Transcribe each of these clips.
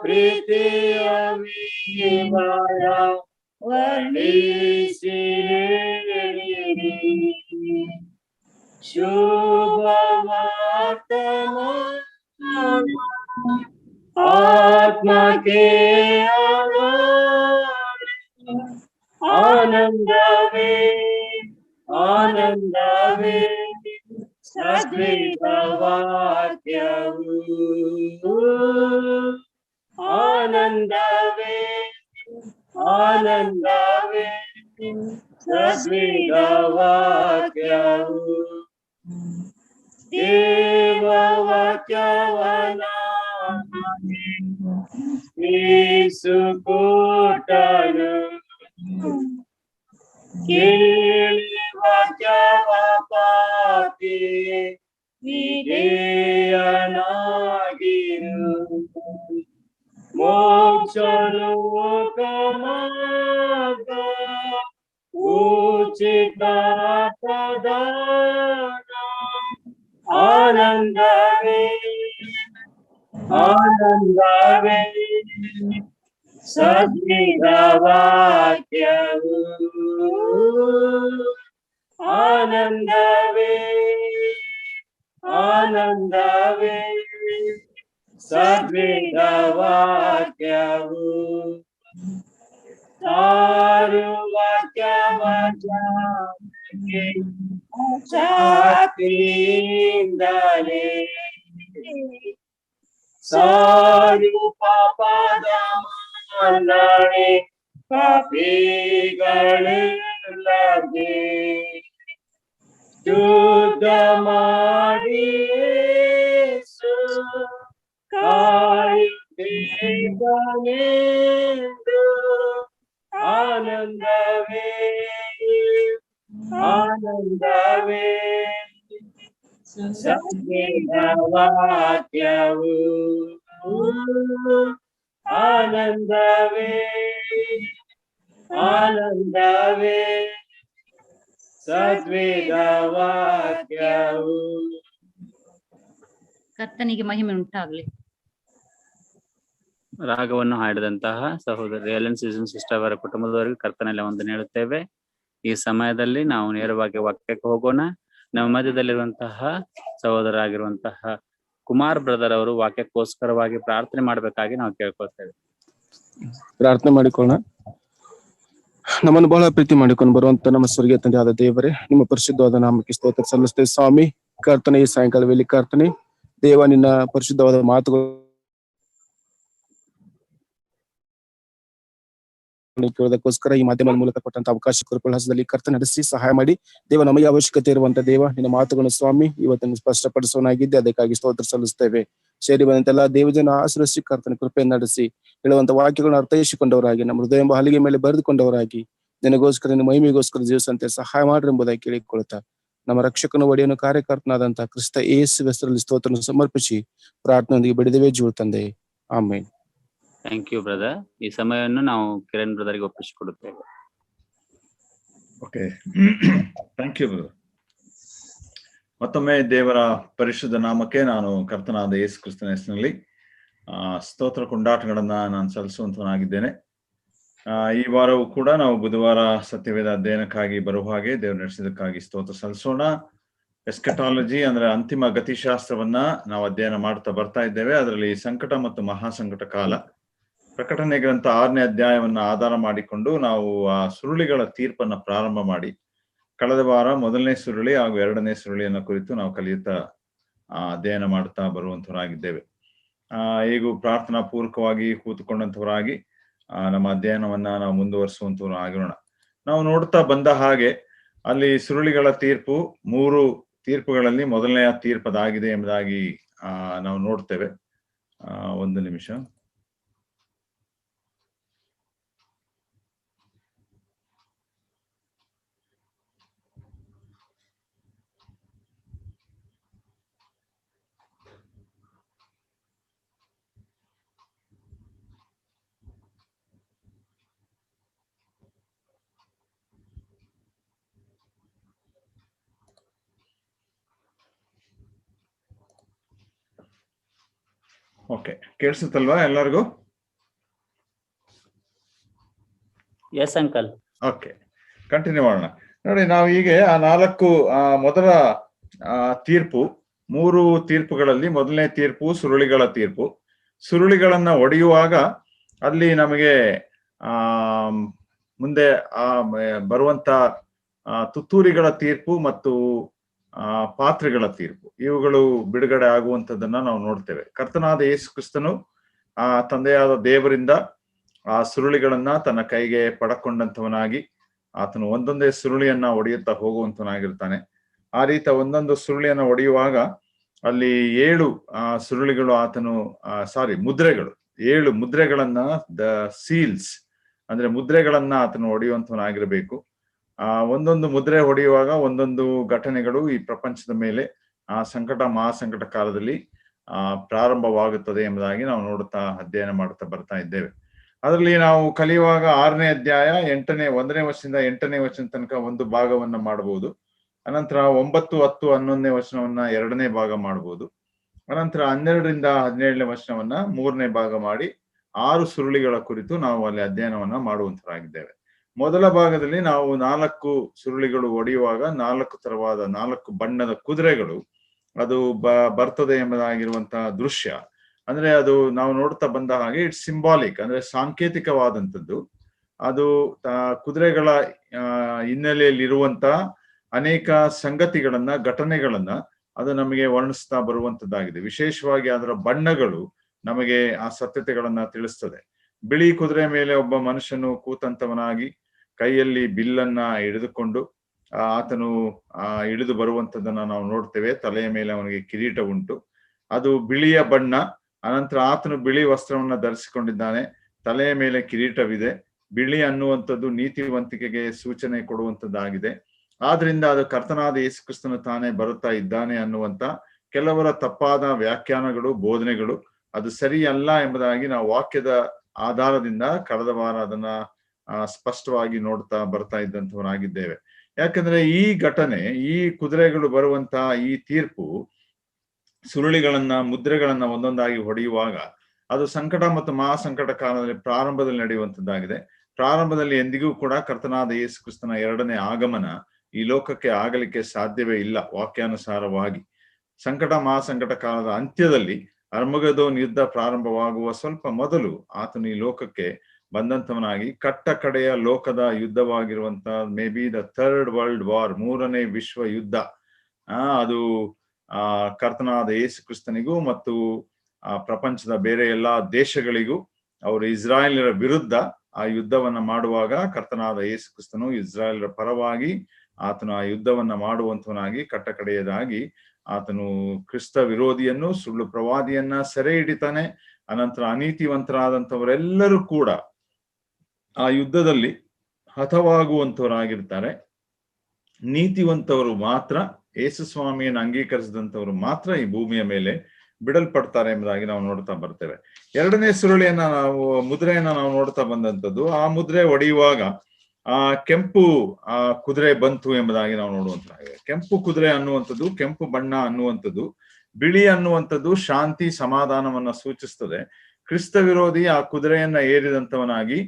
ಪ್ರೀತಿಯ ವಿವರ ವರ್ಣಿಸಿ ಹೇಳಿರಿ. ಶುಭ ಆತ್ಮಕ್ಕೆ ಆನಂದವೇ ಆನಂದವೇ ಸದ್ವೇದ ವಾಕ್ಯವು. ಆನಂದವೇ ಆನಂದವೇ ಸದ್ವೇದ ವಾಕ್ಯವು. ದೇವ ವಾಕ್ಯವನ ಕೊಟ್ಟನು. ಕೇಳಿ ವಾಕ್ಯವ ಪಾಪಿ ವಿಧೇಯನಾಗಿರು. ಮೋಕ್ಷ ಲೋಕಮಾರ್ಗ ಉಚಿತ ಪ್ರದಾನ. ಆನಂದವೇ ಆನಂದವೇ ಸದ್ವೇದ ವಾಕ್ಯವು. ಆನಂದವೇ ಆನಂದವೇ ಸದ್ವೇದ ವಾಕ್ಯವು. ಸಾರು ವಾಕ್ಯವ ಶಕ್ತಿಯಿಂದಲೇ ಸಾರು ಪಾಪದ ಮಂಡನೆ ಪಾಪಿಗಳೆಲ್ಲಗೆ ಶುದ್ಧ ಮಾಡಿ ಯೇಸು ಕಾಯುತ್ತಿದ್ದಾನೆಂದು. ಆನಂದವೇ ಆನಂದವೇ ಸದ್ವೇದ ವಾಕ್ಯವು. ಆನಂದವೇ ಆನಂದವೇ ಸದ್ವೇದ ವಾಕ್ಯವು. ಕರ್ತನಿಗೆ ಮಹಿಮೆ ಉಂಟಾಗಲಿ. ರಾಗವನ್ನು ಹಾಡಿದಂತಹ ಸಹೋದರಿ ಎಲೆನ್ ಸೀಸನ್ ಸಿಸ್ಟರ್ ಅವರ ಕುಟುಂಬದವರಿಗೆ ಕರ್ತನಲ್ಲಿ ವಂದನೆ ಹೇಳುತ್ತೇವೆ. ಈ ಸಮಯದಲ್ಲಿ ನಾವು ನೇರವಾಗಿ ವಾಕ್ಯಕ್ಕೆ ಹೋಗೋಣ. ನಮ್ಮ ಮಧ್ಯದಲ್ಲಿರುವಂತಹ ಸಹೋದರಾಗಿರುವಂತಹ ಕುಮಾರ್ ಬ್ರದರ್ ಅವರು ವಾಕ್ಯಕ್ಕೋಸ್ಕರವಾಗಿ ಪ್ರಾರ್ಥನೆ ಮಾಡಬೇಕಾಗಿ ನಾವು ಕೇಳ್ಕೊಳ್ತೇವೆ. ಪ್ರಾರ್ಥನೆ ಮಾಡಿಕೊಳ್ಳೋಣ. ನಮ್ಮನ್ನು ಬಹಳ ಪ್ರೀತಿ ಮಾಡಿಕೊಂಡು ಬರುವಂತ ನಮ್ಮ ಸ್ವರ್ಗೀಯ ತಂದೆ ಆದ ದೇವರೇ, ನಿಮ್ಮ ಪರಿಶುದ್ಧವಾದ ನಾಮಕ್ಕೆ ಸ್ತೋತ್ರ ಸಲ್ಲಿಸ್ತೇವೆ ಸ್ವಾಮಿ. ಕರ್ತನೆ, ಈ ಸಾಯಂಕಾಲ ವೇಳೆ ಕರ್ತನೆ ದೇವ ನಿನ್ನ ಪರಿಶುದ್ಧವಾದ ಮಾತುಗಳು ಕೇಳೋದಕ್ಕೋಸ್ಕರ ಈ ಮಾಧ್ಯಮದ ಮೂಲಕ ಕೊಟ್ಟಂತ ಅವಕಾಶ ಕೃಪಣದಲ್ಲಿ ಕರ್ತ ನಡೆಸಿ ಸಹಾಯ ಮಾಡಿ ದೇವ. ನಮಗೆ ಅವಶ್ಯಕತೆ ಇರುವಂತ ದೇವ ನಿನ್ನ ಮಾತುಗಳನ್ನು ಸ್ವಾಮಿ ಇವತ್ತನ್ನು ಸ್ಪಷ್ಟಪಡಿಸೋನಾಗಿದ್ದೆ, ಅದಕ್ಕಾಗಿ ಸ್ತೋತ್ರ ಸಲ್ಲಿಸ್ತೇವೆ. ಸೇರಿ ಬಂದಂತೆಲ್ಲ ದೇವಜನ ಆಶ್ರಯಿಸಿ ಕರ್ತನ ಕೃಪೆಯನ್ನು ನಡೆಸಿ ಹೇಳುವಂತ ವಾಕ್ಯಗಳನ್ನು ಅರ್ಥೈಸಿಕೊಂಡವರಾಗಿ ನಮ್ಮ ಹೃದಯ ಎಂಬ ಹಲಿಗೆ ಮೇಲೆ ಬರೆದುಕೊಂಡವರಾಗಿ ನಿನಗೋಸ್ಕರ ನಿನ್ನ ಮಹಿಮೆಗೋಸ್ಕರ ಜೀವಿಸಂತೆ ಸಹಾಯ ಮಾಡ್ರಿ ಎಂಬುದಾಗಿ ಕೇಳಿಕೊಳ್ತಾ ನಮ್ಮ ರಕ್ಷಕನ ಒಡೆಯನು ಕಾರ್ಯಕರ್ತನಾದಂತಹ ಕ್ರಿಸ್ತ ಯೇಸು ಹೆಸರಲ್ಲಿ ಸ್ತೋತ್ರವನ್ನು ಸಮರ್ಪಿಸಿ ಪ್ರಾರ್ಥನೆಯೊಂದಿಗೆ ಬಿಡಿದೇವೆ ಜೀವ ತಂದೆ. ಆಮೇನ್. Thank you brother. ಈ ಸಮಯವನ್ನು ನಾವು ಕಿರಣ್ ಬ್ರದರ್ಗೆ ಒಪ್ಪಿಸಿಕೊಡುತ್ತೇವೆ. Okay, thank you brother. ಮತ್ತೊಮ್ಮೆ ದೇವರ ಪರಿಶುದ್ಧ ನಾಮಕ್ಕೆ ನಾನು ಕರ್ತನಾದ ಯೇಸು ಕ್ರಿಸ್ತನ ಹೆಸರಿನಲ್ಲಿ ಸ್ತೋತ್ರ ಕೊಂಡಾಟಗಳನ್ನ ನಾನು ಸಲ್ಲಿಸುವಂತನಾಗಿದ್ದೇನೆ. ಈ ವಾರವೂ ಕೂಡ ನಾವು ಬುಧವಾರ ಸತ್ಯವೇದ ಅಧ್ಯಯನಕ್ಕಾಗಿ ಬರುವ ಹಾಗೆ ದೇವರು ನಡೆಸಿದಕ್ಕಾಗಿ ಸ್ತೋತ್ರ ಸಲ್ಲಿಸೋಣ. ಎಸ್ಕಟಾಲಜಿ ಅಂದ್ರೆ ಅಂತಿಮ ಗತಿಶಾಸ್ತ್ರವನ್ನ ನಾವು ಅಧ್ಯಯನ ಮಾಡ್ತಾ ಬರ್ತಾ ಇದ್ದೇವೆ. ಅದರಲ್ಲಿ ಸಂಕಟ ಮತ್ತು ಮಹಾಸಂಕಟ ಕಾಲ, ಪ್ರಕಟಣೆ ಗ್ರಂಥ 6ನೇ ಅಧ್ಯಾಯವನ್ನ ಆಧಾರ ಮಾಡಿಕೊಂಡು ನಾವು ಆ ಸುರುಳಿಗಳ ತೀರ್ಪನ್ನ ಪ್ರಾರಂಭ ಮಾಡಿ ಕಳೆದ ವಾರ 1ನೇ ಸುರುಳಿ ಹಾಗೂ 2ನೇ ಸುರುಳಿಯನ್ನ ಕುರಿತು ನಾವು ಕಲಿಯುತ್ತಾ ಅಧ್ಯಯನ ಮಾಡ್ತಾ ಬರುವಂತವರಾಗಿದ್ದೇವೆ. ಈಗೂ ಪ್ರಾರ್ಥನಾ ಪೂರ್ವಕವಾಗಿ ಕೂತುಕೊಂಡಂತವರಾಗಿ ನಮ್ಮ ಅಧ್ಯಯನವನ್ನ ನಾವು ಮುಂದುವರಿಸುವಂತವ್ರು ಆಗಿರೋಣ. ನಾವು ನೋಡ್ತಾ ಬಂದ ಹಾಗೆ ಅಲ್ಲಿ ಸುರುಳಿಗಳ ತೀರ್ಪು 3 ತೀರ್ಪುಗಳಲ್ಲಿ ಮೊದಲನೆಯ ತೀರ್ಪದಾಗಿದೆ ಎಂಬುದಾಗಿ ನಾವು ನೋಡ್ತೇವೆ. ಒಂದು ನಿಮಿಷ. ಓಕೆ, ಕೇಳಿಸುತ್ತಲ್ವಾ ಎಲ್ಲರಿಗೂ? Yes uncle. ಓಕೆ, ಕಂಟಿನ್ಯೂ ಮಾಡೋಣ. ನೋಡಿ, ನಾವು ಹೀಗೆ ಆ 4 ಮೊದಲ ತೀರ್ಪು, 3 ತೀರ್ಪುಗಳಲ್ಲಿ ಮೊದಲನೇ ತೀರ್ಪು ಸುರುಳಿಗಳ ತೀರ್ಪು. ಸುರುಳಿಗಳನ್ನ ಒಡೆಯುವಾಗ ಅಲ್ಲಿ ನಮಗೆ ಮುಂದೆ ಬರುವಂತ ತುತ್ತೂರಿಗಳ ತೀರ್ಪು ಮತ್ತು ಪಾತ್ರೆಗಳ ತೀರ್ಪು, ಇವುಗಳು ಬಿಡುಗಡೆ ಆಗುವಂತದನ್ನ ನಾವು ನೋಡ್ತೇವೆ. ಕರ್ತನಾದ ಯೇಸು ಕ್ರಿಸ್ತನು ಆ ತಂದೆಯಾದ ದೇವರಿಂದ ಆ ಸುರುಳಿಗಳನ್ನ ತನ್ನ ಕೈಗೆ ಪಡಕೊಂಡಂತವನಾಗಿ ಆತನು ಒಂದೊಂದೇ ಸುರುಳಿಯನ್ನ ಒಡೆಯುತ್ತಾ ಹೋಗುವಂತವನಾಗಿರ್ತಾನೆ. ಆ ರೀತಿ ಒಂದೊಂದು ಸುರುಳಿಯನ್ನ ಒಡೆಯುವಾಗ ಅಲ್ಲಿ 7 ಸುರುಳಿಗಳು ಆತನು ಮುದ್ರೆಗಳು, 7 ಮುದ್ರೆಗಳನ್ನ, ದ ಸೀಲ್ಸ್ ಅಂದ್ರೆ ಮುದ್ರೆಗಳನ್ನ ಆತನು ಹೊಡೆಯುವಂತವನಾಗಿರ್ಬೇಕು. ಒಂದೊಂದು ಮುದ್ರೆ ಹೊಡೆಯುವಾಗ ಒಂದೊಂದು ಘಟನೆಗಳು ಈ ಪ್ರಪಂಚದ ಮೇಲೆ ಮಹಾಸಂಕಟ ಕಾಲದಲ್ಲಿ ಪ್ರಾರಂಭವಾಗುತ್ತದೆ ಎಂಬುದಾಗಿ ನಾವು ನೋಡುತ್ತಾ ಅಧ್ಯಯನ ಮಾಡುತ್ತಾ ಬರ್ತಾ ಇದ್ದೇವೆ. ಅದರಲ್ಲಿ ನಾವು ಕಲಿಯುವಾಗ 6ನೇ ಅಧ್ಯಾಯ 1ನೇ ವರ್ಷದಿಂದ 8ನೇ ವರ್ಷದ ತನಕ ಒಂದು ಭಾಗವನ್ನ ಮಾಡಬಹುದು. ಅನಂತರ 9, 10, 11ನೇ ವಚನವನ್ನ 2ನೇ ಭಾಗ ಮಾಡಬಹುದು. ಅನಂತರ 12ರಿಂದ 17ನೇ ವಚನವನ್ನ 3ನೇ ಭಾಗ ಮಾಡಿ 6 ಸುರುಳಿಗಳ ಕುರಿತು ನಾವು ಅಲ್ಲಿ ಅಧ್ಯಯನವನ್ನ ಮಾಡುವಂತರಾಗಿದ್ದೇವೆ. ಮೊದಲ ಭಾಗದಲ್ಲಿ ನಾವು 4 ಸುರುಳಿಗಳು ಒಡೆಯುವಾಗ 4 ತರವಾದ 4 ಬಣ್ಣದ ಕುದುರೆಗಳು ಅದು ಬರ್ತದೆ ಎಂಬುದಾಗಿರುವಂತಹ ದೃಶ್ಯ. ಅಂದ್ರೆ ಅದು ನಾವು ನೋಡ್ತಾ ಬಂದ ಹಾಗೆ ಇಟ್ಸ್ ಸಿಂಬಾಲಿಕ್, ಅಂದ್ರೆ ಸಾಂಕೇತಿಕವಾದಂಥದ್ದು. ಅದು ಕುದುರೆಗಳ ಹಿನ್ನೆಲೆಯಲ್ಲಿ ಇರುವಂತ ಅನೇಕ ಸಂಗತಿಗಳನ್ನ, ಘಟನೆಗಳನ್ನ ಅದು ನಮಗೆ ವರ್ಣಿಸ್ತಾ ಬರುವಂತದ್ದಾಗಿದೆ. ವಿಶೇಷವಾಗಿ ಅದರ ಬಣ್ಣಗಳು ನಮಗೆ ಆ ಸತ್ಯತೆಗಳನ್ನ ತಿಳಿಸ್ತದೆ. ಬಿಳಿ ಕುದುರೆ ಮೇಲೆ ಒಬ್ಬ ಮನುಷ್ಯನು ಕೂತಂತವನಾಗಿ ಕೈಯಲ್ಲಿ ಬಿಲ್ಲನ್ನ ಹಿಡಿದುಕೊಂಡು ಆತನು ಇಳಿದು ಬರುವಂತದನ್ನ ನಾವು ನೋಡ್ತೇವೆ. ತಲೆಯ ಮೇಲೆ ಅವನಿಗೆ ಕಿರೀಟ ಉಂಟು, ಅದು ಬಿಳಿಯ ಬಣ್ಣ. ಅನಂತರ ಆತನು ಬಿಳಿ ವಸ್ತ್ರವನ್ನ ಧರಿಸಿಕೊಂಡಿದ್ದಾನೆ, ತಲೆಯ ಮೇಲೆ ಕಿರೀಟವಿದೆ. ಬಿಳಿ ಅನ್ನುವಂಥದ್ದು ನೀತಿವಂತಿಕೆಗೆ ಸೂಚನೆ ಕೊಡುವಂತದ್ದಾಗಿದೆ. ಆದ್ರಿಂದ ಅದು ಕರ್ತನಾದ ಯೇಸು ಕ್ರಿಸ್ತನು ತಾನೇ ಬರುತ್ತಾ ಇದ್ದಾನೆ ಅನ್ನುವಂತ ಕೆಲವರ ತಪ್ಪಾದ ವ್ಯಾಖ್ಯಾನಗಳು, ಬೋಧನೆಗಳು ಅದು ಸರಿಯಲ್ಲ ಎಂಬುದಾಗಿ ನಾವು ವಾಕ್ಯದ ಆಧಾರದಿಂದ ಕಳೆದ ವಾರ ಅದನ್ನ ಸ್ಪಷ್ಟವಾಗಿ ನೋಡ್ತಾ ಬರ್ತಾ ಇದ್ದಂಥವರಾಗಿದ್ದೇವೆ. ಯಾಕಂದ್ರೆ ಈ ಘಟನೆ, ಈ ಕುದುರೆಗಳು ಬರುವಂತ ಈ ತೀರ್ಪು, ಸುರುಳಿಗಳನ್ನ, ಮುದ್ರೆಗಳನ್ನ ಒಂದೊಂದಾಗಿ ಹೊಡೆಯುವಾಗ ಅದು ಸಂಕಟ ಮತ್ತು ಮಹಾಸಂಕಟ ಕಾಲದಲ್ಲಿ ಪ್ರಾರಂಭದಲ್ಲಿ ನಡೆಯುವಂತದ್ದಾಗಿದೆ. ಪ್ರಾರಂಭದಲ್ಲಿ ಎಂದಿಗೂ ಕೂಡ ಕರ್ತನಾದ ಯೇಸು ಕ್ರಿಸ್ತನ 2ನೇ ಆಗಮನ ಈ ಲೋಕಕ್ಕೆ ಆಗಲಿಕ್ಕೆ ಸಾಧ್ಯವೇ ಇಲ್ಲ. ವಾಕ್ಯಾನುಸಾರವಾಗಿ ಸಂಕಟ ಮಹಾಸಂಕಟ ಕಾಲದ ಅಂತ್ಯದಲ್ಲಿ ಅರ್ಮಗದೋನ್ ಯುದ್ಧ ಪ್ರಾರಂಭವಾಗುವ ಸ್ವಲ್ಪ ಮೊದಲು ಆತನು ಈ ಲೋಕಕ್ಕೆ ಬಂದಂತವನಾಗಿ ಕಟ್ಟ ಕಡೆಯ ಲೋಕದ ಯುದ್ಧವಾಗಿರುವಂತ may be the 3rd world war, 3ನೇ ವಿಶ್ವ ಯುದ್ಧ, ಅದು ಕರ್ತನಾದ ಯೇಸು ಕ್ರಿಸ್ತನಿಗೂ ಮತ್ತು ಪ್ರಪಂಚದ ಬೇರೆ ಎಲ್ಲಾ ದೇಶಗಳಿಗೂ ಅವರು ಇಸ್ರಾಯೇಲರ ವಿರುದ್ಧ ಆ ಯುದ್ಧವನ್ನ ಮಾಡುವಾಗ ಕರ್ತನಾದ ಯೇಸು ಕ್ರಿಸ್ತನು ಇಸ್ರಾಯೇಲರ ಪರವಾಗಿ ಆತನು ಆ ಯುದ್ಧವನ್ನ ಮಾಡುವಂತವನಾಗಿ ಕಟ್ಟ ಕಡೆಯದಾಗಿ ಆತನು ಕ್ರಿಸ್ತ ವಿರೋಧಿಯನ್ನು, ಸುಳ್ಳು ಪ್ರವಾದಿಯನ್ನ ಸೆರೆ ಹಿಡಿತಾನೆ. ಅನಂತರ ಅನೀತಿವಂತರಾದಂಥವರೆಲ್ಲರೂ ಕೂಡ ಆ ಯುದ್ಧದಲ್ಲಿ ಹತವಾಗುವಂತವರಾಗಿರ್ತಾರೆ. ನೀತಿವಂತವರು ಮಾತ್ರ, ಯೇಸು ಸ್ವಾಮಿಯನ್ನು ಅಂಗೀಕರಿಸಿದಂಥವರು ಮಾತ್ರ ಈ ಭೂಮಿಯ ಮೇಲೆ ಬಿಡಲ್ಪಡ್ತಾರೆ ಎಂಬುದಾಗಿ ನಾವು ನೋಡ್ತಾ ಬರ್ತೇವೆ. 2ನೇ ಸುರುಳಿಯನ್ನ ಮುದ್ರೆಯನ್ನ ನಾವು ನೋಡ್ತಾ ಬಂದಂಥದ್ದು. ಆ ಮುದ್ರೆ ಒಡೆಯುವಾಗ ಕೆಂಪು ಕುದುರೆ ಬಂತು ಎಂಬುದಾಗಿ ನಾವು ನೋಡುವಂತಾಗಿದೆ. ಕೆಂಪು ಕುದುರೆ ಅನ್ನುವಂಥದ್ದು, ಕೆಂಪು ಬಣ್ಣ ಅನ್ನುವಂಥದ್ದು, ಬಿಳಿ ಅನ್ನುವಂಥದ್ದು ಶಾಂತಿ ಸಮಾಧಾನವನ್ನ ಸೂಚಿಸ್ತದೆ. ಕ್ರಿಸ್ತ ವಿರೋಧಿ ಆ ಕುದುರೆಯನ್ನ ಏರಿದಂತವನಾಗಿ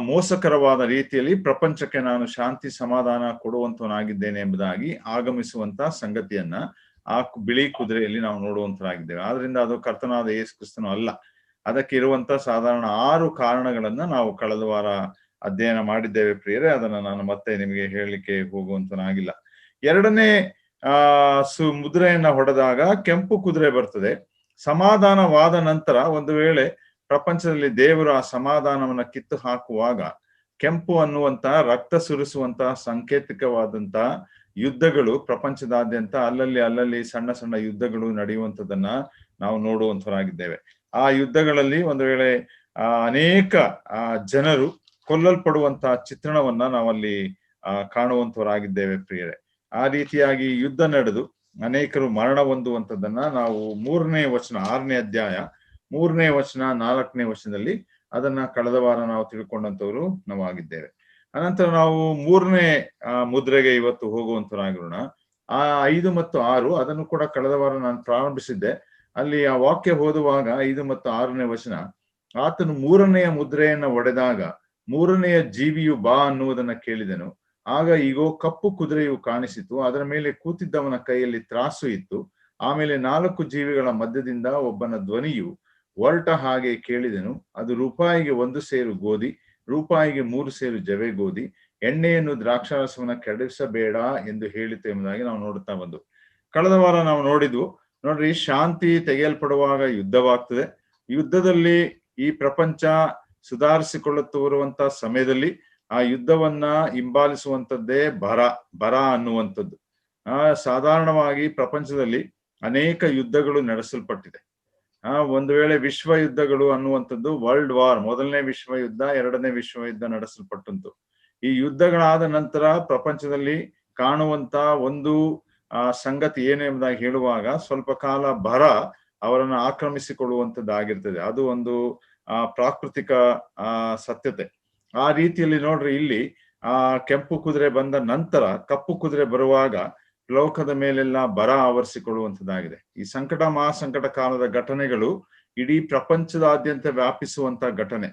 ಮೋಸಕರವಾದ ರೀತಿಯಲ್ಲಿ ಪ್ರಪಂಚಕ್ಕೆ ನಾನು ಶಾಂತಿ ಸಮಾಧಾನ ಕೊಡುವಂತವನಾಗಿದ್ದೇನೆ ಎಂಬುದಾಗಿ ಆಗಮಿಸುವಂತ ಸಂಗತಿಯನ್ನ ಆ ಬಿಳಿ ಕುದುರೆಯಲ್ಲಿ ನಾವು ನೋಡುವಂತರಾಗಿದ್ದೇವೆ. ಆದ್ರಿಂದ ಅದು ಕರ್ತನಾದ ಯೇಸು ಕ್ರಿಸ್ತನು ಅಲ್ಲ. ಅದಕ್ಕೆ ಇರುವಂತ ಸಾಧಾರಣ 6 ಕಾರಣಗಳನ್ನ ನಾವು ಕಳೆದ ವಾರ ಅಧ್ಯಯನ ಮಾಡಿದ್ದೇವೆ ಪ್ರಿಯರೇ. ಅದನ್ನ ನಾನು ಮತ್ತೆ ನಿಮಗೆ ಹೇಳಲಿಕ್ಕೆ ಹೋಗುವಂತನಾಗಿಲ್ಲ. 2ನೇ ಮುದ್ರೆಯನ್ನ ಹೊಡೆದಾಗ ಕೆಂಪು ಕುದುರೆ ಬರ್ತದೆ. ಸಮಾಧಾನವಾದ ನಂತರ ಒಂದು ವೇಳೆ ಪ್ರಪಂಚದಲ್ಲಿ ದೇವರು ಆ ಸಮಾಧಾನವನ್ನ ಕಿತ್ತು ಹಾಕುವಾಗ ಕೆಂಪು ಅನ್ನುವಂತ ರಕ್ತ ಸುರಿಸುವಂತ ಸಾಂಕೇತಿಕವಾದಂತ ಯುದ್ಧಗಳು ಪ್ರಪಂಚದಾದ್ಯಂತ ಅಲ್ಲಲ್ಲಿ ಸಣ್ಣ ಸಣ್ಣ ಯುದ್ಧಗಳು ನಡೆಯುವಂಥದ್ದನ್ನ ನಾವು ನೋಡುವಂತರಾಗಿದ್ದೇವೆ. ಆ ಯುದ್ಧಗಳಲ್ಲಿ ಒಂದು ವೇಳೆ ಅನೇಕ ಜನರು ಕೊಲ್ಲಲ್ಪಡುವಂತಹ ಚಿತ್ರಣವನ್ನ ನಾವಲ್ಲಿ ಕಾಣುವಂತವರಾಗಿದ್ದೇವೆ ಪ್ರಿಯರೇ. ಆ ರೀತಿಯಾಗಿ ಯುದ್ಧ ನಡೆದು ಅನೇಕರು ಮರಣ ಹೊಂದುವಂಥದ್ದನ್ನ ನಾವು 3ನೇ ವಚನ 6ನೇ ಅಧ್ಯಾಯ 3ನೇ ವಚನ 4ನೇ ವಚನದಲ್ಲಿ ಅದನ್ನ ಕಳೆದ ವಾರ ನಾವು ತಿಳ್ಕೊಂಡಂತವ್ರು ನಾವು ಆಗಿದ್ದೇವೆ. ಅನಂತರ ನಾವು 3ನೇ ಮುದ್ರೆಗೆ ಇವತ್ತು ಹೋಗುವಂತರಾಗಿರೋಣ. 5 ಮತ್ತು 6 ಅದನ್ನು ಕೂಡ ಕಳೆದ ವಾರ ನಾನು ಪ್ರಾರಂಭಿಸಿದ್ದೆ. ಅಲ್ಲಿ ಆ ವಾಕ್ಯ ಓದುವಾಗ 5 ಮತ್ತು 6ನೇ ವಚನ, ಆತನು 3ನೆಯ ಮುದ್ರೆಯನ್ನ ಒಡೆದಾಗ 3ನೆಯ ಜೀವಿಯು ಬಾ ಅನ್ನುವುದನ್ನ ಕೇಳಿದೆನು. ಆಗ ಈಗೋ ಕಪ್ಪು ಕುದುರೆಯು ಕಾಣಿಸಿತು, ಅದರ ಮೇಲೆ ಕೂತಿದ್ದವನ ಕೈಯಲ್ಲಿ ತ್ರಾಸು ಇತ್ತು. ಆಮೇಲೆ 4 ಜೀವಿಗಳ ಮಧ್ಯದಿಂದ ಒಬ್ಬನ ಧ್ವನಿಯು ಹೊರಟ ಹಾಗೆ ಕೇಳಿದೆನು. ಅದು ರೂಪಾಯಿಗೆ 1 ಸೇರು ಗೋಧಿ, ರೂಪಾಯಿಗೆ 3 ಸೇರು ಜವೆ ಗೋಧಿ, ಎಣ್ಣೆಯನ್ನು ದ್ರಾಕ್ಷಾರಸವನ್ನ ಕೆಡಿಸಬೇಡ ಎಂದು ಹೇಳಿತು ಎಂಬುದಾಗಿ ನಾವು ನೋಡುತ್ತಾ ಬಂದು. ಕಳೆದ ವಾರ ನಾವು ನೋಡಿದ್ವು. ನೋಡ್ರಿ, ಶಾಂತಿ ತೆಗೆಯಲ್ಪಡುವಾಗ ಯುದ್ಧವಾಗ್ತದೆ. ಯುದ್ಧದಲ್ಲಿ ಈ ಪ್ರಪಂಚ ಸುಧಾರಿಸಿಕೊಳ್ಳುತ್ತಿರುವಂತ ಸಮಯದಲ್ಲಿ ಆ ಯುದ್ಧವನ್ನ ಹಿಂಬಾಲಿಸುವಂತದ್ದೇ ಬರ ಅನ್ನುವಂಥದ್ದು. ಸಾಧಾರಣವಾಗಿ ಪ್ರಪಂಚದಲ್ಲಿ ಅನೇಕ ಯುದ್ಧಗಳು ನಡೆಸಲ್ಪಟ್ಟಿದೆ. ಒಂದು ವೇಳೆ ವಿಶ್ವ ಯುದ್ಧಗಳು ಅನ್ನುವಂಥದ್ದು ವರ್ಲ್ಡ್ ವಾರ್, 1ನೇ ವಿಶ್ವ ಯುದ್ಧ, 2ನೇ ವಿಶ್ವ ಯುದ್ಧ ನಡೆಸಲ್ಪಟ್ಟಂತು. ಈ ಯುದ್ಧಗಳಾದ ನಂತರ ಪ್ರಪಂಚದಲ್ಲಿ ಕಾಣುವಂತ ಒಂದು ಸಂಗತಿ ಏನು ಎಂಬುದಾಗಿ ಹೇಳುವಾಗ ಸ್ವಲ್ಪ ಕಾಲ ಬರ ಅವರನ್ನು ಆಕ್ರಮಿಸಿಕೊಳ್ಳುವಂಥದ್ದಾಗಿರ್ತದೆ. ಅದು ಒಂದು ಪ್ರಾಕೃತಿಕ ಸತ್ಯತೆ. ಆ ರೀತಿಯಲ್ಲಿ ನೋಡ್ರಿ, ಇಲ್ಲಿ ಕೆಂಪು ಕುದುರೆ ಬಂದ ನಂತರ ಕಪ್ಪು ಕುದುರೆ ಬರುವಾಗ ಲೋಕದ ಮೇಲೆಲ್ಲ ಬರ ಆವರಿಸಿಕೊಳ್ಳುವಂಥದ್ದಾಗಿದೆ. ಈ ಸಂಕಟ ಮಹಾಸಂಕಟ ಕಾಲದ ಘಟನೆಗಳು ಇಡೀ ಪ್ರಪಂಚದಾದ್ಯಂತ ವ್ಯಾಪಿಸುವಂತ ಘಟನೆ.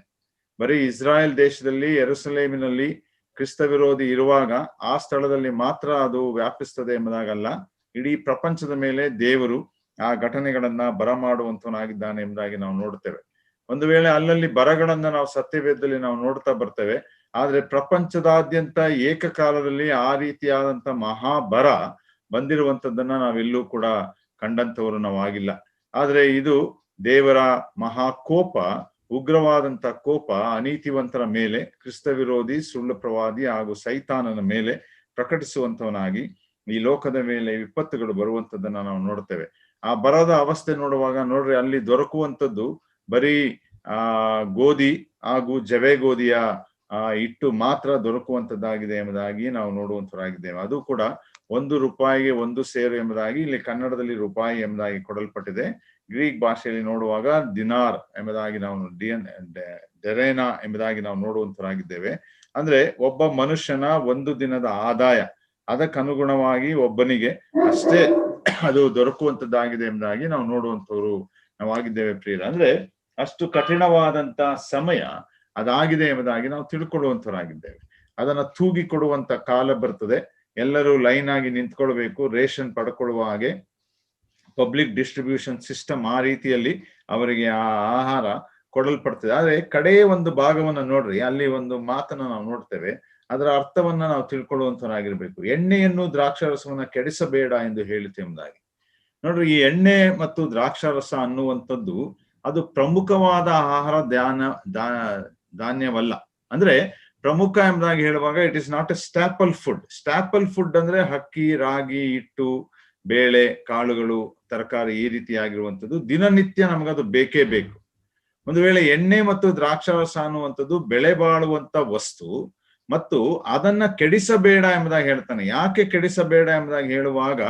ಬರೀ ಇಸ್ರಾಯೇಲ್ ದೇಶದಲ್ಲಿ ಯೆರೂಸಲೇಮಿನಲ್ಲಿ ಕ್ರಿಸ್ತ ವಿರೋಧಿ ಇರುವಾಗ ಆ ಸ್ಥಳದಲ್ಲಿ ಮಾತ್ರ ಅದು ವ್ಯಾಪಿಸ್ತದೆ ಎಂಬುದಾಗಲ್ಲ, ಇಡೀ ಪ್ರಪಂಚದ ಮೇಲೆ ದೇವರು ಆ ಘಟನೆಗಳನ್ನ ಬರಮಾಡುವಂತವನಾಗಿದ್ದಾನೆ ಎಂಬುದಾಗಿ ನಾವು ನೋಡ್ತೇವೆ. ಒಂದು ವೇಳೆ ಅಲ್ಲಲ್ಲಿ ಬರಗಳನ್ನ ನಾವು ಸತ್ಯವೇದದಲ್ಲಿ ನಾವು ನೋಡ್ತಾ ಬರ್ತೇವೆ. ಆದ್ರೆ ಪ್ರಪಂಚದಾದ್ಯಂತ ಏಕಕಾಲದಲ್ಲಿ ಆ ರೀತಿಯಾದಂತ ಮಹಾಬರ ಬಂದಿರುವಂತದ್ದನ್ನ ನಾವೆಲ್ಲೂ ಕೂಡ ಕಂಡಂತವರು ನಾವಾಗಿಲ್ಲ. ಆದ್ರೆ ಇದು ದೇವರ ಮಹಾಕೋಪ, ಉಗ್ರವಾದಂತ ಕೋಪ ಅನೀತಿವಂತರ ಮೇಲೆ, ಕ್ರಿಸ್ತ ವಿರೋಧಿ, ಸುಳ್ಳು ಪ್ರವಾದಿ ಹಾಗೂ ಸೈತಾನನ ಮೇಲೆ ಪ್ರಕಟಿಸುವಂತವನಾಗಿ ಈ ಲೋಕದ ಮೇಲೆ ವಿಪತ್ತುಗಳು ಬರುವಂತದ್ದನ್ನ ನಾವು ನೋಡ್ತೇವೆ. ಆ ಬರದ ಅವಸ್ಥೆ ನೋಡುವಾಗ ನೋಡ್ರಿ, ಅಲ್ಲಿ ದೊರಕುವಂಥದ್ದು ಬರೀ ಗೋಧಿ ಹಾಗೂ ಜವೆ ಗೋಧಿಯ ಹಿಟ್ಟು ಮಾತ್ರ ದೊರಕುವಂತದ್ದಾಗಿದೆ ಎಂಬುದಾಗಿ ನಾವು ನೋಡುವಂತರಾಗಿದ್ದೇವೆ. ಅದು ಕೂಡ 1 ರೂಪಾಯಿಗೆ 1 ಸೇರು ಎಂಬುದಾಗಿ ಇಲ್ಲಿ ಕನ್ನಡದಲ್ಲಿ ರೂಪಾಯಿ ಎಂಬುದಾಗಿ ಕೊಡಲ್ಪಟ್ಟಿದೆ. ಗ್ರೀಕ್ ಭಾಷೆಯಲ್ಲಿ ನೋಡುವಾಗ ದಿನಾರ್ ಎಂಬುದಾಗಿ ನಾವು ಡೆರೇನಾ ಎಂಬುದಾಗಿ ನಾವು ನೋಡುವಂತರಾಗಿದ್ದೇವೆ. ಅಂದ್ರೆ ಒಬ್ಬ ಮನುಷ್ಯನ 1 ದಿನದ ಆದಾಯ, ಅದಕ್ಕನುಗುಣವಾಗಿ ಒಬ್ಬನಿಗೆ ಅಷ್ಟೇ ಅದು ದೊರಕುವಂತದ್ದಾಗಿದೆ ಎಂಬುದಾಗಿ ನಾವು ನೋಡುವಂತವ್ರು ನಾವಾಗಿದ್ದೇವೆ ಪ್ರಿಯರ. ಅಂದ್ರೆ ಅಷ್ಟು ಕಠಿಣವಾದಂತ ಸಮಯ ಅದಾಗಿದೆ ಎಂಬುದಾಗಿ ನಾವು ತಿಳ್ಕೊಳ್ಳುವಂತವರಾಗಿದ್ದೇವೆ. ಅದನ್ನ ತೂಗಿ ಕೊಡುವಂತ ಕಾಲ ಬರ್ತದೆ. ಎಲ್ಲರೂ ಲೈನ್ ಆಗಿ ನಿಂತ್ಕೊಳ್ಬೇಕು, ರೇಷನ್ ಪಡ್ಕೊಳ್ಳುವ ಹಾಗೆ ಪಬ್ಲಿಕ್ ಡಿಸ್ಟ್ರಿಬ್ಯೂಷನ್ ಸಿಸ್ಟಮ್ ಆ ರೀತಿಯಲ್ಲಿ ಅವರಿಗೆ ಆ ಆಹಾರ ಕೊಡಲ್ಪಡ್ತದೆ. ಆದ್ರೆ ಕಡೆಯ ಒಂದು ಭಾಗವನ್ನ ನೋಡ್ರಿ, ಅಲ್ಲಿ ಒಂದು ಮಾತನ್ನ ನಾವು ನೋಡ್ತೇವೆ, ಅದರ ಅರ್ಥವನ್ನ ನಾವು ತಿಳ್ಕೊಳ್ಳುವಂತವರಾಗಿರ್ಬೇಕು. ಎಣ್ಣೆಯನ್ನು ದ್ರಾಕ್ಷಾರಸವನ್ನ ಕೆಡಿಸಬೇಡ ಎಂದು ಹೇಳಿತು ಎಂಬುದಾಗಿ. ನೋಡ್ರಿ, ಈ ಎಣ್ಣೆ ಮತ್ತು ದ್ರಾಕ್ಷಾರಸ ಅನ್ನುವಂಥದ್ದು ಅದು ಪ್ರಮುಖವಾದ ಆಹಾರ ಧಾನ್ಯವಲ್ಲ. ಅಂದ್ರೆ ಪ್ರಮುಖ ಎಂಬುದಾಗಿ ಹೇಳುವಾಗ it is not a staple food. Staple food ಅಂದ್ರೆ ಅಕ್ಕಿ, ರಾಗಿ, ಹಿಟ್ಟು, ಬೇಳೆ, ಕಾಳುಗಳು, ತರಕಾರಿ ಈ ರೀತಿಯಾಗಿರುವಂಥದ್ದು ದಿನನಿತ್ಯ ನಮಗದು ಬೇಕೇ ಬೇಕು. ಒಂದು ವೇಳೆ ಎಣ್ಣೆ ಮತ್ತು ದ್ರಾಕ್ಷಾರಸ ಅನ್ನುವಂಥದ್ದು ಬೆಳೆ ಬಾಳುವಂತ ವಸ್ತು ಮತ್ತು ಅದನ್ನ ಕೆಡಿಸಬೇಡ ಎಂಬುದಾಗಿ ಹೇಳ್ತಾನೆ. ಯಾಕೆ ಕೆಡಿಸಬೇಡ ಎಂಬುದಾಗಿ ಹೇಳುವಾಗ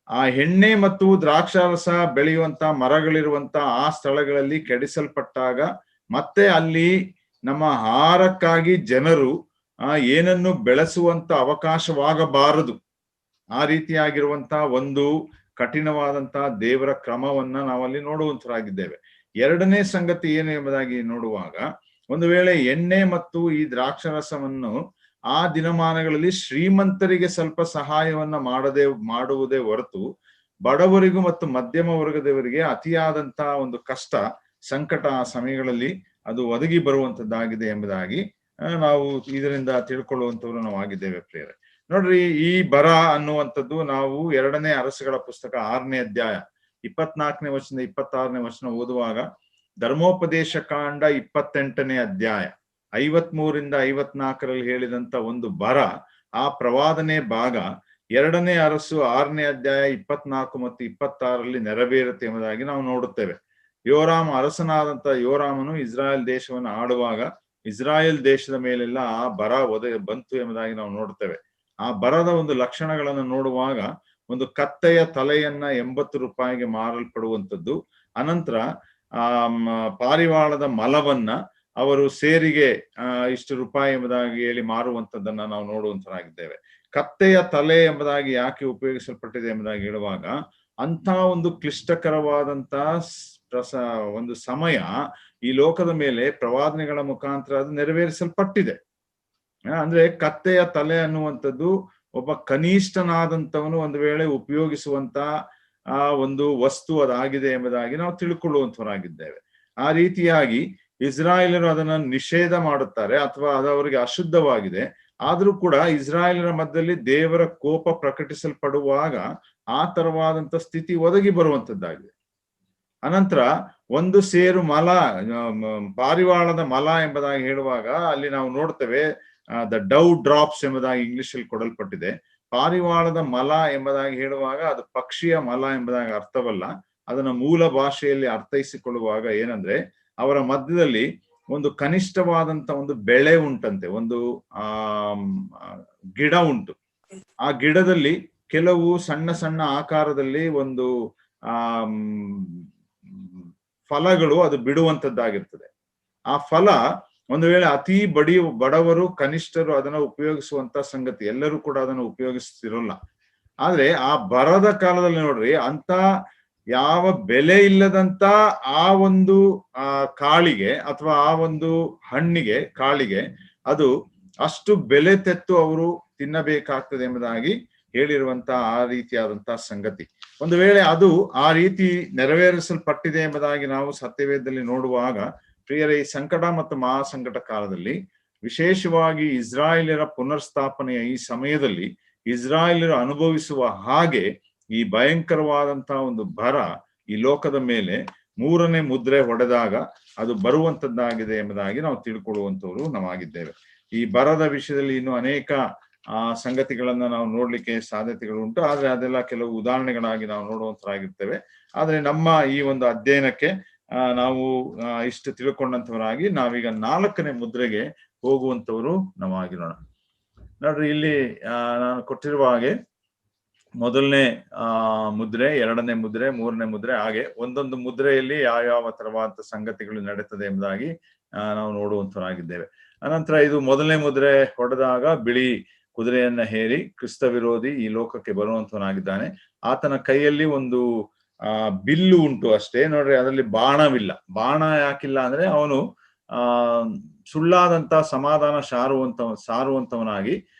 ಆ ಎಣ್ಣೆ ಮತ್ತು ದ್ರಾಕ್ಷಾರಸ ಬೆಳೆಯುವಂತ ಮರಗಳಿರುವಂತ ಆ ಸ್ಥಳಗಳಲ್ಲಿ ಕೆಡಿಸಲ್ಪಟ್ಟಾಗ ಮತ್ತೆ ಅಲ್ಲಿ ನಮ್ಮ ಆಹಾರಕ್ಕಾಗಿ ಜನರು ಏನನ್ನು ಬೆಳೆಸುವಂತ ಅವಕಾಶವಾಗಬಾರದು. ಆ ರೀತಿಯಾಗಿರುವಂತ ಒಂದು ಕಠಿಣವಾದಂತ ದೇವರ ಕ್ರಮವನ್ನ ನಾವಲ್ಲಿ ನೋಡುವಂತರಾಗಿದ್ದೇವೆ. 2ನೇ ಸಂಗತಿ ಏನು ಎಂಬುದಾಗಿ ನೋಡುವಾಗ, ಒಂದು ವೇಳೆ ಎಣ್ಣೆ ಮತ್ತು ಈ ದ್ರಾಕ್ಷಾರಸವನ್ನು ಆ ದಿನಮಾನಗಳಲ್ಲಿ ಶ್ರೀಮಂತರಿಗೆ ಸ್ವಲ್ಪ ಸಹಾಯವನ್ನ ಮಾಡುವುದೇ ಹೊರತು ಬಡವರಿಗೂ ಮತ್ತು ಮಧ್ಯಮ ವರ್ಗದವರಿಗೆ ಅತಿಯಾದಂತ ಒಂದು ಕಷ್ಟ ಸಂಕಟ ಆ ಸಮಯಗಳಲ್ಲಿ ಅದು ಒದಗಿ ಬರುವಂತದ್ದಾಗಿದೆ ಎಂಬುದಾಗಿ ನಾವು ಇದರಿಂದ ತಿಳ್ಕೊಳ್ಳುವಂತವ್ರು ನಾವು ಆಗಿದ್ದೇವೆ ಪ್ರಿಯರೇ. ನೋಡ್ರಿ, ಈ ಬರ ಅನ್ನುವಂಥದ್ದು ನಾವು 2ನೇ ಅರಸುಗಳ ಪುಸ್ತಕ 6ನೇ ಅಧ್ಯಾಯ 24ನೇ ವಚನ 26ನೇ ವಚನ ಓದುವಾಗ, ಧರ್ಮೋಪದೇಶ ಕಾಂಡ 28ನೇ ಅಧ್ಯಾಯ 53ರಿಂದ 54ರಲ್ಲಿ ಹೇಳಿದಂತ ಒಂದು ಬರ, ಆ ಪ್ರವಾದನೆ ಭಾಗ 2ನೇ ಅರಸು 6ನೇ ಅಧ್ಯಾಯ 24 ಮತ್ತು 26ರಲ್ಲಿ ನೆರವೇರುತ್ತೆ ಎಂಬುದಾಗಿ ನಾವು ನೋಡುತ್ತೇವೆ. ಅರಸನಾದಂತ ಯೋರಾಮನು ಇಸ್ರಾಯೇಲ್ ದೇಶವನ್ನು ಆಳುವಾಗ ಇಸ್ರಾಯೇಲ್ ದೇಶದ ಮೇಲೆಲ್ಲ ಆ ಬರ ಬಂತು ಎಂಬುದಾಗಿ ನಾವು ನೋಡ್ತೇವೆ. ಆ ಬರದ ಒಂದು ಲಕ್ಷಣಗಳನ್ನು ನೋಡುವಾಗ, ಒಂದು ಕತ್ತೆಯ ತಲೆಯನ್ನ 80 ರೂಪಾಯಿಗೆ ಮಾರಲ್ಪಡುವಂಥದ್ದು, ಅನಂತರ ಪಾರಿವಾಳದ ಮಲವನ್ನ ಅವರು ಸೇರಿಗೆ ಇಷ್ಟು ರೂಪಾಯಿ ಎಂಬುದಾಗಿ ಹೇಳಿ ಮಾರುವಂಥದ್ದನ್ನ ನಾವು ನೋಡುವಂತರಾಗಿದ್ದೇವೆ. ಕತ್ತೆಯ ತಲೆ ಎಂಬುದಾಗಿ ಯಾಕೆ ಉಪಯೋಗಿಸಲ್ಪಟ್ಟಿದೆ ಎಂಬುದಾಗಿ ಹೇಳುವಾಗ, ಅಂತ ಒಂದು ಕ್ಲಿಷ್ಟಕರವಾದಂತ ಒಂದು ಸಮಯ ಈ ಲೋಕದ ಮೇಲೆ ಪ್ರವಾದನೆಗಳ ಮುಖಾಂತರ ಅದು ನೆರವೇರಿಸಲ್ಪಟ್ಟಿದೆ. ಅಂದ್ರೆ ಕತ್ತೆಯ ತಲೆ ಅನ್ನುವಂಥದ್ದು ಒಬ್ಬ ಕನಿಷ್ಠನಾದಂಥವನು ಒಂದು ವೇಳೆ ಉಪಯೋಗಿಸುವಂತ ಒಂದು ವಸ್ತು ಅದಾಗಿದೆ ಎಂಬುದಾಗಿ ನಾವು ತಿಳ್ಕೊಳ್ಳುವಂತವರಾಗಿದ್ದೇವೆ. ಆ ರೀತಿಯಾಗಿ ಇಸ್ರಾಯೇಲರು ಅದನ್ನ ನಿಷೇಧ ಮಾಡುತ್ತಾರೆ ಅಥವಾ ಅದು ಅವರಿಗೆ ಅಶುದ್ಧವಾಗಿದೆ. ಆದ್ರೂ ಕೂಡ ಇಸ್ರಾಯೇಲರ ಮಧ್ಯದಲ್ಲಿ ದೇವರ ಕೋಪ ಪ್ರಕಟಿಸಲ್ಪಡುವಾಗ ಆ ತರವಾದಂತ ಸ್ಥಿತಿ ಒದಗಿ ಬರುವಂತದ್ದಾಗಿದೆ. ಅನಂತರ ಒಂದು ಸೇರು ಮಲ, ಪಾರಿವಾಳದ ಮಲ ಎಂಬುದಾಗಿ ಹೇಳುವಾಗ ಅಲ್ಲಿ ನಾವು ನೋಡ್ತೇವೆ ದ ಡೌ ಡ್ರಾಪ್ಸ್ ಎಂಬುದಾಗಿ ಇಂಗ್ಲಿಷ್ ಅಲ್ಲಿ ಕೊಡಲ್ಪಟ್ಟಿದೆ. ಪಾರಿವಾಳದ ಮಲ ಎಂಬುದಾಗಿ ಹೇಳುವಾಗ ಅದು ಪಕ್ಷಿಯ ಮಲ ಎಂಬುದಾಗಿ ಅರ್ಥವಲ್ಲ. ಅದನ್ನ ಮೂಲ ಭಾಷೆಯಲ್ಲಿ ಅರ್ಥೈಸಿಕೊಳ್ಳುವಾಗ ಏನಂದ್ರೆ ಅವರ ಮಧ್ಯದಲ್ಲಿ ಒಂದು ಕನಿಷ್ಠವಾದಂತ ಒಂದು ಬೆಳೆ ಉಂಟಂತೆ, ಒಂದು ಗಿಡ ಉಂಟು. ಆ ಗಿಡದಲ್ಲಿ ಕೆಲವು ಸಣ್ಣ ಸಣ್ಣ ಆಕಾರದಲ್ಲಿ ಒಂದು ಫಲಗಳು ಅದು ಬಿಡುವಂತದ್ದಾಗಿರ್ತದೆ. ಆ ಫಲ ಒಂದು ವೇಳೆ ಅತಿ ಬಡವರು ಕನಿಷ್ಠರು ಅದನ್ನ ಉಪಯೋಗಿಸುವಂತ ಸಂಗತಿ, ಎಲ್ಲರೂ ಕೂಡ ಅದನ್ನು ಉಪಯೋಗಿಸ್ತಿರೋಲ್ಲ. ಆದ್ರೆ ಆ ಬರದ ಕಾಲದಲ್ಲಿ ನೋಡ್ರಿ, ಅಂತ ಯಾವ ಬೆಲೆ ಇಲ್ಲದಂತ ಆ ಒಂದು ಕಾಳಿಗೆ ಅಥವಾ ಆ ಒಂದು ಹಣ್ಣಿಗೆ, ಕಾಳಿಗೆ ಅದು ಅಷ್ಟು ಬೆಲೆ ತೆತ್ತು ಅವರು ತಿನ್ನಬೇಕಾಗ್ತದೆ ಎಂಬುದಾಗಿ ಹೇಳಿರುವಂತ ಆ ರೀತಿಯಾದಂತಹ ಸಂಗತಿ. ಒಂದು ವೇಳೆ ಅದು ಆ ರೀತಿ ನೆರವೇರಿಸಲ್ಪಟ್ಟಿದೆ ಎಂಬುದಾಗಿ ನಾವು ಸತ್ಯವೇದದಲ್ಲಿ ನೋಡುವಾಗ, ಪ್ರಿಯರೇ, ಈ ಸಂಕಟ ಮತ್ತು ಮಹಾಸಂಕಟ ಕಾಲದಲ್ಲಿ ವಿಶೇಷವಾಗಿ ಇಸ್ರಾಯೇಲರ ಪುನರ್ಸ್ಥಾಪನೆಯ ಈ ಸಮಯದಲ್ಲಿ ಇಸ್ರಾಯೇಲರು ಅನುಭವಿಸುವ ಹಾಗೆ ಈ ಭಯಂಕರವಾದಂತಹ ಒಂದು ಬರ ಈ ಲೋಕದ ಮೇಲೆ 3ನೇ ಮುದ್ರೆ ಹೊಡೆದಾಗ ಅದು ಬರುವಂತದ್ದಾಗಿದೆ ಎಂಬುದಾಗಿ ನಾವು ತಿಳ್ಕೊಳ್ಳುವಂತವ್ರು ನಾವಾಗಿದ್ದೇವೆ. ಈ ಬರದ ವಿಷಯದಲ್ಲಿ ಇನ್ನು ಅನೇಕ ಸಂಗತಿಗಳನ್ನ ನಾವು ನೋಡ್ಲಿಕ್ಕೆ ಸಾಧ್ಯತೆಗಳುಂಟು. ಆದ್ರೆ ಅದೆಲ್ಲ ಕೆಲವು ಉದಾಹರಣೆಗಳಾಗಿ ನಾವು ನೋಡುವಂತರಾಗಿರ್ತೇವೆ. ಆದ್ರೆ ನಮ್ಮ ಈ ಒಂದು ಅಧ್ಯಯನಕ್ಕೆ ನಾವು ಇಷ್ಟು ತಿಳ್ಕೊಂಡಂತವರಾಗಿ ನಾವೀಗ 4ನೇ ಮುದ್ರೆಗೆ ಹೋಗುವಂತವರು ನಾವಾಗಿರೋಣ. ನೋಡ್ರಿ, ಇಲ್ಲಿ ನಾನು ಕೊಟ್ಟಿರುವ ಹಾಗೆ ಮೊದಲನೇ ಮುದ್ರೆ, 2ನೇ ಮುದ್ರೆ, 3ನೇ ಮುದ್ರೆ, ಹಾಗೆ ಒಂದೊಂದು ಮುದ್ರೆಯಲ್ಲಿ ಯಾವ ತರವಾದ ಸಂಗತಿಗಳು ನಡೀತದೆ ಎಂಬುದಾಗಿ ನಾವು ನೋಡುವಂತವರಾಗಿದ್ದೇವೆ. ಅನಂತರ ಇದು 1ನೇ ಮುದ್ರೆ ಹೊಡೆದಾಗ ಬಿಳಿ ಕುದುರೆಯನ್ನ ಹೇರಿ ಕ್ರಿಸ್ತ ವಿರೋಧಿ ಈ ಲೋಕಕ್ಕೆ ಬರುವಂತವನಾಗಿದ್ದಾನೆ. ಆತನ ಕೈಯಲ್ಲಿ ಒಂದು ಬಿಲ್ಲು ಉಂಟು ಅಷ್ಟೇ. ನೋಡ್ರಿ, ಅದರಲ್ಲಿ ಬಾಣವಿಲ್ಲ. ಬಾಣ ಯಾಕಿಲ್ಲ ಅಂದ್ರೆ ಅವನು ಸುಳ್ಳಾದಂತ ಸಮಾಧಾನ ಸಾರುವಂತವನಾಗಿ,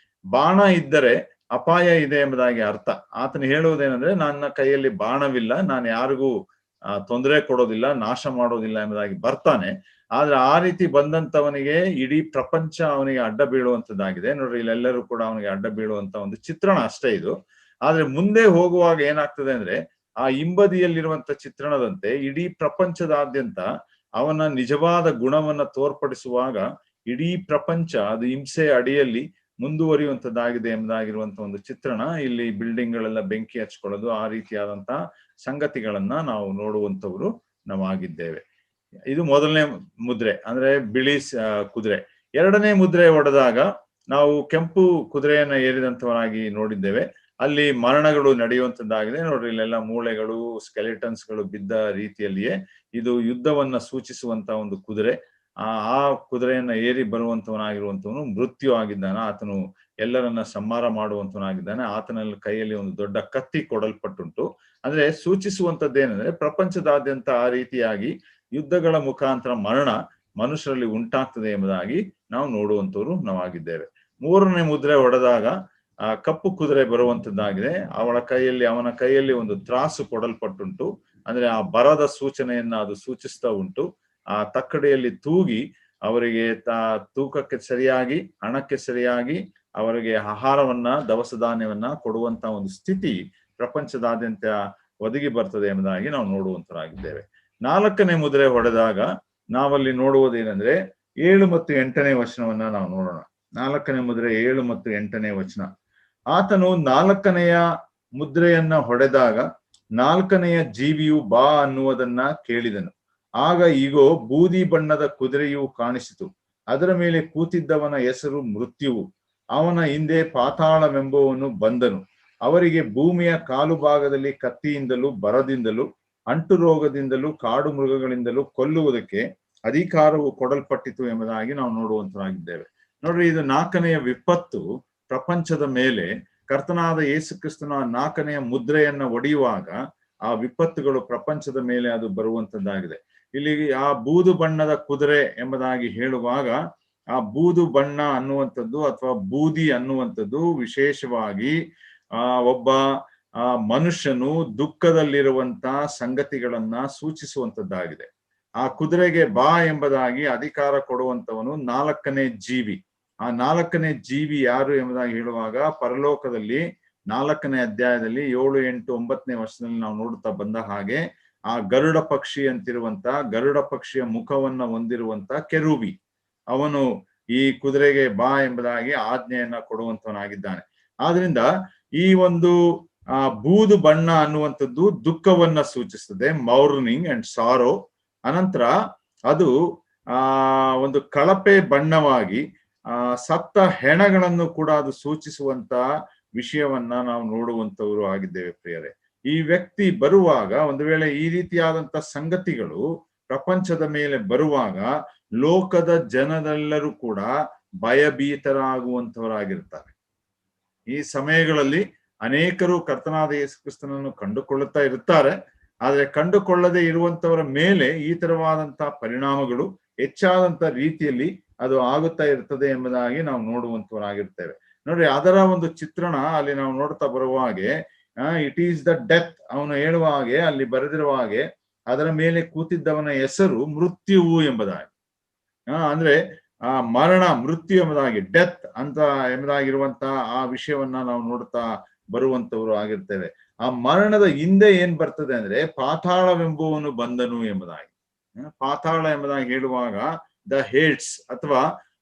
ಬಾಣ ಇದ್ದರೆ ಅಪಾಯ ಇದೆ ಎಂಬುದಾಗಿ ಅರ್ಥ. ಆತನು ಹೇಳುವುದೇನೆಂದ್ರೆ, ನನ್ನ ಕೈಯಲ್ಲಿ ಬಾಣವಿಲ್ಲ, ನಾನು ಯಾರಿಗೂ ತೊಂದರೆ ಕೊಡೋದಿಲ್ಲ, ನಾಶ ಮಾಡೋದಿಲ್ಲ ಎಂಬುದಾಗಿ ಬರ್ತಾನೆ. ಆದ್ರೆ ಆ ರೀತಿ ಬಂದಂತವನಿಗೆ ಇಡೀ ಪ್ರಪಂಚ ಅವನಿಗೆ ಅಡ್ಡ ಬೀಳುವಂತದ್ದಾಗಿದೆ. ನೋಡ್ರಿ, ಇಲ್ಲೆಲ್ಲರೂ ಕೂಡ ಅವನಿಗೆ ಅಡ್ಡ ಬೀಳುವಂತ ಒಂದು ಚಿತ್ರಣ ಅಷ್ಟೇ ಇದು. ಆದ್ರೆ ಮುಂದೆ ಹೋಗುವಾಗ ಏನಾಗ್ತದೆ ಅಂದ್ರೆ, ಆ ಹಿಂಬದಿಯಲ್ಲಿರುವಂತ ಚಿತ್ರಣದಂತೆ ಇಡೀ ಪ್ರಪಂಚದಾದ್ಯಂತ ಅವನ ನಿಜವಾದ ಗುಣವನ್ನ ತೋರ್ಪಡಿಸುವಾಗ ಇಡೀ ಪ್ರಪಂಚ ಅದು ಹಿಂಸೆಯ ಅಡಿಯಲ್ಲಿ ಮುಂದುವರಿಯುವಂತದ್ದಾಗಿದೆ ಎಂಬುದಾಗಿರುವಂತ ಒಂದು ಚಿತ್ರಣ. ಇಲ್ಲಿ ಬಿಲ್ಡಿಂಗ್ ಗಳೆಲ್ಲ ಬೆಂಕಿ ಹಚ್ಕೊಳ್ಳೋದು, ಆ ರೀತಿಯಾದಂತಹ ಸಂಗತಿಗಳನ್ನ ನಾವು ನೋಡುವಂತವ್ರು ನಾವಾಗಿದ್ದೇವೆ. ಇದು 1ನೇ ಮುದ್ರೆ, ಅಂದ್ರೆ ಬಿಳಿ ಕುದುರೆ. 2ನೇ ಮುದ್ರೆ ಹೊಡೆದಾಗ ನಾವು ಕೆಂಪು ಕುದುರೆಯನ್ನ ಏರಿದಂತವರಾಗಿ ನೋಡಿದ್ದೇವೆ. ಅಲ್ಲಿ ಮರಣಗಳು ನಡೆಯುವಂತದ್ದಾಗಿದೆ. ನೋಡ್ರಿ, ಇಲ್ಲೆಲ್ಲ ಮೂಳೆಗಳು, ಸ್ಕೆಲಿಟನ್ಸ್ಗಳು ಬಿದ್ದ ರೀತಿಯಲ್ಲಿಯೇ ಇದು ಯುದ್ಧವನ್ನ ಸೂಚಿಸುವಂತ ಒಂದು ಕುದುರೆ. ಆ ಕುದುರೆಯನ್ನ ಏರಿ ಬರುವಂತವನಾಗಿರುವಂತವನು ಮೃತ್ಯು ಆಗಿದ್ದಾನೆ. ಆತನು ಎಲ್ಲರನ್ನ ಸಂಹಾರ ಮಾಡುವಂತವನಾಗಿದ್ದಾನೆ. ಆತನಲ್ಲಿ ಕೈಯಲ್ಲಿ ಒಂದು ದೊಡ್ಡ ಕತ್ತಿ ಕೊಡಲ್ಪಟ್ಟುಂಟು. ಅಂದ್ರೆ ಸೂಚಿಸುವಂತದ್ದೇನೆಂದ್ರೆ, ಪ್ರಪಂಚದಾದ್ಯಂತ ಆ ರೀತಿಯಾಗಿ ಯುದ್ಧಗಳ ಮುಖಾಂತರ ಮರಣ ಮನುಷ್ಯರಲ್ಲಿ ಉಂಟಾಗ್ತದೆ ಎಂಬುದಾಗಿ ನಾವು ನೋಡುವಂತವ್ರು ನಾವಾಗಿದ್ದೇವೆ. 3ನೇ ಮುದ್ರೆ ಹೊಡೆದಾಗ ಕಪ್ಪು ಕುದುರೆ ಬರುವಂತದ್ದಾಗಿದೆ. ಅವನ ಕೈಯಲ್ಲಿ ಒಂದು ತ್ರಾಸು ಕೊಡಲ್ಪಟ್ಟುಂಟು. ಅಂದ್ರೆ ಆ ಬರದ ಸೂಚನೆಯನ್ನ ಅದು ಸೂಚಿಸ್ತಾ ಉಂಟು. ಆ ತಕ್ಕಡಿಯಲ್ಲಿ ತೂಗಿ ಅವರಿಗೆ ತೂಕಕ್ಕೆ ಸರಿಯಾಗಿ, ಹಣಕ್ಕೆ ಸರಿಯಾಗಿ ಅವರಿಗೆ ಆಹಾರವನ್ನ, ದವಸ ಧಾನ್ಯವನ್ನ ಕೊಡುವಂತ ಒಂದು ಸ್ಥಿತಿ ಪ್ರಪಂಚದಾದ್ಯಂತ ಒದಗಿ ಬರ್ತದೆ ಎಂಬುದಾಗಿ ನಾವು ನೋಡುವಂತರಾಗಿದ್ದೇವೆ. 4ನೇ ಮುದ್ರೆ ಹೊಡೆದಾಗ ನಾವಲ್ಲಿ ನೋಡುವುದೇನೆಂದ್ರೆ 7 ಮತ್ತು 8ನೇ ವಚನವನ್ನ ನಾವು ನೋಡೋಣ. 4ನೇ ಮುದ್ರೆ 7 ಮತ್ತು 8ನೇ ವಚನ. ಆತನು 4ನೆಯ ಮುದ್ರೆಯನ್ನ ಹೊಡೆದಾಗ 4ನೆಯ ಜೀವಿಯು ಬಾ ಅನ್ನುವುದನ್ನ ಕೇಳಿದನು. ಆಗ ಈಗೋ ಬೂದಿ ಬಣ್ಣದ ಕುದುರೆಯು ಕಾಣಿಸಿತು. ಅದರ ಮೇಲೆ ಕೂತಿದ್ದವನ ಹೆಸರು ಮೃತ್ಯುವು. ಅವನ ಹಿಂದೆ ಪಾತಾಳವೆಂಬುವನು ಬಂದನು. ಅವರಿಗೆ ಭೂಮಿಯ ಕಾಲು ಭಾಗದಲ್ಲಿ ಕತ್ತಿಯಿಂದಲೂ, ಬರದಿಂದಲೂ, ಅಂಟು ರೋಗದಿಂದಲೂ, ಕಾಡು ಮೃಗಗಳಿಂದಲೂ ಕೊಲ್ಲುವುದಕ್ಕೆ ಅಧಿಕಾರವು ಕೊಡಲ್ಪಟ್ಟಿತು ಎಂಬುದಾಗಿ ನಾವು ನೋಡುವಂತರಾಗಿದ್ದೇವೆ. ನೋಡ್ರಿ, ಇದು 4ನೆಯ ವಿಪತ್ತು ಪ್ರಪಂಚದ ಮೇಲೆ ಕರ್ತನಾದ ಯೇಸು ಕ್ರಿಸ್ತನ 4ನೆಯ ಮುದ್ರೆಯನ್ನ ಒಡೆಯುವಾಗ ಆ ವಿಪತ್ತುಗಳು ಪ್ರಪಂಚದ ಮೇಲೆ ಅದು ಬರುವಂತದ್ದಾಗಿದೆ. ಇಲ್ಲಿ ಆ ಬೂದು ಬಣ್ಣದ ಕುದುರೆ ಎಂಬುದಾಗಿ ಹೇಳುವಾಗ ಆ ಬೂದು ಬಣ್ಣ ಅನ್ನುವಂಥದ್ದು ಅಥವಾ ಬೂದಿ ಅನ್ನುವಂಥದ್ದು ವಿಶೇಷವಾಗಿ ಒಬ್ಬ ಮನುಷ್ಯನು ದುಃಖದಲ್ಲಿರುವಂತ ಸಂಗತಿಗಳನ್ನ ಸೂಚಿಸುವಂತದ್ದಾಗಿದೆ. ಆ ಕುದುರೆಗೆ ಬಾ ಎಂಬುದಾಗಿ ಅಧಿಕಾರ ಕೊಡುವಂತವನು 4ನೇ ಜೀವಿ. ಆ 4ನೇ ಜೀವಿ ಯಾರು ಎಂಬುದಾಗಿ ಹೇಳುವಾಗ ಪರಲೋಕದಲ್ಲಿ 4ನೇ ಅಧ್ಯಾಯದಲ್ಲಿ 7, 8, 9ನೇ ವರ್ಷದಲ್ಲಿ ನಾವು ನೋಡುತ್ತಾ ಬಂದ ಹಾಗೆ ಆ ಗರುಡ ಪಕ್ಷಿ ಅಂತಿರುವಂತ ಗರುಡ ಪಕ್ಷಿಯ ಮುಖವನ್ನ ಹೊಂದಿರುವಂತ ಕೆರೂಬಿ ಅವನು ಈ ಕುದುರೆಗೆ ಬಾ ಎಂಬುದಾಗಿ ಆಜ್ಞೆಯನ್ನ ಕೊಡುವಂತವನಾಗಿದ್ದಾನೆ. ಆದ್ರಿಂದ ಈ ಒಂದು ಬೂದು ಬಣ್ಣ ಅನ್ನುವಂಥದ್ದು ದುಃಖವನ್ನ ಸೂಚಿಸ್ತದೆ, ಮೌರ್ನಿಂಗ್ ಅಂಡ್ ಸಾರೋ. ಅನಂತರ ಅದು ಒಂದು ಕಳಪೆ ಬಣ್ಣವಾಗಿ ಸತ್ತ ಹೆಣಗಳನ್ನು ಕೂಡ ಅದು ಸೂಚಿಸುವಂತ ವಿಷಯವನ್ನ ನಾವು ನೋಡುವಂತವರು ಆಗಿದ್ದೇವೆ ಪ್ರಿಯರೇ. ಈ ವ್ಯಕ್ತಿ ಬರುವಾಗ ಒಂದು ವೇಳೆ ಈ ರೀತಿಯಾದಂತ ಸಂಗತಿಗಳು ಪ್ರಪಂಚದ ಮೇಲೆ ಬರುವಾಗ ಲೋಕದ ಜನರೆಲ್ಲರೂ ಕೂಡ ಭಯಭೀತರಾಗುವಂತವರಾಗಿರ್ತಾರೆ. ಈ ಸಮಯಗಳಲ್ಲಿ ಅನೇಕರು ಕರ್ತನಾದ ಯೇಸು ಕ್ರಿಸ್ತನನ್ನು ಕಂಡುಕೊಳ್ಳುತ್ತಾ ಇರುತ್ತಾರೆ. ಆದ್ರೆ ಕಂಡುಕೊಳ್ಳದೆ ಇರುವಂತವರ ಮೇಲೆ ಈ ತರವಾದಂತಹ ಪರಿಣಾಮಗಳು ಹೆಚ್ಚಾದಂತ ರೀತಿಯಲ್ಲಿ ಅದು ಆಗುತ್ತಾ ಇರ್ತದೆ ಎಂಬುದಾಗಿ ನಾವು ನೋಡುವಂತವರಾಗಿರ್ತೇವೆ. ನೋಡ್ರಿ, ಅದರ ಒಂದು ಚಿತ್ರಣ ಅಲ್ಲಿ ನಾವು ನೋಡ್ತಾ ಬರುವ ಹಾಗೆ ಇಟ್ ಈಸ್ ದ ಡೆತ್ ಅವನು ಹೇಳುವ ಹಾಗೆ ಅಲ್ಲಿ ಬರೆದಿರುವ ಹಾಗೆ ಅದರ ಮೇಲೆ ಕೂತಿದ್ದವನ ಹೆಸರು ಮೃತ್ಯುವು ಎಂಬುದಾಗಿ. ಅಂದ್ರೆ ಮರಣ, ಮೃತ್ಯು ಎಂಬುದಾಗಿ, ಡೆತ್ ಅಂತ ಎಂಬುದಾಗಿರುವಂತಹ ಆ ವಿಷಯವನ್ನ ನಾವು ನೋಡ್ತಾ ಬರುವಂತವರು ಆಗಿರ್ತೇವೆ. ಆ ಮರಣದ ಹಿಂದೆ ಏನ್ ಬರ್ತದೆ ಅಂದ್ರೆ ಪಾತಾಳವೆಂಬುವನು ಬಂದನು ಎಂಬುದಾಗಿ. ಪಾತಾಳ ಎಂಬುದಾಗಿ ಹೇಳುವಾಗ ದ ಹೇಟ್ಸ್ ಅಥವಾ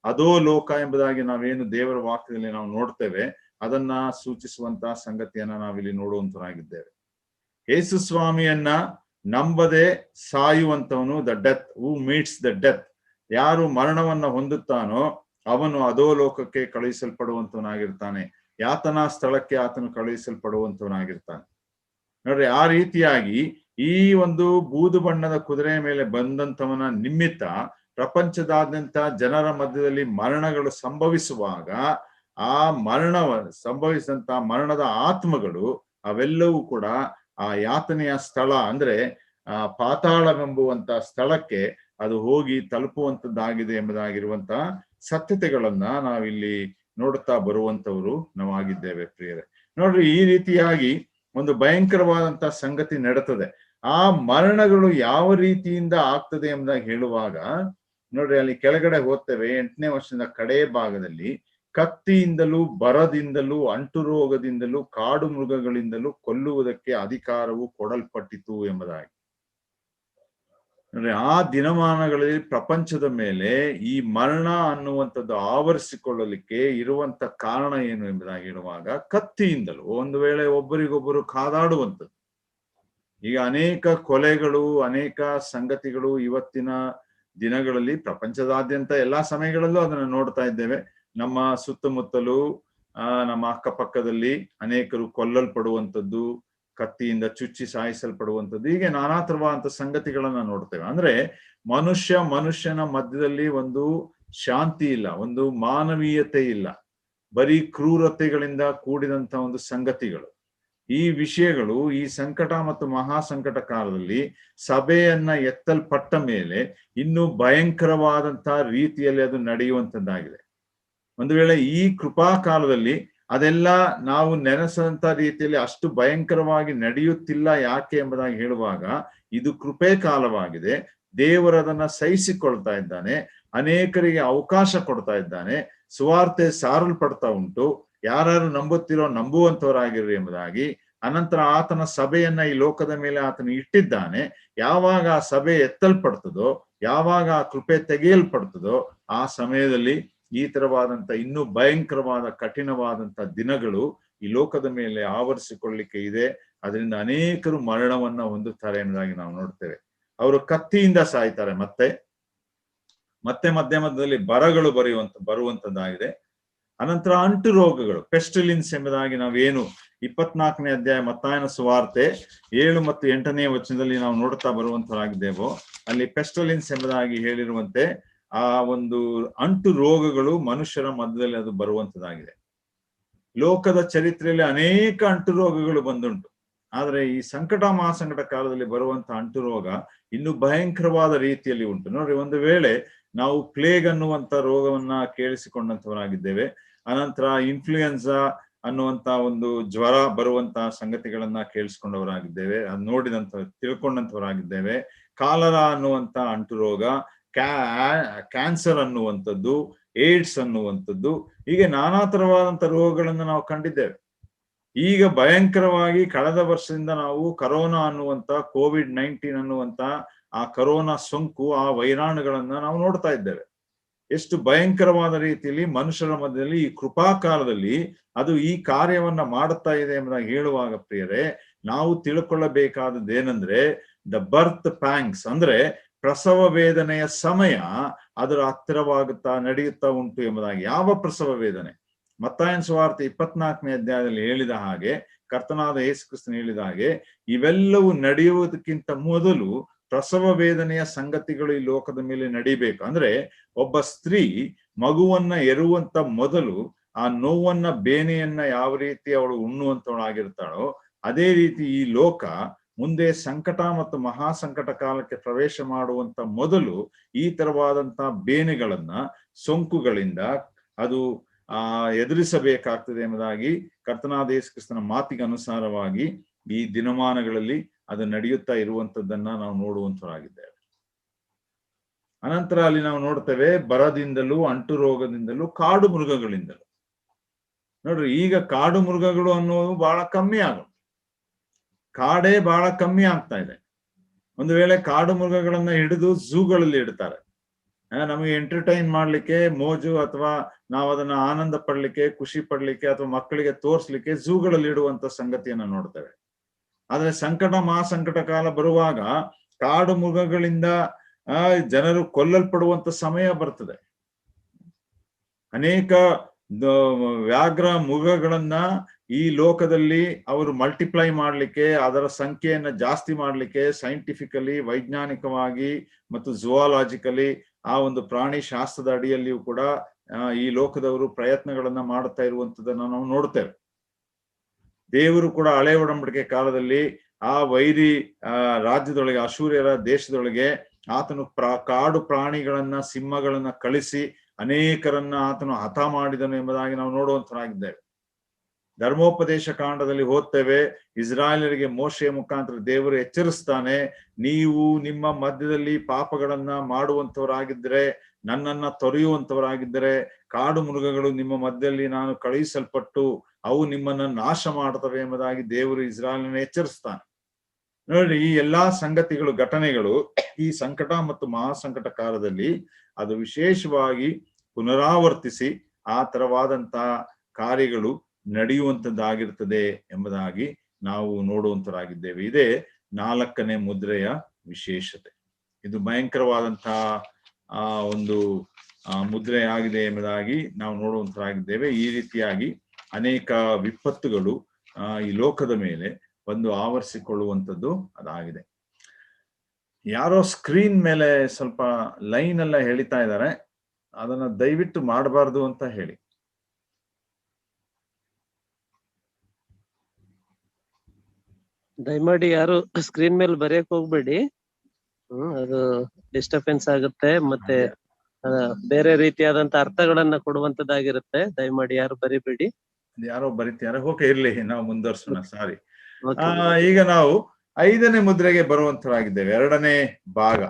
ಅದೋ ಲೋಕ ಎಂಬುದಾಗಿ ನಾವೇನು ದೇವರ ವಾಕ್ಯದಲ್ಲಿ ನಾವು ನೋಡ್ತೇವೆ ಅದನ್ನ ಸೂಚಿಸುವಂತಹ ಸಂಗತಿಯನ್ನ ನಾವಿಲ್ಲಿ ನೋಡುವಂತರಾಗಿದ್ದೇವೆ. ಯೇಸು ಸ್ವಾಮಿಯನ್ನ ನಂಬದೆ ಸಾಯುವಂತವನು the death who meets the death, ಯಾರು ಮರಣವನ್ನ ಹೊಂದುತ್ತಾನೋ ಅವನು ಅದೋ ಲೋಕಕ್ಕೆ ಕಳುಹಿಸಲ್ಪಡುವಂತವನಾಗಿರ್ತಾನೆ, ಯಾತನಾ ಸ್ಥಳಕ್ಕೆ ಆತನು ಕಳುಹಿಸಲ್ಪಡುವಂತವನಾಗಿರ್ತಾನೆ. ನೋಡ್ರಿ, ಆ ರೀತಿಯಾಗಿ ಈ ಒಂದು ಬೂದು ಬಣ್ಣದ ಕುದುರೆಯ ಮೇಲೆ ಬಂದಂತವನ ನಿಮಿತ್ತ ಪ್ರಪಂಚದಾದ್ಯಂತ ಜನರ ಮಧ್ಯದಲ್ಲಿ ಮರಣಗಳು ಸಂಭವಿಸುವಾಗ ಆ ಸಂಭವಿಸಿದಂತ ಮರಣದ ಆತ್ಮಗಳು ಅವೆಲ್ಲವೂ ಕೂಡ ಆ ಯಾತನೆಯ ಸ್ಥಳ ಅಂದ್ರೆ ಪಾತಾಳವೆಂಬುವಂತ ಸ್ಥಳಕ್ಕೆ ಅದು ಹೋಗಿ ತಲುಪುವಂತದ್ದಾಗಿದೆ ಎಂಬುದಾಗಿರುವಂತ ಸತ್ಯತೆಗಳನ್ನ ನಾವಿಲ್ಲಿ ನೋಡುತ್ತಾ ಬರುವಂತವರು ನಾವಾಗಿದ್ದೇವೆ ಪ್ರಿಯರೇ. ನೋಡ್ರಿ, ಈ ರೀತಿಯಾಗಿ ಒಂದು ಭಯಂಕರವಾದಂತ ಸಂಗತಿ ನಡೀತದೆ. ಆ ಮರಣಗಳು ಯಾವ ರೀತಿಯಿಂದ ಆಗ್ತದೆ ಎಂಬುದಾಗಿ ಹೇಳುವಾಗ ನೋಡ್ರಿ, ಅಲ್ಲಿ ಕೆಳಗಡೆ ಓದ್ತೇವೆ 8ನೇ ವರ್ಷದ ಕಡೆ ಭಾಗದಲ್ಲಿ ಕತ್ತಿಯಿಂದಲೂ ಬರದಿಂದಲೂ ಅಂಟು ರೋಗದಿಂದಲೂ ಕಾಡು ಮೃಗಗಳಿಂದಲೂ ಕೊಲ್ಲುವುದಕ್ಕೆ ಅಧಿಕಾರವು ಕೊಡಲ್ಪಟ್ಟಿತು ಎಂಬುದಾಗಿ. ಆ ದಿನಮಾನಗಳಲ್ಲಿ ಪ್ರಪಂಚದ ಮೇಲೆ ಈ ಮರಣ ಅನ್ನುವಂಥದ್ದು ಆವರಿಸಿಕೊಳ್ಳಲಿಕ್ಕೆ ಇರುವಂತ ಕಾರಣ ಏನು ಎಂಬುದಾಗಿ ಹೇಳುವಾಗ ಕತ್ತಿಯಿಂದಲೂ, ಒಂದು ವೇಳೆ ಒಬ್ಬರಿಗೊಬ್ಬರು ಕಾದಾಡುವಂಥದ್ದು. ಈಗ ಅನೇಕ ಕೊಲೆಗಳು, ಅನೇಕ ಸಂಗತಿಗಳು ಇವತ್ತಿನ ದಿನಗಳಲ್ಲಿ ಪ್ರಪಂಚದಾದ್ಯಂತ ಎಲ್ಲಾ ಸಮಯಗಳಲ್ಲೂ ಅದನ್ನು ನೋಡ್ತಾ ಇದ್ದೇವೆ. ನಮ್ಮ ಸುತ್ತಮುತ್ತಲೂ ನಮ್ಮ ಅಕ್ಕಪಕ್ಕದಲ್ಲಿ ಅನೇಕರು ಕೊಲ್ಲಲ್ಪಡುವಂಥದ್ದು, ಕತ್ತಿಯಿಂದ ಚುಚ್ಚಿ ಸಾಯಿಸಲ್ಪಡುವಂಥದ್ದು, ಹೀಗೆ ನಾನಾ ತರವಾದಂತ ಸಂಗತಿಗಳನ್ನ ನೋಡ್ತೇವೆ. ಅಂದ್ರೆ ಮನುಷ್ಯನ ಮಧ್ಯದಲ್ಲಿ ಒಂದು ಶಾಂತಿ ಇಲ್ಲ, ಒಂದು ಮಾನವೀಯತೆ ಇಲ್ಲ, ಬರೀ ಕ್ರೂರತೆಗಳಿಂದ ಕೂಡಿದಂತ ಒಂದು ಸಂಗತಿಗಳು. ಈ ವಿಷಯಗಳು ಈ ಸಂಕಟ ಮತ್ತು ಮಹಾ ಸಂಕಟ ಕಾಲದಲ್ಲಿ ಸಭೆಯನ್ನ ಎತ್ತಲ್ಪಟ್ಟ ಮೇಲೆ ಇನ್ನೂ ಭಯಂಕರವಾದಂತಹ ರೀತಿಯಲ್ಲಿ ಅದು ನಡೆಯುವಂತದ್ದಾಗಿದೆ. ಒಂದು ವೇಳೆ ಈ ಕೃಪಾ ಕಾಲದಲ್ಲಿ ಅದೆಲ್ಲ ನಾವು ನೆನೆಸಂತ ರೀತಿಯಲ್ಲಿ ಅಷ್ಟು ಭಯಂಕರವಾಗಿ ನಡೆಯುತ್ತಿಲ್ಲ. ಯಾಕೆ ಎಂಬುದಾಗಿ ಹೇಳುವಾಗ ಇದು ಕೃಪೆ ಕಾಲವಾಗಿದೆ. ದೇವರದನ್ನ ಸಹಿಸಿಕೊಳ್ತಾ ಇದ್ದಾನೆ, ಅನೇಕರಿಗೆ ಅವಕಾಶ ಕೊಡ್ತಾ ಇದ್ದಾನೆ, ಸುವಾರ್ತೆ ಸಾರಲ್ಪಡ್ತಾ ಉಂಟು, ಯಾರು ನಂಬುತ್ತಿರೋ ನಂಬುವಂತವರಾಗಿರ್ರಿ ಎಂಬುದಾಗಿ. ಅನಂತರ ಆತನ ಸಭೆಯನ್ನ ಈ ಲೋಕದ ಮೇಲೆ ಆತನು ಇಟ್ಟಿದ್ದಾನೆ. ಯಾವಾಗ ಆ ಸಭೆ ಎತ್ತಲ್ಪಡ್ತದೋ, ಯಾವಾಗ ಆ ಕೃಪೆ ತೆಗೆಯಲ್ಪಡ್ತದೋ ಆ ಸಮಯದಲ್ಲಿ ಈ ತರವಾದಂತ ಇನ್ನೂ ಭಯಂಕರವಾದ ಕಠಿಣವಾದಂತ ದಿನಗಳು ಈ ಲೋಕದ ಮೇಲೆ ಆವರಿಸಿಕೊಳ್ಳಿಕ್ಕೆ ಇದೆ. ಅದರಿಂದ ಅನೇಕರು ಮರಣವನ್ನ ಹೊಂದುತ್ತಾರೆ ಎಂಬುದಾಗಿ ನಾವು ನೋಡ್ತೇವೆ. ಅವರು ಕತ್ತಿಯಿಂದ ಸಾಯ್ತಾರೆ. ಮತ್ತೆ ಮಧ್ಯದಲ್ಲಿ ಬರಗಳು ಬರುವಂತದ್ದಾಗಿದೆ. ಅನಂತರ ಅಂಟು ರೋಗಗಳು, ಪೆಸ್ಟಿಲಿನ್ಸ್ ಎಂಬುದಾಗಿ ನಾವೇನು 24ನೇ ಅಧ್ಯಾಯ ಮತ್ತಾಯನ ಸುವಾರ್ತೆ 7 ಮತ್ತು 8ನೇ ವಚನದಲ್ಲಿ ನಾವು ನೋಡ್ತಾ ಬರುವಂತರಾಗಿದ್ದೇವೋ ಅಲ್ಲಿ ಪೆಸ್ಟಿಲಿನ್ಸ್ ಎಂಬುದಾಗಿ ಹೇಳಿರುವಂತೆ ಆ ಒಂದು ಅಂಟು ರೋಗಗಳು ಮನುಷ್ಯರ ಮಧ್ಯದಲ್ಲಿ ಅದು ಬರುವಂತದ್ದಾಗಿದೆ. ಲೋಕದ ಚರಿತ್ರೆಯಲ್ಲಿ ಅನೇಕ ಅಂಟು ರೋಗಗಳು ಬಂದುಂಟು. ಆದ್ರೆ ಈ ಸಂಕಟ ಮಹಾಸಂಕಟ ಕಾಲದಲ್ಲಿ ಬರುವಂತ ಅಂಟು ರೋಗ ಇನ್ನು ಭಯಂಕರವಾದ ರೀತಿಯಲ್ಲಿ ಉಂಟು. ನೋಡ್ರಿ, ಒಂದು ವೇಳೆ ನಾವು ಪ್ಲೇಗ್ ಅನ್ನುವಂತ ರೋಗವನ್ನ ಕೇಳಿಸಿಕೊಂಡಂತವರಾಗಿದ್ದೇವೆ, ಅನಂತರ ಇನ್ಫ್ಲೂಯೆನ್ಸಾ ಅನ್ನುವಂತ ಒಂದು ಜ್ವರ ಬರುವಂತ ಸಂಗತಿಗಳನ್ನ ಕೇಳಿಸ್ಕೊಂಡವರಾಗಿದ್ದೇವೆ, ಅದು ತಿಳ್ಕೊಂಡಂತವರಾಗಿದ್ದೇವೆ. ಕಾಲರಾ ಅನ್ನುವಂತ ಅಂಟು ರೋಗ, ಕ್ಯಾನ್ಸರ್ ಅನ್ನುವಂಥದ್ದು, ಏಡ್ಸ್ ಅನ್ನುವಂಥದ್ದು, ಹೀಗೆ ನಾನಾ ತರವಾದಂತ ರೋಗಗಳನ್ನು ನಾವು ಕಂಡಿದ್ದೇವೆ. ಈಗ ಭಯಂಕರವಾಗಿ ಕಳೆದ ವರ್ಷದಿಂದ ನಾವು ಕರೋನಾ ಅನ್ನುವಂತ ಕೋವಿಡ್-19 ಅನ್ನುವಂತ ಆ ಕರೋನಾ ಸೋಂಕು, ಆ ವೈರಾಣುಗಳನ್ನ ನಾವು ನೋಡ್ತಾ ಇದ್ದೇವೆ. ಎಷ್ಟು ಭಯಂಕರವಾದ ರೀತಿಯಲ್ಲಿ ಮನುಷ್ಯರ ಮಧ್ಯದಲ್ಲಿ ಈ ಕೃಪಾಕಾಲದಲ್ಲಿ ಅದು ಈ ಕಾರ್ಯವನ್ನ ಮಾಡುತ್ತಾ ಇದೆ ಎಂಬುದಾಗಿ ಹೇಳುವಾಗ ಪ್ರಿಯರೇ, ನಾವು ತಿಳ್ಕೊಳ್ಳಬೇಕಾದದ್ದೇನೆಂದ್ರೆ ದ ಬರ್ತ್ ಪ್ಯಾಂಕ್ಸ್, ಅಂದ್ರೆ ಪ್ರಸವ ವೇದನೆಯ ಸಮಯ ಅದರ ಹತ್ತಿರವಾಗುತ್ತಾ ನಡೆಯುತ್ತಾ ಉಂಟು ಎಂಬುದಾಗಿ. ಯಾವ ಪ್ರಸವ ವೇದನೆ? ಮತ್ತಾಯನ ಸುವಾರ್ತೆ 24ನೇ ಅಧ್ಯಾಯದಲ್ಲಿ ಹೇಳಿದ ಹಾಗೆ, ಕರ್ತನಾದ ಯೇಸು ಕ್ರಿಸ್ತನು ಹೇಳಿದ ಹಾಗೆ, ಇವೆಲ್ಲವೂ ನಡೆಯುವುದಕ್ಕಿಂತ ಮೊದಲು ಪ್ರಸವ ವೇದನೆಯ ಸಂಗತಿಗಳು ಈ ಲೋಕದ ಮೇಲೆ ನಡಿಬೇಕು. ಅಂದ್ರೆ ಒಬ್ಬ ಸ್ತ್ರೀ ಮಗುವನ್ನ ಎರುವಂತ ಮೊದಲು ಆ ನೋವನ್ನ, ಬೇನೆಯನ್ನ ಯಾವ ರೀತಿ ಅವಳು ಉಣ್ಣುವಂತವಳಾಗಿರ್ತಾಳೋ, ಅದೇ ರೀತಿ ಈ ಲೋಕ ಮುಂದೆ ಸಂಕಟ ಮತ್ತು ಮಹಾಸಂಕಟ ಕಾಲಕ್ಕೆ ಪ್ರವೇಶ ಮಾಡುವಂತ ಮೊದಲು ಈ ತರವಾದಂತ ಬೇನೆಗಳನ್ನ, ಸೋಂಕುಗಳಿಂದ ಅದು ಎದುರಿಸಬೇಕಾಗ್ತದೆ ಎಂಬುದಾಗಿ ಕರ್ತನಾದ ಯೇಸು ಕ್ರಿಸ್ತನ ಮಾತಿಗೆ ಅನುಸಾರವಾಗಿ ಈ ದಿನಮಾನಗಳಲ್ಲಿ ಅದು ನಡೆಯುತ್ತಾ ಇರುವಂತದ್ದನ್ನ ನಾವು ನೋಡುವಂತರಾಗಿದ್ದೇವೆ. ಅನಂತರ ಅಲ್ಲಿ ನಾವು ನೋಡ್ತೇವೆ ಬರದಿಂದಲೂ, ಅಂಟು ರೋಗದಿಂದಲೂ, ಕಾಡು ಮೃಗಗಳಿಂದಲೂ. ನೋಡ್ರಿ, ಈಗ ಕಾಡು ಮೃಗಗಳು ಅನ್ನೋದು ಬಹಳ ಕಮ್ಮಿ ಆಗುತ್ತೆ. ಕಾಡೇ ಬಹಳ ಕಮ್ಮಿ ಆಗ್ತಾ ಇದೆ. ಒಂದು ವೇಳೆ ಕಾಡು ಮೃಗಗಳನ್ನ ಹಿಡಿದು ಝೂಗಳಲ್ಲಿ ಇಡ್ತಾರೆ, ನಮಗೆ ಎಂಟರ್ಟೈನ್ ಮಾಡ್ಲಿಕ್ಕೆ, ಮೋಜು ಅಥವಾ ನಾವು ಅದನ್ನ ಆನಂದ ಪಡ್ಲಿಕ್ಕೆ, ಖುಷಿ ಪಡ್ಲಿಕ್ಕೆ ಅಥವಾ ಮಕ್ಕಳಿಗೆ ತೋರ್ಸ್ಲಿಕ್ಕೆ ಝೂಗಳಲ್ಲಿ ಇಡುವಂತ ಸಂಗತಿಯನ್ನ ನೋಡ್ತೇವೆ. ಆದ್ರೆ ಸಂಕಟ ಮಹಾಸಂಕಟ ಕಾಲ ಬರುವಾಗ ಕಾಡು ಮೃಗಗಳಿಂದ ಜನರು ಕೊಲ್ಲಲ್ಪಡುವಂತ ಸಮಯ ಬರ್ತದೆ. ಅನೇಕ ವ್ಯಾಘ್ರ ಮೃಗಗಳನ್ನ ಈ ಲೋಕದಲ್ಲಿ ಅವರು ಮಲ್ಟಿಪ್ಲೈ ಮಾಡ್ಲಿಕ್ಕೆ, ಅದರ ಸಂಖ್ಯೆಯನ್ನ ಜಾಸ್ತಿ ಮಾಡ್ಲಿಕ್ಕೆ ಸೈಂಟಿಫಿಕಲಿ, ವೈಜ್ಞಾನಿಕವಾಗಿ ಮತ್ತು ಝುವಾಲಾಜಿಕಲಿ ಆ ಒಂದು ಪ್ರಾಣಿ ಶಾಸ್ತ್ರದ ಅಡಿಯಲ್ಲಿಯೂ ಕೂಡ ಈ ಲೋಕದವರು ಪ್ರಯತ್ನಗಳನ್ನ ಮಾಡುತ್ತಾ ಇರುವಂತದನ್ನ ನಾವು ನೋಡ್ತೇವೆ. ದೇವರು ಕೂಡ ಹಳೆ ಒಡಂಬಡಿಕೆ ಕಾಲದಲ್ಲಿ ಆ ವೈರಿ ರಾಜ್ಯದೊಳಗೆ, ಅಶೂರ್ಯರ ದೇಶದೊಳಗೆ ಆತನು ಕಾಡು ಪ್ರಾಣಿಗಳನ್ನ, ಸಿಂಹಗಳನ್ನ ಕಳಿಸಿ ಅನೇಕರನ್ನ ಆತನು ಹತ ಮಾಡಿದನು ಎಂಬುದಾಗಿ ನಾವು ನೋಡುವಂತರಾಗಿದ್ದೇವೆ. ಧರ್ಮೋಪದೇಶ ಕಾಂಡದಲ್ಲಿ ಓದ್ತೇವೆ, ಇಸ್ರಾಯೇಲರಿಗೆ ಮೋಶೆಯ ಮುಖಾಂತರ ದೇವರು ಎಚ್ಚರಿಸ್ತಾನೆ, ನೀವು ನಿಮ್ಮ ಮಧ್ಯದಲ್ಲಿ ಪಾಪಗಳನ್ನ ಮಾಡುವಂತವರಾಗಿದ್ದರೆ, ನನ್ನನ್ನ ತೊರೆಯುವಂತವರಾಗಿದ್ದರೆ, ಕಾಡು ಮೃಗಗಳು ನಿಮ್ಮ ಮಧ್ಯದಲ್ಲಿ ನಾನು ಕಳುಹಿಸಲ್ಪಟ್ಟು ಅವು ನಿಮ್ಮನ್ನ ನಾಶ ಮಾಡ್ತವೆ ಎಂಬುದಾಗಿ ದೇವರು ಇಸ್ರಾಯೇಲನ್ನ ಎಚ್ಚರಿಸ್ತಾನೆ. ನೋಡಿ, ಈ ಎಲ್ಲಾ ಸಂಗತಿಗಳು, ಘಟನೆಗಳು ಈ ಸಂಕಟ ಮತ್ತು ಮಹಾಸಂಕಟ ಕಾಲದಲ್ಲಿ ಅದು ವಿಶೇಷವಾಗಿ ಪುನರಾವರ್ತಿಸಿ ಆ ತರವಾದಂತಹ ಕಾರ್ಯಗಳು ನಡೆಯುವಂತದ್ದಾಗಿರ್ತದೆ ಎಂಬುದಾಗಿ ನಾವು ನೋಡುವಂತರಾಗಿದ್ದೇವೆ. ಇದೇ 4ನೇ ಮುದ್ರೆಯ ವಿಶೇಷತೆ. ಇದು ಭಯಂಕರವಾದಂತಹ ಒಂದು ಮುದ್ರೆ ಆಗಿದೆ ಎಂಬುದಾಗಿ ನಾವು ನೋಡುವಂತರಾಗಿದ್ದೇವೆ. ಈ ರೀತಿಯಾಗಿ ಅನೇಕ ವಿಪತ್ತುಗಳು ಈ ಲೋಕದ ಮೇಲೆ ಬಂದು ಆವರಿಸಿಕೊಳ್ಳುವಂಥದ್ದು ಅದಾಗಿದೆ. ಯಾರೋ ಸ್ಕ್ರೀನ್ ಮೇಲೆ ಸ್ವಲ್ಪ ಲೈನ್ ಎಲ್ಲ ಹೇಳಿತಾ ಇದ್ದಾರೆ, ಅದನ್ನ ದಯವಿಟ್ಟು ಮಾಡಬಾರ್ದು ಅಂತ ಹೇಳಿ. ದಯಮಾಡಿ ಯಾರು ಸ್ಕ್ರೀನ್ ಮೇಲೆ ಬರೆಯಕ್ ಹೋಗ್ಬೇಡಿ, ಅದು ಡಿಸ್ಟರ್ಬೆನ್ಸ್ ಆಗುತ್ತೆ, ಮತ್ತೆ ಬೇರೆ ರೀತಿಯಾದಂತ ಅರ್ಥಗಳನ್ನ ಕೊಡುವಂತದ್ದಾಗಿರುತ್ತೆ. ದಯಮಾಡಿ ಯಾರು ಬರಿಬೇಡಿ. ಯಾರೋ ಬರೀತಾರೆ, ಓಕೆ, ಇರ್ಲಿ, ನಾವು ಮುಂದುವರ್ಸೋಣ. ಸಾರಿ. ಈಗ ನಾವು 5ನೇ ಮುದ್ರೆಗೆ ಬರುವಂತರಾಗಿದ್ದೇವೆ. 2ನೇ ಭಾಗ,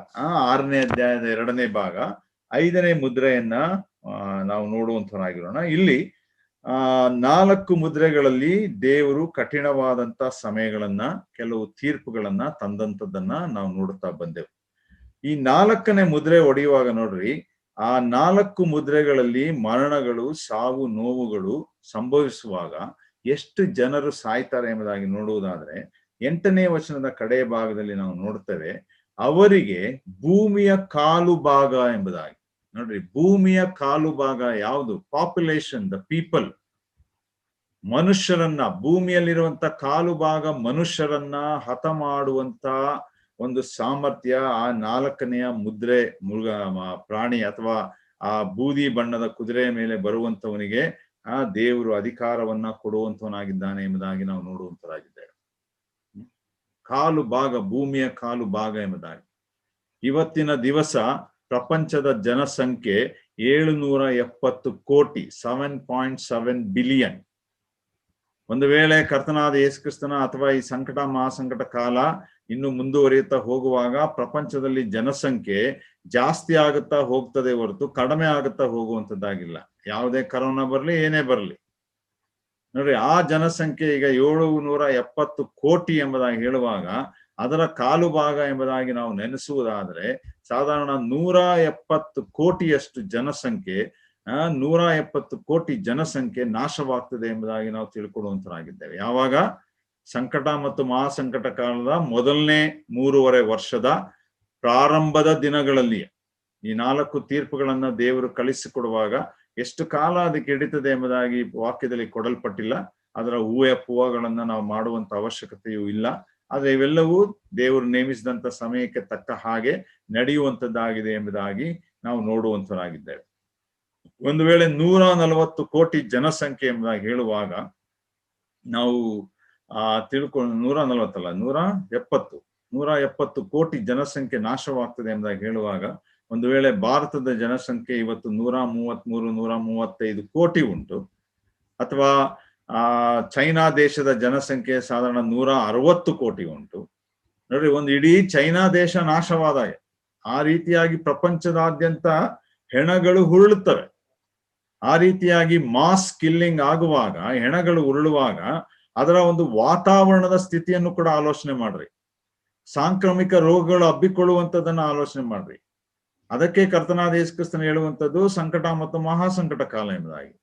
6ನೇ ಅಧ್ಯಾಯದ 2ನೇ ಭಾಗ, 5ನೇ ಮುದ್ರೆಯನ್ನ ನಾವು ನೋಡುವಂತರಾಗಿರೋಣ. ಇಲ್ಲಿ 4 ಮುದ್ರೆಗಳಲ್ಲಿ ದೇವರು ಕಠಿಣವಾದಂತ ಸಮಯಗಳನ್ನ, ಕೆಲವು ತೀರ್ಪುಗಳನ್ನ ತಂದಂತದ್ದನ್ನ ನಾವು ನೋಡುತ್ತಾ ಬಂದೆವು. ಈ 4ನೇ ಮುದ್ರೆ ಒಡೆಯುವಾಗ ನೋಡ್ರಿ, ಆ 4 ಮುದ್ರೆಗಳಲ್ಲಿ ಮರಣಗಳು, ಸಾವು ನೋವುಗಳು ಸಂಭವಿಸುವಾಗ ಎಷ್ಟು ಜನರು ಸಾಯ್ತಾರೆ ಎಂಬುದಾಗಿ ನೋಡುವುದಾದ್ರೆ 8ನೇ ವಚನದ ಕಡೆಯ ಭಾಗದಲ್ಲಿ ನಾವು ನೋಡ್ತೇವೆ, ಅವರಿಗೆ ಭೂಮಿಯ ಕಾಲು ಭಾಗ ಎಂಬುದಾಗಿ. ನೋಡ್ರಿ, ಭೂಮಿಯ ಕಾಲು ಭಾಗ ಯಾವುದು? ಪಾಪ್ಯುಲೇಷನ್, ದ ಪೀಪಲ್, ಮನುಷ್ಯರನ್ನ, ಭೂಮಿಯಲ್ಲಿರುವಂತ ಕಾಲು ಭಾಗ ಮನುಷ್ಯರನ್ನ ಹತ ಮಾಡುವಂತ ಒಂದು ಸಾಮರ್ಥ್ಯ ಆ 4ನೆಯ ಮುದ್ರೆ ಪ್ರಾಣಿ ಅಥವಾ ಆ ಬೂದಿ ಬಣ್ಣದ ಕುದುರೆಯ ಮೇಲೆ ಬರುವಂತವನಿಗೆ ಆ ದೇವರು ಅಧಿಕಾರವನ್ನ ಕೊಡುವಂತವನಾಗಿದ್ದಾನೆ ಎಂಬುದಾಗಿ ನಾವು ನೋಡುವಂತರಾಗಿದ್ದೇವೆ. ಕಾಲು ಭಾಗ, ಭೂಮಿಯ ಕಾಲು ಭಾಗ ಎಂಬುದಾಗಿ. ಇವತ್ತಿನ ದಿವಸ ಪ್ರಪಂಚದ ಜನಸಂಖ್ಯೆ 770 ಕೋಟಿ, 7.7 ಬಿಲಿಯನ್. ಒಂದು ವೇಳೆ ಕರ್ತನಾದ ಯೇಸು ಕ್ರಿಸ್ತನ ಅಥವಾ ಈ ಸಂಕಟ ಮಹಾಸಂಕಟ ಕಾಲ ಇನ್ನು ಮುಂದುವರಿಯುತ್ತಾ ಹೋಗುವಾಗ ಪ್ರಪಂಚದಲ್ಲಿ ಜನಸಂಖ್ಯೆ ಜಾಸ್ತಿ ಆಗುತ್ತಾ ಹೋಗ್ತದೆ ಹೊರತು ಕಡಿಮೆ ಆಗುತ್ತಾ ಹೋಗುವಂತದ್ದಾಗಿಲ್ಲ. ಯಾವುದೇ ಕರೋನಾ ಬರ್ಲಿ, ಏನೇ ಬರ್ಲಿ, ನೋಡ್ರಿ, ಆ ಜನಸಂಖ್ಯೆ ಈಗ 770 ಕೋಟಿ ಎಂಬುದಾಗಿ ಹೇಳುವಾಗ ಅದರ ಕಾಲು ಭಾಗ ಎಂಬುದಾಗಿ ನಾವು ನೆನೆಸುವುದಾದ್ರೆ ಸಾಧಾರಣ 170 ಕೋಟಿಯಷ್ಟು ಜನಸಂಖ್ಯೆ, 170 ಕೋಟಿ ಜನಸಂಖ್ಯೆ ನಾಶವಾಗ್ತದೆ ಎಂಬುದಾಗಿ ನಾವು ತಿಳ್ಕೊಳ್ಳುವಂತರಾಗಿದ್ದೇವೆ. ಯಾವಾಗ? ಸಂಕಟ ಮತ್ತು ಮಹಾಸಂಕಟ ಕಾಲದ ಮೊದಲನೇ 3.5 ವರ್ಷದ ಪ್ರಾರಂಭದ ದಿನಗಳಲ್ಲಿ ಈ 4 ತೀರ್ಪುಗಳನ್ನ ದೇವರು ಕಳಿಸಿಕೊಡುವಾಗ ಎಷ್ಟು ಕಾಲ ಅದಕ್ಕೆ ಹಿಡಿತದೆ ಎಂಬುದಾಗಿ ವಾಕ್ಯದಲ್ಲಿ ಕೊಡಲ್ಪಟ್ಟಿಲ್ಲ. ಅದರ ಊಹೆಗಳನ್ನ ನಾವು ಮಾಡುವಂತ ಅವಶ್ಯಕತೆಯೂ ಇಲ್ಲ. ಆದ್ರೆ ಇವೆಲ್ಲವೂ ದೇವರು ನೇಮಿಸಿದಂತ ಸಮಯಕ್ಕೆ ತಕ್ಕ ಹಾಗೆ ನಡೆಯುವಂತದ್ದಾಗಿದೆ ಎಂಬುದಾಗಿ ನಾವು ನೋಡುವಂತರಾಗಿದ್ದೇವೆ. ಒಂದು ವೇಳೆ 140 ಕೋಟಿ ಜನಸಂಖ್ಯೆ ಎಂಬುದಾಗಿ ಹೇಳುವಾಗ ನಾವು ತಿಳ್ಕೊಂಡು 140 ಅಲ್ಲ, 170 ಕೋಟಿ ಜನಸಂಖ್ಯೆ ನಾಶವಾಗ್ತದೆ ಎಂಬುದಾಗಿ ಹೇಳುವಾಗ ಒಂದು ವೇಳೆ ಭಾರತದ ಜನಸಂಖ್ಯೆ ಇವತ್ತು 133, 135 ಕೋಟಿ ಉಂಟು, ಅಥವಾ ಚೈನಾ ದೇಶದ ಜನಸಂಖ್ಯೆ ಸಾಧಾರಣ 160 ಕೋಟಿ ಉಂಟು. ನೋಡ್ರಿ, ಒಂದು ಇಡೀ ಚೈನಾ ದೇಶ ನಾಶವಾದಾಗ ಆ ರೀತಿಯಾಗಿ ಪ್ರಪಂಚದಾದ್ಯಂತ ಹೆಣಗಳು ಉರುಳುತ್ತವೆ. ಆ ರೀತಿಯಾಗಿ ಮಾಸ್ ಕಿಲ್ಲಿಂಗ್ ಆಗುವಾಗ, ಹೆಣಗಳು ಉರುಳುವಾಗ ಅದರ ಒಂದು ವಾತಾವರಣದ ಸ್ಥಿತಿಯನ್ನು ಕೂಡ ಆಲೋಚನೆ ಮಾಡ್ರಿ. ಸಾಂಕ್ರಾಮಿಕ ರೋಗಗಳು ಹಬ್ಬಿಕೊಳ್ಳುವಂಥದ್ದನ್ನ ಆಲೋಚನೆ ಮಾಡ್ರಿ. ಅದಕ್ಕೆ ಕರ್ತನಾದ ಯೇಸು ಕ್ರಿಸ್ತನು ಹೇಳುವಂಥದ್ದು ಸಂಕಟ ಮತ್ತು ಮಹಾಸಂಕಟ ಕಾಲ ಎಂಬುದಾಗಿ.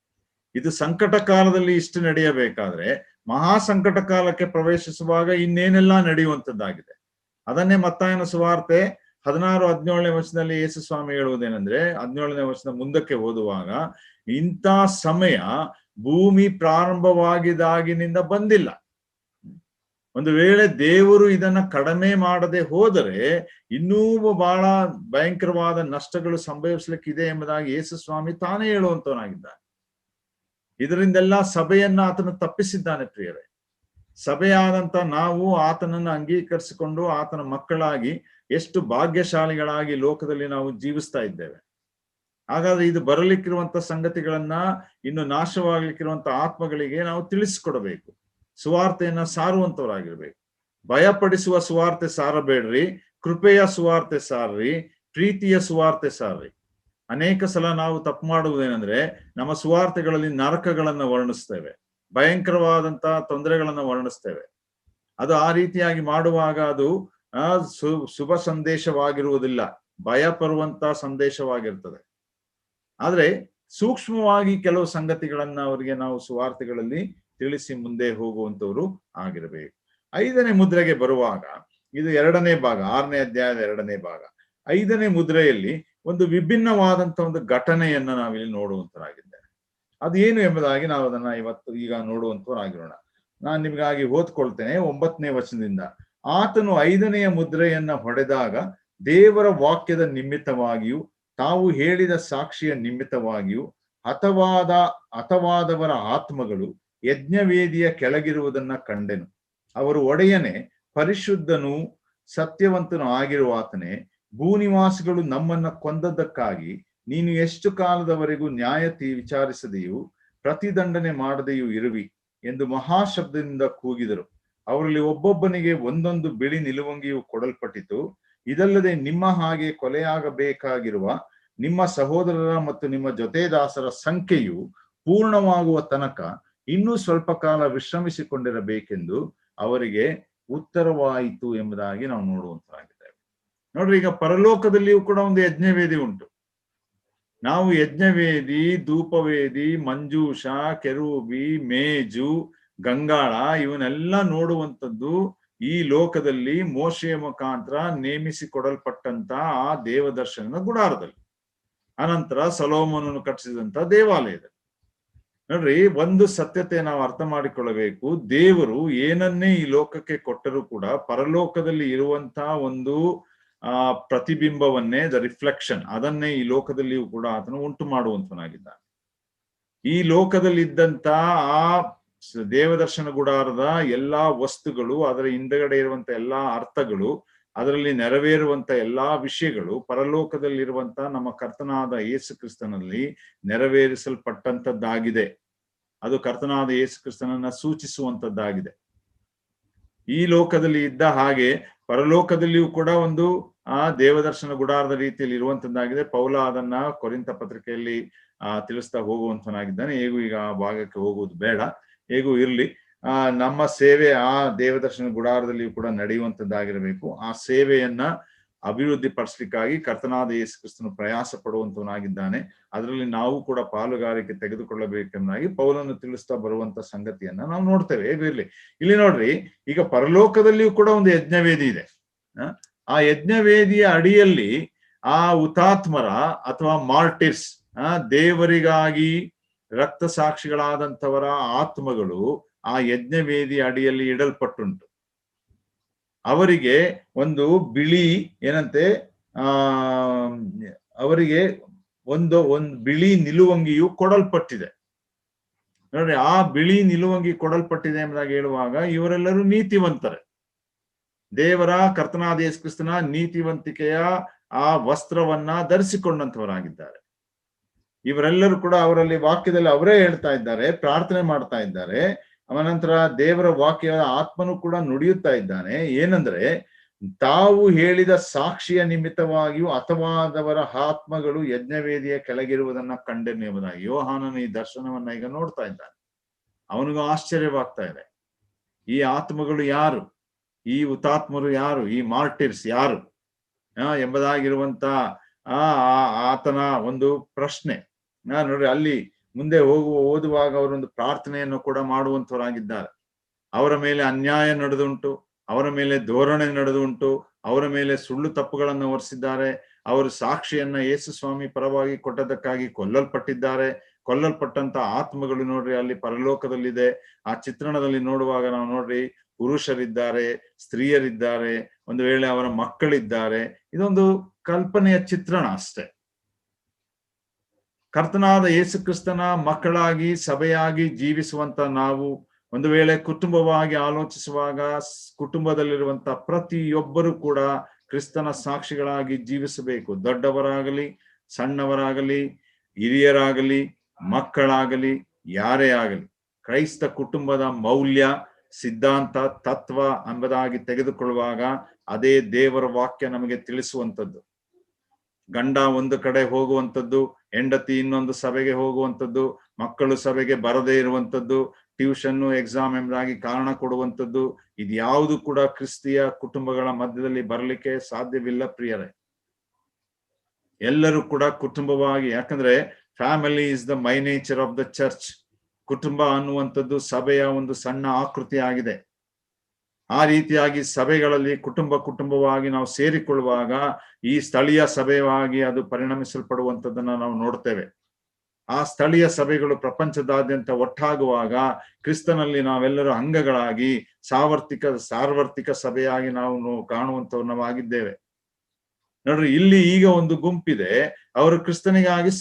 ಇದು ಸಂಕಟ ಕಾಲದಲ್ಲಿ ಇಷ್ಟು ನಡೆಯಬೇಕಾದ್ರೆ ಮಹಾಸಂಕಟ ಕಾಲಕ್ಕೆ ಪ್ರವೇಶಿಸುವಾಗ ಇನ್ನೇನೆಲ್ಲ ನಡೆಯುವಂಥದ್ದಾಗಿದೆ. ಅದನ್ನೇ ಮತ್ತಾಯನ ಸುವಾರ್ತೆ 16-17ನೇ ವರ್ಷದಲ್ಲಿ ಯೇಸು ಸ್ವಾಮಿ ಹೇಳುವುದೇನೆಂದ್ರೆ, 17ನೇ ವರ್ಷದ ಮುಂದಕ್ಕೆ ಓದುವಾಗ, ಇಂಥ ಸಮಯ ಭೂಮಿ ಪ್ರಾರಂಭವಾಗಿದಾಗಿನಿಂದ ಬಂದಿಲ್ಲ. ಒಂದು ವೇಳೆ ದೇವರು ಇದನ್ನ ಕಡಿಮೆ ಮಾಡದೆ ಹೋದರೆ ಇನ್ನೂ ಬಹಳ ಭಯಂಕರವಾದ ನಷ್ಟಗಳು ಸಂಭವಿಸ್ಲಿಕ್ಕಿದೆ ಎಂಬುದಾಗಿ ಯೇಸು ಸ್ವಾಮಿ ತಾನೇ ಹೇಳುವಂತವನಾಗಿದ್ದಾನೆ. ಇದರಿಂದೆಲ್ಲ ಸಭೆಯನ್ನ ಆತನು ತಪ್ಪಿಸಿದ್ದಾನೆ. ಪ್ರಿಯರೇ, ಸಭೆಯಾದಂತ ನಾವು ಆತನನ್ನು ಅಂಗೀಕರಿಸಿಕೊಂಡು ಆತನ ಮಕ್ಕಳಾಗಿ ಎಷ್ಟು ಭಾಗ್ಯಶಾಲಿಗಳಾಗಿ ಲೋಕದಲ್ಲಿ ನಾವು ಜೀವಿಸ್ತಾ ಇದ್ದೇವೆ. ಹಾಗಾದ್ರೆ ಇದು ಬರಲಿಕ್ಕಿರುವಂತ ಸಂಗತಿಗಳನ್ನ, ಇನ್ನು ನಾಶವಾಗ್ಲಿಕ್ಕಿರುವಂತ ಆತ್ಮಗಳಿಗೆ ನಾವು ತಿಳಿಸಿಕೊಡಬೇಕು. ಸುವಾರ್ತೆಯನ್ನ ಸಾರುವಂತವರಾಗಿರ್ಬೇಕು. ಭಯಪಡಿಸುವ ಸುವಾರ್ತೆ ಸಾರಬೇಡ್ರಿ, ಕೃಪೆಯ ಸುವಾರ್ತೆ ಸಾರ್ರಿ, ಪ್ರೀತಿಯ ಸುವಾರ್ತೆ ಸಾರ್ರಿ. ಅನೇಕ ಸಲ ನಾವು ತಪ್ಪು ಮಾಡುವುದೇನೆಂದ್ರೆ, ನಮ್ಮ ಸುವಾರ್ತೆಗಳಲ್ಲಿ ನರಕಗಳನ್ನ ವರ್ಣಿಸ್ತೇವೆ, ಭಯಂಕರವಾದಂತ ತೊಂದರೆಗಳನ್ನ ವರ್ಣಿಸ್ತೇವೆ. ಅದು ಆ ರೀತಿಯಾಗಿ ಮಾಡುವಾಗ ಅದು ಶುಭ ಸಂದೇಶವಾಗಿರುವುದಿಲ್ಲ, ಭಯ ಪಡುವಂತ ಸಂದೇಶವಾಗಿರ್ತದೆ. ಆದ್ರೆ ಸೂಕ್ಷ್ಮವಾಗಿ ಕೆಲವು ಸಂಗತಿಗಳನ್ನ ಅವರಿಗೆ ನಾವು ಸುವಾರ್ತೆಗಳಲ್ಲಿ ತಿಳಿಸಿ ಮುಂದೆ ಹೋಗುವಂತವ್ರು ಆಗಿರಬೇಕು. 5ನೇ ಮುದ್ರೆಗೆ ಬರುವಾಗ, ಇದು 2ನೇ ಭಾಗ, 6ನೇ ಅಧ್ಯಾಯದ 2ನೇ ಭಾಗ. 5ನೇ ಮುದ್ರೆಯಲ್ಲಿ ಒಂದು ವಿಭಿನ್ನವಾದಂತ ಒಂದು ಘಟನೆಯನ್ನ ನಾವಿಲ್ಲಿ ನೋಡುವಂತರಾಗಿದ್ದೇವೆ. ಅದು ಏನು ಎಂಬುದಾಗಿ ನಾವು ಅದನ್ನ ಈಗ ನೋಡುವಂತವರಾಗಿರೋಣ. ನಾನು ನಿಮಗಾಗಿ ಓದ್ಕೊಳ್ತೇನೆ 9ನೇ ವಚನದಿಂದ. ಆತನು 5ನೆಯ ಮುದ್ರೆಯನ್ನ ಹೊಡೆದಾಗ ದೇವರ ವಾಕ್ಯದ ನಿಮಿತ್ತವಾಗಿಯೂ ತಾವು ಹೇಳಿದ ಸಾಕ್ಷಿಯ ನಿಮಿತ್ತವಾಗಿಯೂ ಹತವಾದವರ ಆತ್ಮಗಳು ಯಜ್ಞವೇದಿಯ ಕೆಳಗಿರುವುದನ್ನ ಕಂಡೆನು. ಅವರು, ಒಡೆಯನೆ, ಪರಿಶುದ್ಧನೂ ಸತ್ಯವಂತನೂ ಆಗಿರುವ ಆತನೇ, ಭೂನಿವಾಸಿಗಳು ನಮ್ಮನ್ನ ಕೊಂದದ್ದಕ್ಕಾಗಿ ನೀನು ಎಷ್ಟು ಕಾಲದವರೆಗೂ ನ್ಯಾಯ ವಿಚಾರಿಸದೆಯೂ ಪ್ರತಿದಂಡನೆ ಮಾಡದೆಯೂ ಇರುವಿ ಎಂದು ಮಹಾಶಬ್ದದಿಂದ ಕೂಗಿದರು. ಅವರಲ್ಲಿ ಒಬ್ಬೊಬ್ಬನಿಗೆ ಒಂದೊಂದು ಬಿಳಿ ನಿಲುವಂಗಿಯು ಕೊಡಲ್ಪಟ್ಟಿತು. ಇದಲ್ಲದೆ ನಿಮ್ಮ ಹಾಗೆ ಕೊಲೆಯಾಗಬೇಕಾಗಿರುವ ನಿಮ್ಮ ಸಹೋದರರ ಮತ್ತು ನಿಮ್ಮ ಜೊತೆದಾಸರ ಸಂಖ್ಯೆಯು ಪೂರ್ಣವಾಗುವ ತನಕ ಇನ್ನೂ ಸ್ವಲ್ಪ ಕಾಲ ವಿಶ್ರಮಿಸಿಕೊಂಡಿರಬೇಕೆಂದು ಅವರಿಗೆ ಉತ್ತರವಾಯಿತು ಎಂಬುದಾಗಿ ನಾವು ನೋಡುವಂತರಾಗಿದ್ದೇವೆ. ನೋಡ್ರಿ, ಈಗ ಪರಲೋಕದಲ್ಲಿಯೂ ಕೂಡ ಒಂದು ಯಜ್ಞವೇದಿ ಉಂಟು. ನಾವು ಯಜ್ಞವೇದಿ, ಧೂಪವೇದಿ, ಮಂಜೂಷ, ಕೆರೂಬಿ, ಮೇಜು, ಗಂಗಾಳ ಇವನ್ನೆಲ್ಲ ನೋಡುವಂಥದ್ದು ಈ ಲೋಕದಲ್ಲಿ ಮೋಶೆಯ ಮುಖಾಂತರ ನೇಮಿಸಿಕೊಡಲ್ಪಟ್ಟಂತ ಆ ದೇವದರ್ಶನದ ಗುಡಾರದಲ್ಲಿ, ಅನಂತರ ಸೊಲೊಮೋನನು ಕಟ್ಟಿಸಿದಂತ ದೇವಾಲಯದಲ್ಲಿ. ನೋಡ್ರಿ, ಒಂದು ಸತ್ಯತೆ ನಾವು ಅರ್ಥ ಮಾಡಿಕೊಳ್ಳಬೇಕು. ದೇವರು ಏನನ್ನೇ ಈ ಲೋಕಕ್ಕೆ ಕೊಟ್ಟರೂ ಕೂಡ ಪರಲೋಕದಲ್ಲಿ ಇರುವಂತಹ ಒಂದು ಪ್ರತಿಬಿಂಬವನ್ನೇ, ದ ರಿಫ್ಲೆಕ್ಷನ್, ಅದನ್ನೇ ಈ ಲೋಕದಲ್ಲಿಯೂ ಕೂಡ ಆತನು ಉಂಟು ಮಾಡುವಂತನಾಗಿದ್ದಾನೆ. ಈ ಲೋಕದಲ್ಲಿ ಇದ್ದಂತ ಆ ದೇವದರ್ಶನ ಗುಡಾರದ ಎಲ್ಲಾ ವಸ್ತುಗಳು, ಅದರ ಹಿಂದಗಡೆ ಇರುವಂತ ಎಲ್ಲಾ ಅರ್ಥಗಳು, ಅದರಲ್ಲಿ ನೆರವೇರುವಂತ ಎಲ್ಲಾ ವಿಷಯಗಳು ಪರಲೋಕದಲ್ಲಿರುವಂತ ನಮ್ಮ ಕರ್ತನಾದ ಯೇಸು ಕ್ರಿಸ್ತನಲ್ಲಿ ನೆರವೇರಿಸಲ್ಪಟ್ಟಂತದ್ದಾಗಿದೆ. ಅದು ಕರ್ತನಾದ ಯೇಸು ಕ್ರಿಸ್ತನನ್ನ ಸೂಚಿಸುವಂತದ್ದಾಗಿದೆ. ಈ ಲೋಕದಲ್ಲಿ ಇದ್ದ ಹಾಗೆ ಪರಲೋಕದಲ್ಲಿಯೂ ಕೂಡ ಒಂದು ದೇವದರ್ಶನ ಗುಡಾರದ ರೀತಿಯಲ್ಲಿ ಇರುವಂತದ್ದಾಗಿದೆ. ಪೌಲ ಅದನ್ನ ಕೊರಿಂಥ ಪತ್ರಿಕೆಯಲ್ಲಿ ತಿಳಿಸ್ತಾ ಹೋಗುವಂತನಾಗಿದ್ದಾನೆ. ಹೇಗೂ ಈಗ ಆ ಭಾಗಕ್ಕೆ ಹೋಗುವುದು ಬೇಡ, ಹೇಗೂ ಇರ್ಲಿ. ನಮ್ಮ ಸೇವೆ ಆ ದೇವದರ್ಶನ ಗುಡಾರದಲ್ಲಿಯೂ ಕೂಡ ನಡೆಯುವಂತದ್ದಾಗಿರಬೇಕು. ಆ ಸೇವೆಯನ್ನ ಅಭಿವೃದ್ಧಿ ಪಡಿಸ್ಲಿಕ್ಕಾಗಿ ಕರ್ತನಾದ ಯೇಸು ಕ್ರಿಸ್ತನು ಪ್ರಯಾಸ ಪಡುವಂತವನಾಗಿದ್ದಾನೆ. ಅದರಲ್ಲಿ ನಾವು ಕೂಡ ಪಾಲುಗಾರಿಕೆ ತೆಗೆದುಕೊಳ್ಳಬೇಕೆಂಬುದಾಗಿ ಪೌಲನು ತಿಳಿಸ್ತಾ ಬರುವಂತ ಸಂಗತಿಯನ್ನ ನಾವು ನೋಡ್ತೇವೆ. ಹೇಗೂ ಇರ್ಲಿ, ಇಲ್ಲಿ ನೋಡ್ರಿ, ಈಗ ಪರಲೋಕದಲ್ಲಿಯೂ ಕೂಡ ಒಂದು ಯಜ್ಞವೇದಿ ಇದೆ. ಆ ಯಜ್ಞವೇದಿಯ ಅಡಿಯಲ್ಲಿ ಆ ಹುತಾತ್ಮರ ಅಥವಾ ಮಾರ್ಟಿರ್ಸ್, ದೇವರಿಗಾಗಿ ರಕ್ತ ಸಾಕ್ಷಿಗಳಾದಂಥವರ ಆತ್ಮಗಳು ಆ ಯಜ್ಞವೇದಿಯ ಅಡಿಯಲ್ಲಿ ಇಡಲ್ಪಟ್ಟುಂಟು. ಅವರಿಗೆ ಒಂದು ಬಿಳಿ ಏನಂತೆ ಅವರಿಗೆ ಒಂದು ಬಿಳಿ ನಿಲುವಂಗಿಯು ಕೊಡಲ್ಪಟ್ಟಿದೆ. ನೋಡ್ರಿ, ಆ ಬಿಳಿ ನಿಲುವಂಗಿ ಕೊಡಲ್ಪಟ್ಟಿದೆ ಎಂಬುದಾಗಿ ಹೇಳುವಾಗ ಇವರೆಲ್ಲರೂ ನೀತಿವಂತರೇ. ದೇವರ ಕರ್ತನಾದ ಯೇಸು ಕ್ರಿಸ್ತನ ನೀತಿವಂತಿಕೆಯ ಆ ವಸ್ತ್ರವನ್ನ ಧರಿಸಿಕೊಂಡಂತವರಾಗಿದ್ದಾರೆ. ಇವರೆಲ್ಲರೂ ಕೂಡ ಅವರಲ್ಲಿ ವಾಕ್ಯದಲ್ಲಿ ಅವರೇ ಹೇಳ್ತಾ ಇದ್ದಾರೆ, ಪ್ರಾರ್ಥನೆ ಮಾಡ್ತಾ ಇದ್ದಾರೆ. ಅವನಂತರ ದೇವರ ವಾಕ್ಯದ ಆತ್ಮನು ಕೂಡ ನುಡಿಯುತ್ತಾ ಇದ್ದಾನೆ. ಏನಂದ್ರೆ, ತಾವು ಹೇಳಿದ ಸಾಕ್ಷಿಯ ನಿಮಿತ್ತವಾಗಿಯೂ ಅಥವಾದವರ ಆತ್ಮಗಳು ಯಜ್ಞವೇದಿಯ ಕೆಳಗಿರುವುದನ್ನ ಕಂಡೆನು ಎಂಬುದಾಗಿ ಯೋಹಾನನು ಈ ದರ್ಶನವನ್ನ ಈಗ ನೋಡ್ತಾ ಇದ್ದಾನೆ. ಅವನಿಗೂ ಆಶ್ಚರ್ಯವಾಗ್ತಾ ಇದೆ. ಈ ಆತ್ಮಗಳು ಯಾರು? ಈ ಹುತಾತ್ಮರು ಯಾರು? ಈ ಮಾರ್ಟಿರ್ಸ್ ಯಾರು ಎಂಬುದಾಗಿರುವಂತ ಆತನ ಒಂದು ಪ್ರಶ್ನೆ. ನೋಡ್ರಿ, ಅಲ್ಲಿ ಮುಂದೆ ಓದುವಾಗ ಅವರೊಂದು ಪ್ರಾರ್ಥನೆಯನ್ನು ಕೂಡ ಮಾಡುವಂತವರಾಗಿದ್ದಾರೆ. ಅವರ ಮೇಲೆ ಅನ್ಯಾಯ ನಡೆದುಂಟು, ಅವರ ಮೇಲೆ ಧೋರಣೆ ನಡೆದುಂಟು, ಅವರ ಮೇಲೆ ಸುಳ್ಳು ತಪ್ಪುಗಳನ್ನು ಹೊರಿಸಿದ್ದಾರೆ. ಅವರು ಸಾಕ್ಷಿಯನ್ನ ಯೇಸು ಸ್ವಾಮಿ ಪರವಾಗಿ ಕೊಟ್ಟದಕ್ಕಾಗಿ ಕೊಲ್ಲಲ್ಪಟ್ಟಿದ್ದಾರೆ. ಕೊಲ್ಲಲ್ಪಟ್ಟಂತ ಆತ್ಮಗಳು ನೋಡ್ರಿ ಅಲ್ಲಿ ಪರಲೋಕದಲ್ಲಿದೆ. ಆ ಚಿತ್ರಣದಲ್ಲಿ ನೋಡುವಾಗ ನಾವು ನೋಡ್ರಿ, ಪುರುಷರಿದ್ದಾರೆ, ಸ್ತ್ರೀಯರಿದ್ದಾರೆ, ಒಂದು ವೇಳೆ ಅವರ ಮಕ್ಕಳಿದ್ದಾರೆ. ಇದೊಂದು ಕಲ್ಪನೆಯ ಚಿತ್ರಣ ಅಷ್ಟೇ. ಕರ್ತನಾದ ಯೇಸು ಕ್ರಿಸ್ತನ ಮಕ್ಕಳಾಗಿ ಸಭೆಯಾಗಿ ಜೀವಿಸುವಂತ ನಾವು ಒಂದು ವೇಳೆ ಕುಟುಂಬವಾಗಿ ಆಲೋಚಿಸುವಾಗ ಕುಟುಂಬದಲ್ಲಿರುವಂತ ಪ್ರತಿಯೊಬ್ಬರು ಕೂಡ ಕ್ರಿಸ್ತನ ಸಾಕ್ಷಿಗಳಾಗಿ ಜೀವಿಸಬೇಕು. ದೊಡ್ಡವರಾಗಲಿ, ಸಣ್ಣವರಾಗಲಿ, ಹಿರಿಯರಾಗಲಿ, ಮಕ್ಕಳಾಗಲಿ, ಯಾರೇ ಆಗಲಿ, ಕ್ರೈಸ್ತ ಕುಟುಂಬದ ಮೌಲ್ಯ, ಸಿದ್ಧಾಂತ, ತತ್ವ ಎಂಬುದಾಗಿ ತೆಗೆದುಕೊಳ್ಳುವಾಗ ಅದೇ ದೇವರ ವಾಕ್ಯ ನಮಗೆ ತಿಳಿಸುವಂಥದ್ದು. ಗಂಡ ಒಂದು ಕಡೆ ಹೋಗುವಂಥದ್ದು, ಹೆಂಡತಿ ಇನ್ನೊಂದು ಸಭೆಗೆ ಹೋಗುವಂಥದ್ದು, ಮಕ್ಕಳು ಸಭೆಗೆ ಬರದೇ ಇರುವಂಥದ್ದು, ಟ್ಯೂಷನ್ನು, ಎಕ್ಸಾಮ್ ಎಂಬುದಾಗಿ ಕಾರಣ ಕೊಡುವಂಥದ್ದು, ಇದ್ಯಾವುದು ಕೂಡ ಕ್ರಿಸ್ತಿಯ ಕುಟುಂಬಗಳ ಮಧ್ಯದಲ್ಲಿ ಬರಲಿಕ್ಕೆ ಸಾಧ್ಯವಿಲ್ಲ ಪ್ರಿಯರೇ. ಎಲ್ಲರೂ ಕೂಡ ಕುಟುಂಬವಾಗಿ, ಯಾಕಂದ್ರೆ family is the my nature of the church. ಕುಟುಂಬ ಅನ್ನುವಂಥದ್ದು ಸಭೆಯ ಒಂದು ಸಣ್ಣ ಆಕೃತಿ ಆಗಿದೆ. ಆ ರೀತಿಯಾಗಿ ಸಭೆಗಳಲ್ಲಿ ಕುಟುಂಬವಾಗಿ ನಾವು ಸೇರಿಕೊಳ್ಳುವಾಗ ಈ ಸ್ಥಳೀಯ ಸಭೆಯಾಗಿ ಅದು ಪರಿಣಮಿಸಲ್ಪಡುವಂಥದ್ದನ್ನ ನಾವು ನೋಡ್ತೇವೆ. ಆ ಸ್ಥಳೀಯ ಸಭೆಗಳು ಪ್ರಪಂಚದಾದ್ಯಂತ ಒಟ್ಟಾಗುವಾಗ ಕ್ರಿಸ್ತನಲ್ಲಿ ನಾವೆಲ್ಲರೂ ಅಂಗಗಳಾಗಿ ಸಾರ್ವತ್ರಿಕ ಸಭೆಯಾಗಿ ನಾವು ಕಾಣುವಂಥವ್ರು ನಾವಾಗಿದ್ದೇವೆ. ನೋಡ್ರಿ, ಇಲ್ಲಿ ಈಗ ಒಂದು ಗುಂಪಿದೆ, ಅವರು ಕ್ರಿಸ್ತನಿಗಾಗಿ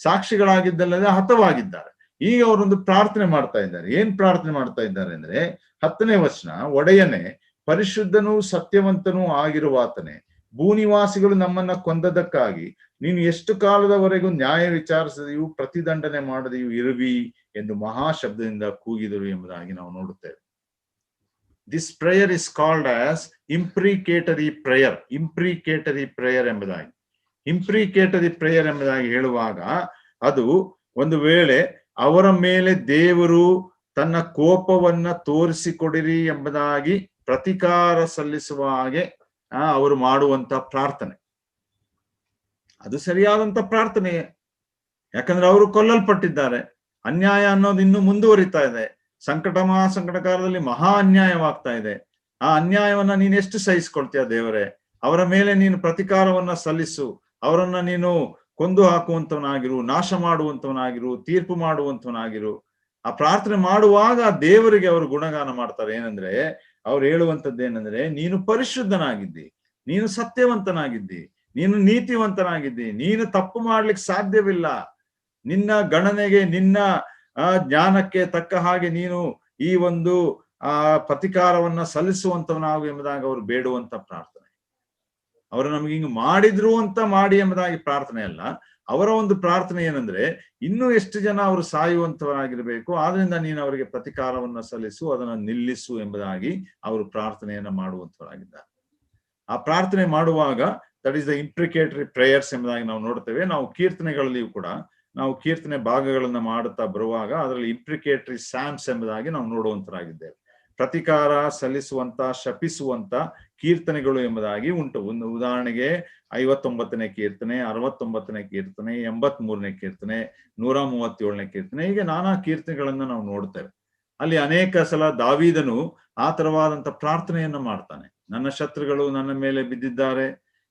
ಸಾಕ್ಷಿಗಳಾಗಿದ್ದಲ್ಲದೆ ಹತವಾಗಿದ್ದಾರೆ. ಈಗ ಅವರೊಂದು ಪ್ರಾರ್ಥನೆ ಮಾಡ್ತಾ ಇದ್ದಾರೆ. ಏನ್ ಪ್ರಾರ್ಥನೆ ಮಾಡ್ತಾ ಇದ್ದಾರೆ ಅಂದ್ರೆ, 10ನೇ ವಚನ, ಒಡೆಯನೇ, ಪರಿಶುದ್ಧನೂ ಸತ್ಯವಂತನೂ ಆಗಿರುವಾತನೇ, ಭೂನಿವಾಸಿಗಳು ನಮ್ಮನ್ನ ಕೊಂದದಕ್ಕಾಗಿ ನೀನು ಎಷ್ಟು ಕಾಲದವರೆಗೂ ನ್ಯಾಯ ವಿಚಾರಿಸದೆಯೂ ಪ್ರತಿದಂಡನೆ ಮಾಡದೆಯೂ ಇರುವಿ ಎಂದು ಮಹಾಶಬ್ದದಿಂದ ಕೂಗಿದರು ಎಂಬುದಾಗಿ ನಾವು ನೋಡುತ್ತೇವೆ. This prayer is called as imprecatory prayer ಎಂಬುದಾಗಿ. ಇಂಪ್ರಿಕೇಟರಿ ಪ್ರೇಯರ್ ಎಂಬುದಾಗಿ ಹೇಳುವಾಗ ಅದು ಒಂದು ವೇಳೆ ಅವರ ಮೇಲೆ ದೇವರು ತನ್ನ ಕೋಪವನ್ನ ತೋರಿಸಿಕೊಡಿರಿ ಎಂಬುದಾಗಿ ಪ್ರತಿಕಾರ ಸಲ್ಲಿಸುವ ಹಾಗೆ ಅವರು ಮಾಡುವಂತ ಪ್ರಾರ್ಥನೆ. ಅದು ಸರಿಯಾದಂತ ಪ್ರಾರ್ಥನೆ. ಯಾಕಂದ್ರೆ ಅವರು ಕೊಲ್ಲಲ್ಪಟ್ಟಿದ್ದಾರೆ. ಅನ್ಯಾಯ ಅನ್ನೋದು ಇನ್ನೂ ಮುಂದುವರಿತಾ ಇದೆ. ಸಂಕಟ ಕಾಲದಲ್ಲಿ ಮಹಾ ಅನ್ಯಾಯವಾಗ್ತಾ ಇದೆ. ಆ ಅನ್ಯಾಯವನ್ನ ನೀನು ಎಷ್ಟು ಸಹಿಸ್ಕೊಳ್ತೀಯ ದೇವರೇ? ಅವರ ಮೇಲೆ ನೀನು ಪ್ರತಿಕಾರವನ್ನ ಸಲ್ಲಿಸು. ಅವರನ್ನ ನೀನು ಕೊಂದು ಹಾಕುವಂತವನಾಗಿರು, ನಾಶ ಮಾಡುವಂತವನಾಗಿರು, ತೀರ್ಪು ಮಾಡುವಂತವನಾಗಿರು. ಆ ಪ್ರಾರ್ಥನೆ ಮಾಡುವಾಗ ದೇವರಿಗೆ ಅವರು ಗುಣಗಾನ ಮಾಡ್ತಾರೆ. ಏನಂದ್ರೆ, ಅವ್ರು ಹೇಳುವಂಥದ್ದೇನೆಂದ್ರೆ, ನೀನು ಪರಿಶುದ್ಧನಾಗಿದ್ದಿ, ನೀನು ಸತ್ಯವಂತನಾಗಿದ್ದಿ, ನೀನು ನೀತಿವಂತನಾಗಿದ್ದಿ, ನೀನು ತಪ್ಪು ಮಾಡ್ಲಿಕ್ಕೆ ಸಾಧ್ಯವಿಲ್ಲ. ನಿನ್ನ ಗಣನೆಗೆ, ನಿನ್ನ ಜ್ಞಾನಕ್ಕೆ ತಕ್ಕ ಹಾಗೆ ನೀನು ಈ ಒಂದು ಪ್ರತಿಕಾರವನ್ನ ಸಲ್ಲಿಸುವಂತವನಾಗು ಎಂಬುದಾಗಿ ಅವರು ಬೇಡುವಂತ ಪ್ರಾರ್ಥನೆ. ಅವರು ನಮ್ಗೆ ಹಿಂಗ್ ಮಾಡಿದ್ರು ಅಂತ ಮಾಡಿ ಎಂಬುದಾಗಿ ಪ್ರಾರ್ಥನೆ ಅಲ್ಲ. ಅವರ ಒಂದು ಪ್ರಾರ್ಥನೆ ಏನಂದ್ರೆ, ಇನ್ನೂ ಎಷ್ಟು ಜನ ಅವರು ಸಾಯುವಂತವರಾಗಿರ್ಬೇಕು, ಆದ್ರಿಂದ ನೀನು ಅವರಿಗೆ ಪ್ರತಿಕಾರವನ್ನ ಸಲ್ಲಿಸು, ಅದನ್ನ ನಿಲ್ಲಿಸು ಎಂಬುದಾಗಿ ಅವರು ಪ್ರಾರ್ಥನೆಯನ್ನ ಮಾಡುವಂತವರಾಗಿದ್ದಾರೆ. ಆ ಪ್ರಾರ್ಥನೆ ಮಾಡುವಾಗ ದಟ್ ಈಸ್ ದ ಇಂಪ್ರಿಕೇಟರಿ ಪ್ರೇಯರ್ಸ್ ಎಂಬುದಾಗಿ ನಾವು ನೋಡ್ತೇವೆ. ನಾವು ಕೀರ್ತನೆಗಳಲ್ಲಿಯೂ ಕೂಡ ನಾವು ಕೀರ್ತನೆ ಭಾಗಗಳನ್ನ ಮಾಡುತ್ತಾ ಬರುವಾಗ ಅದರಲ್ಲಿ ಇಂಪ್ರಿಕೇಟರಿ ಸ್ಯಾಮ್ಸ್ ಎಂಬುದಾಗಿ ನಾವು ನೋಡುವಂತರಾಗಿದ್ದೇವೆ. ಪ್ರತಿಕಾರ ಸಲ್ಲಿಸುವಂತ, ಶಪಿಸುವಂತ ಕೀರ್ತನೆಗಳು ಎಂಬುದಾಗಿ ಉಂಟು. ಒಂದು ಉದಾಹರಣೆಗೆ 59ನೇ ಕೀರ್ತನೆ, 69ನೇ ಕೀರ್ತನೆ, 83ನೇ ಕೀರ್ತನೆ, 137ನೇ ಕೀರ್ತನೆ, ಹೀಗೆ ನಾನಾ ಕೀರ್ತನೆಗಳನ್ನ ನಾವು ನೋಡ್ತೇವೆ. ಅಲ್ಲಿ ಅನೇಕ ಸಲ ದಾವೀದನು ಆ ತರವಾದಂತ ಪ್ರಾರ್ಥನೆಯನ್ನ ಮಾಡ್ತಾನೆ. ನನ್ನ ಶತ್ರುಗಳು ನನ್ನ ಮೇಲೆ ಬಿದ್ದಿದ್ದಾರೆ,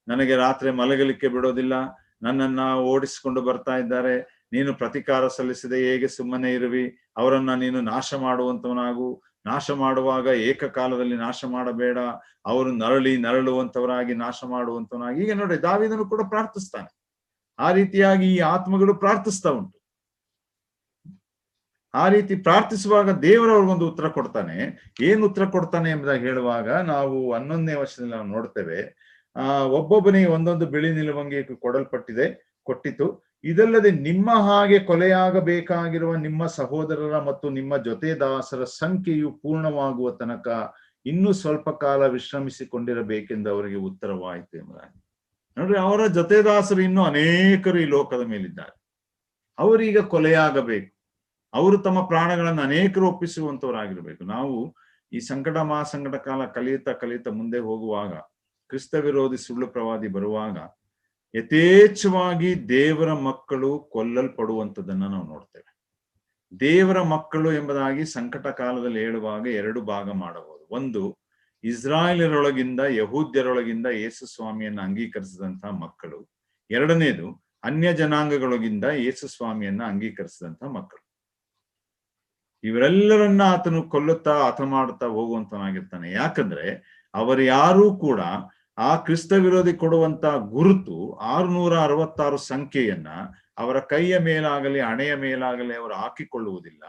ನನಗೆ ರಾತ್ರಿ ಮಲಗಲಿಕ್ಕೆ ಬಿಡೋದಿಲ್ಲ, ನನ್ನನ್ನ ಓಡಿಸಿಕೊಂಡು ಬರ್ತಾ ಇದ್ದಾರೆ, ನೀನು ಪ್ರತಿಕಾರ ಸಲ್ಲಿಸದೆ ಹೇಗೆ ಸುಮ್ಮನೆ ಇರುವಿ, ಅವರನ್ನ ನೀನು ನಾಶ ಮಾಡುವಂತವನಾಗು, ನಾಶ ಮಾಡುವಾಗ ಏಕಕಾಲದಲ್ಲಿ ನಾಶ ಮಾಡಬೇಡ, ಅವರು ನರಳುವಂತವರಾಗಿ ನಾಶ ಮಾಡುವಂತವನಾಗಿ. ಈಗ ನೋಡಿ, ದಾವೀದನು ಕೂಡ ಪ್ರಾರ್ಥಿಸ್ತಾನೆ. ಆ ರೀತಿಯಾಗಿ ಈ ಆತ್ಮಗಳು ಪ್ರಾರ್ಥಿಸ್ತಾ ಉಂಟು. ಆ ರೀತಿ ಪ್ರಾರ್ಥಿಸುವಾಗ ದೇವರವ್ರಿಗೊಂದು ಉತ್ತರ ಕೊಡ್ತಾನೆ. ಏನ್ ಉತ್ತರ ಕೊಡ್ತಾನೆ ಎಂಬುದಾಗಿ ಹೇಳುವಾಗ ನಾವು 11ನೇ ವರ್ಷದಲ್ಲಿ ನಾವು ನೋಡ್ತೇವೆ, ಒಬ್ಬೊಬ್ಬನಿಗೆ ಒಂದೊಂದು ಬಿಳಿ ನಿಲುವಂಗಿ ಕೊಟ್ಟಿತು, ಇದಲ್ಲದೆ ನಿಮ್ಮ ಹಾಗೆ ಕೊಲೆಯಾಗಬೇಕಾಗಿರುವ ನಿಮ್ಮ ಸಹೋದರರ ಮತ್ತು ನಿಮ್ಮ ಜೊತೆದಾಸರ ಸಂಖ್ಯೆಯು ಪೂರ್ಣವಾಗುವ ತನಕ ಇನ್ನೂ ಸ್ವಲ್ಪ ಕಾಲ ವಿಶ್ರಮಿಸಿಕೊಂಡಿರಬೇಕೆಂದು ಅವರಿಗೆ ಉತ್ತರವಾಯಿತು ಎಂಬುದಾಗಿ. ನೋಡ್ರಿ, ಅವರ ಜೊತೆದಾಸರು ಇನ್ನೂ ಅನೇಕರು ಈ ಲೋಕದ ಮೇಲಿದ್ದಾರೆ. ಅವರೀಗ ಕೊಲೆಯಾಗಬೇಕು, ಅವರು ತಮ್ಮ ಪ್ರಾಣಗಳನ್ನು ಅನೇಕರು ಒಪ್ಪಿಸುವಂತವರಾಗಿರ್ಬೇಕು. ನಾವು ಈ ಸಂಕಟ ಮಹಾಸಂಕಟ ಕಾಲ ಕಲಿಯುತ್ತಾ ಮುಂದೆ ಹೋಗುವಾಗ, ಕ್ರಿಸ್ತ ವಿರೋಧಿ ಸುಳ್ಳು ಪ್ರವಾದಿ ಬರುವಾಗ ಯಥೇಚ್ಛವಾಗಿ ದೇವರ ಮಕ್ಕಳು ಕೊಲ್ಲಲ್ಪಡುವಂಥದ್ದನ್ನ ನಾವು ನೋಡ್ತೇವೆ. ದೇವರ ಮಕ್ಕಳು ಎಂಬುದಾಗಿ ಸಂಕಟ ಕಾಲದಲ್ಲಿ ಹೇಳುವಾಗ 2 ಭಾಗ ಮಾಡಬಹುದು. ಒಂದು, ಇಸ್ರಾಯೇಲರೊಳಗಿಂದ, ಯಹೂದ್ಯರೊಳಗಿಂದ ಯೇಸು ಸ್ವಾಮಿಯನ್ನ ಅಂಗೀಕರಿಸಿದಂತಹ ಮಕ್ಕಳು. ಎರಡನೇದು, ಅನ್ಯ ಜನಾಂಗಗಳೊಳಗಿಂದ ಯೇಸು ಸ್ವಾಮಿಯನ್ನ ಅಂಗೀಕರಿಸಿದಂತಹ ಮಕ್ಕಳು. ಇವರೆಲ್ಲರನ್ನ ಆತನು ಕೊಲ್ಲುತ್ತಾ ಮಾಡುತ್ತಾ ಹೋಗುವಂತನಾಗಿರ್ತಾನೆ. ಯಾಕಂದ್ರೆ ಅವರು ಯಾರೂ ಕೂಡ ಆ ಕ್ರಿಸ್ತ ವಿರೋಧಿ ಕೊಡುವಂತ ಗುರುತು 666 ಸಂಖ್ಯೆಯನ್ನ ಅವರ ಕೈಯ ಮೇಲಾಗಲಿ ಹಣೆಯ ಮೇಲಾಗಲಿ ಅವರು ಹಾಕಿಕೊಳ್ಳುವುದಿಲ್ಲ.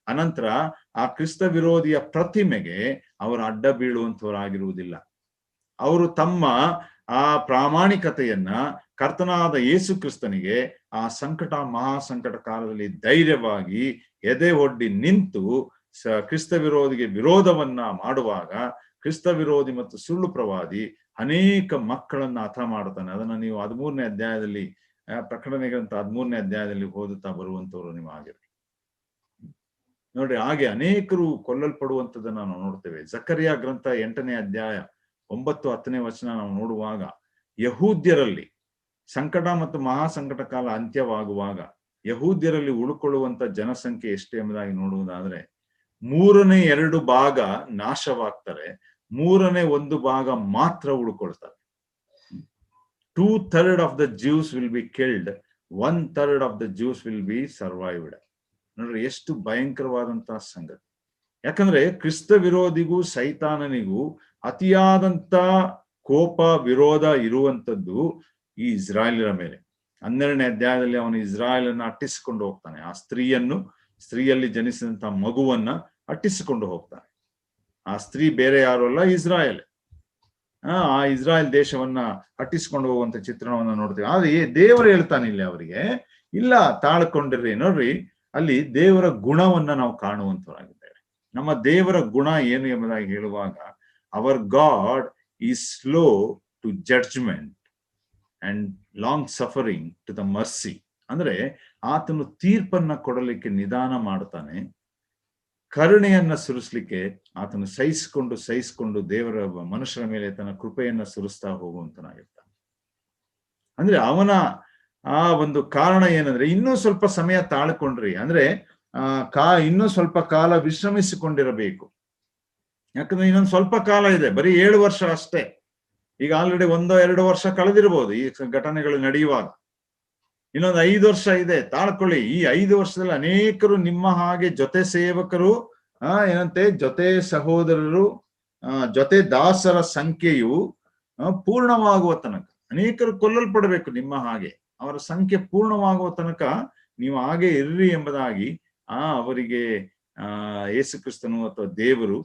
ಅನಂತರ ಆ ಕ್ರಿಸ್ತ ವಿರೋಧಿಯ ಪ್ರತಿಮೆಗೆ ಅವರು ಅಡ್ಡ ಬೀಳುವಂತವರಾಗಿರುವುದಿಲ್ಲ. ಅವರು ತಮ್ಮ ಆ ಪ್ರಾಮಾಣಿಕತೆಯನ್ನ ಕರ್ತನಾದ ಯೇಸು ಕ್ರಿಸ್ತನಿಗೆ ಆ ಮಹಾಸಂಕಟ ಕಾಲದಲ್ಲಿ ಧೈರ್ಯವಾಗಿ ಎದೆ ಒಡ್ಡಿ ನಿಂತು ಕ್ರಿಸ್ತ ವಿರೋಧಿಗೆ ವಿರೋಧವನ್ನ ಮಾಡುವಾಗ, ಕ್ರಿಸ್ತ ವಿರೋಧಿ ಮತ್ತು ಸುಳ್ಳು ಪ್ರವಾದಿ ಅನೇಕ ಮಕ್ಕಳನ್ನ ಹತ ಮಾಡ್ತಾನೆ. ಅದನ್ನ ನೀವು 13ನೇ ಅಧ್ಯಾಯದಲ್ಲಿ, ಪ್ರಕಟಣೆ ಗ್ರಂಥ 13ನೇ ಅಧ್ಯಾಯದಲ್ಲಿ ಓದುತ್ತಾ ಬರುವಂತವ್ರು ನೀವು ಆಗಿರಿ. ನೋಡ್ರಿ, ಹಾಗೆ ಅನೇಕರು ಕೊಲ್ಲಲ್ಪಡುವಂಥದ್ದನ್ನ ನಾವು ನೋಡ್ತೇವೆ. ಜಕರ್ಯ ಗ್ರಂಥ 8ನೇ ಅಧ್ಯಾಯ 9-10ನೇ ವಚನ ನಾವು ನೋಡುವಾಗ, ಯಹೂದ್ಯರಲ್ಲಿ ಸಂಕಟ ಮತ್ತು ಮಹಾಸಂಕಟ ಕಾಲ ಅಂತ್ಯವಾಗುವಾಗ ಯಹೂದ್ಯರಲ್ಲಿ ಉಳ್ಕೊಳ್ಳುವಂತ ಜನಸಂಖ್ಯೆ ಎಷ್ಟು ಎಂಬುದಾಗಿ ನೋಡುವುದಾದ್ರೆ, 2/3 ಭಾಗ ನಾಶವಾಗ್ತಾರೆ, 1/3 ಭಾಗ ಮಾತ್ರ ಉಳ್ಕೊಳ್ತಾರೆ. 2/3 of the Jews will be killed, 1/3 of the Jews will be survived. ನೋಡ್ರಿ, ಎಷ್ಟು ಭಯಂಕರವಾದಂತಹ ಸಂಗತಿ. ಯಾಕಂದ್ರೆ ಕ್ರಿಸ್ತ ವಿರೋಧಿಗೂ ಸೈತಾನನಿಗೂ ಅತಿಯಾದಂತ ಕೋಪ ವಿರೋಧ ಇರುವಂತದ್ದು ಈ ಇಸ್ರಾಯೇಲರ ಮೇಲೆ. 12ನೇ ಅಧ್ಯಾಯದಲ್ಲಿ ಅವನು ಇಸ್ರಾಯೇಲನ್ನ ಅಟ್ಟಿಸಿಕೊಂಡು ಹೋಗ್ತಾನೆ. ಆ ಸ್ತ್ರೀಯಲ್ಲಿ ಜನಿಸಿದಂತಹ ಮಗುವನ್ನ ಅಟ್ಟಿಸಿಕೊಂಡು ಹೋಗ್ತಾನೆ. ಆ ಸ್ತ್ರೀ ಬೇರೆ ಯಾರು ಅಲ್ಲ, ಇಸ್ರಾಯೇಲ್. ಆ ಇಸ್ರಾಯೇಲ್ ದೇಶವನ್ನ ಅಟ್ಟಿಸ್ಕೊಂಡು ಹೋಗುವಂತ ಚಿತ್ರಣವನ್ನ ನೋಡ್ತೀವಿ. ಆದ್ರೆ ದೇವರು ಹೇಳ್ತಾನೆ ಇಲ್ಲಿ ಅವರಿಗೆ, ಇಲ್ಲ, ತಾಳ್ಕೊಂಡಿರ್ರಿ. ನೋಡ್ರಿ, ಅಲ್ಲಿ ದೇವರ ಗುಣವನ್ನ ನಾವು ಕಾಣುವಂತವರಾಗಿದ್ದೇವೆ. ನಮ್ಮ ದೇವರ ಗುಣ ಏನು ಎಂಬುದಾಗಿ ಹೇಳುವಾಗ, our God is slow to judgement and long suffering to the mercy. ಅಂದ್ರೆ ಆತನು ತೀರ್ಪನ್ನ ಕೊಡಲಿಕ್ಕೆ ನಿಧಾನ ಮಾಡ್ತಾನೆ, ಕರುಣೆಯನ್ನ ಸುರಿಸ್ಲಿಕ್ಕೆ ಆತನು ಸಹಿಸಿಕೊಂಡು ದೇವರ ಮನುಷ್ಯರ ಮೇಲೆ ತನ್ನ ಕೃಪೆಯನ್ನ ಸುರಿಸ್ತಾ ಹೋಗುವಂತನಾಗಿರ್ತಾನೆ. ಅಂದ್ರೆ ಅವನ ಆ ಒಂದು ಕಾರಣ ಏನಂದ್ರೆ, ಇನ್ನೂ ಸ್ವಲ್ಪ ಸಮಯ ತಾಳ್ಕೊಂಡ್ರಿ ಅಂದ್ರೆ ಇನ್ನೂ ಸ್ವಲ್ಪ ಕಾಲ ವಿಶ್ರಮಿಸಿಕೊಂಡಿರಬೇಕು. ಯಾಕಂದ್ರೆ ಇನ್ನೊಂದು ಸ್ವಲ್ಪ ಕಾಲ ಇದೆ, ಬರೀ 7 ವರ್ಷ ಅಷ್ಟೇ. ಈಗ ಆಲ್ರೆಡಿ 1-2 ವರ್ಷ ಕಳೆದಿರ್ಬೋದು ಈ ಘಟನೆಗಳು ನಡೆಯುವಾಗ. ಇನ್ನೊಂದು 5 ವರ್ಷ ಇದೆ, ತಾಳ್ಕೊಳ್ಳಿ. ಈ 5 ವರ್ಷದಲ್ಲಿ ಅನೇಕರು ನಿಮ್ಮ ಹಾಗೆ ಜೊತೆ ಸೇವಕರು, ಏನಂತೆ, ಜೊತೆ ಸಹೋದರರು, ಜೊತೆ ದಾಸರ ಸಂಖ್ಯೆಯು ಪೂರ್ಣವಾಗುವ ತನಕ ಅನೇಕರು ಕೊಲ್ಲಲ್ಪಡಬೇಕು. ನಿಮ್ಮ ಹಾಗೆ ಅವರ ಸಂಖ್ಯೆ ಪೂರ್ಣವಾಗುವ ತನಕ ನೀವು ಹಾಗೆ ಇರ್ರಿ ಎಂಬುದಾಗಿ ಅವರಿಗೆ ಯೇಸು ಕ್ರಿಸ್ತನು ಅಥವಾ ದೇವರು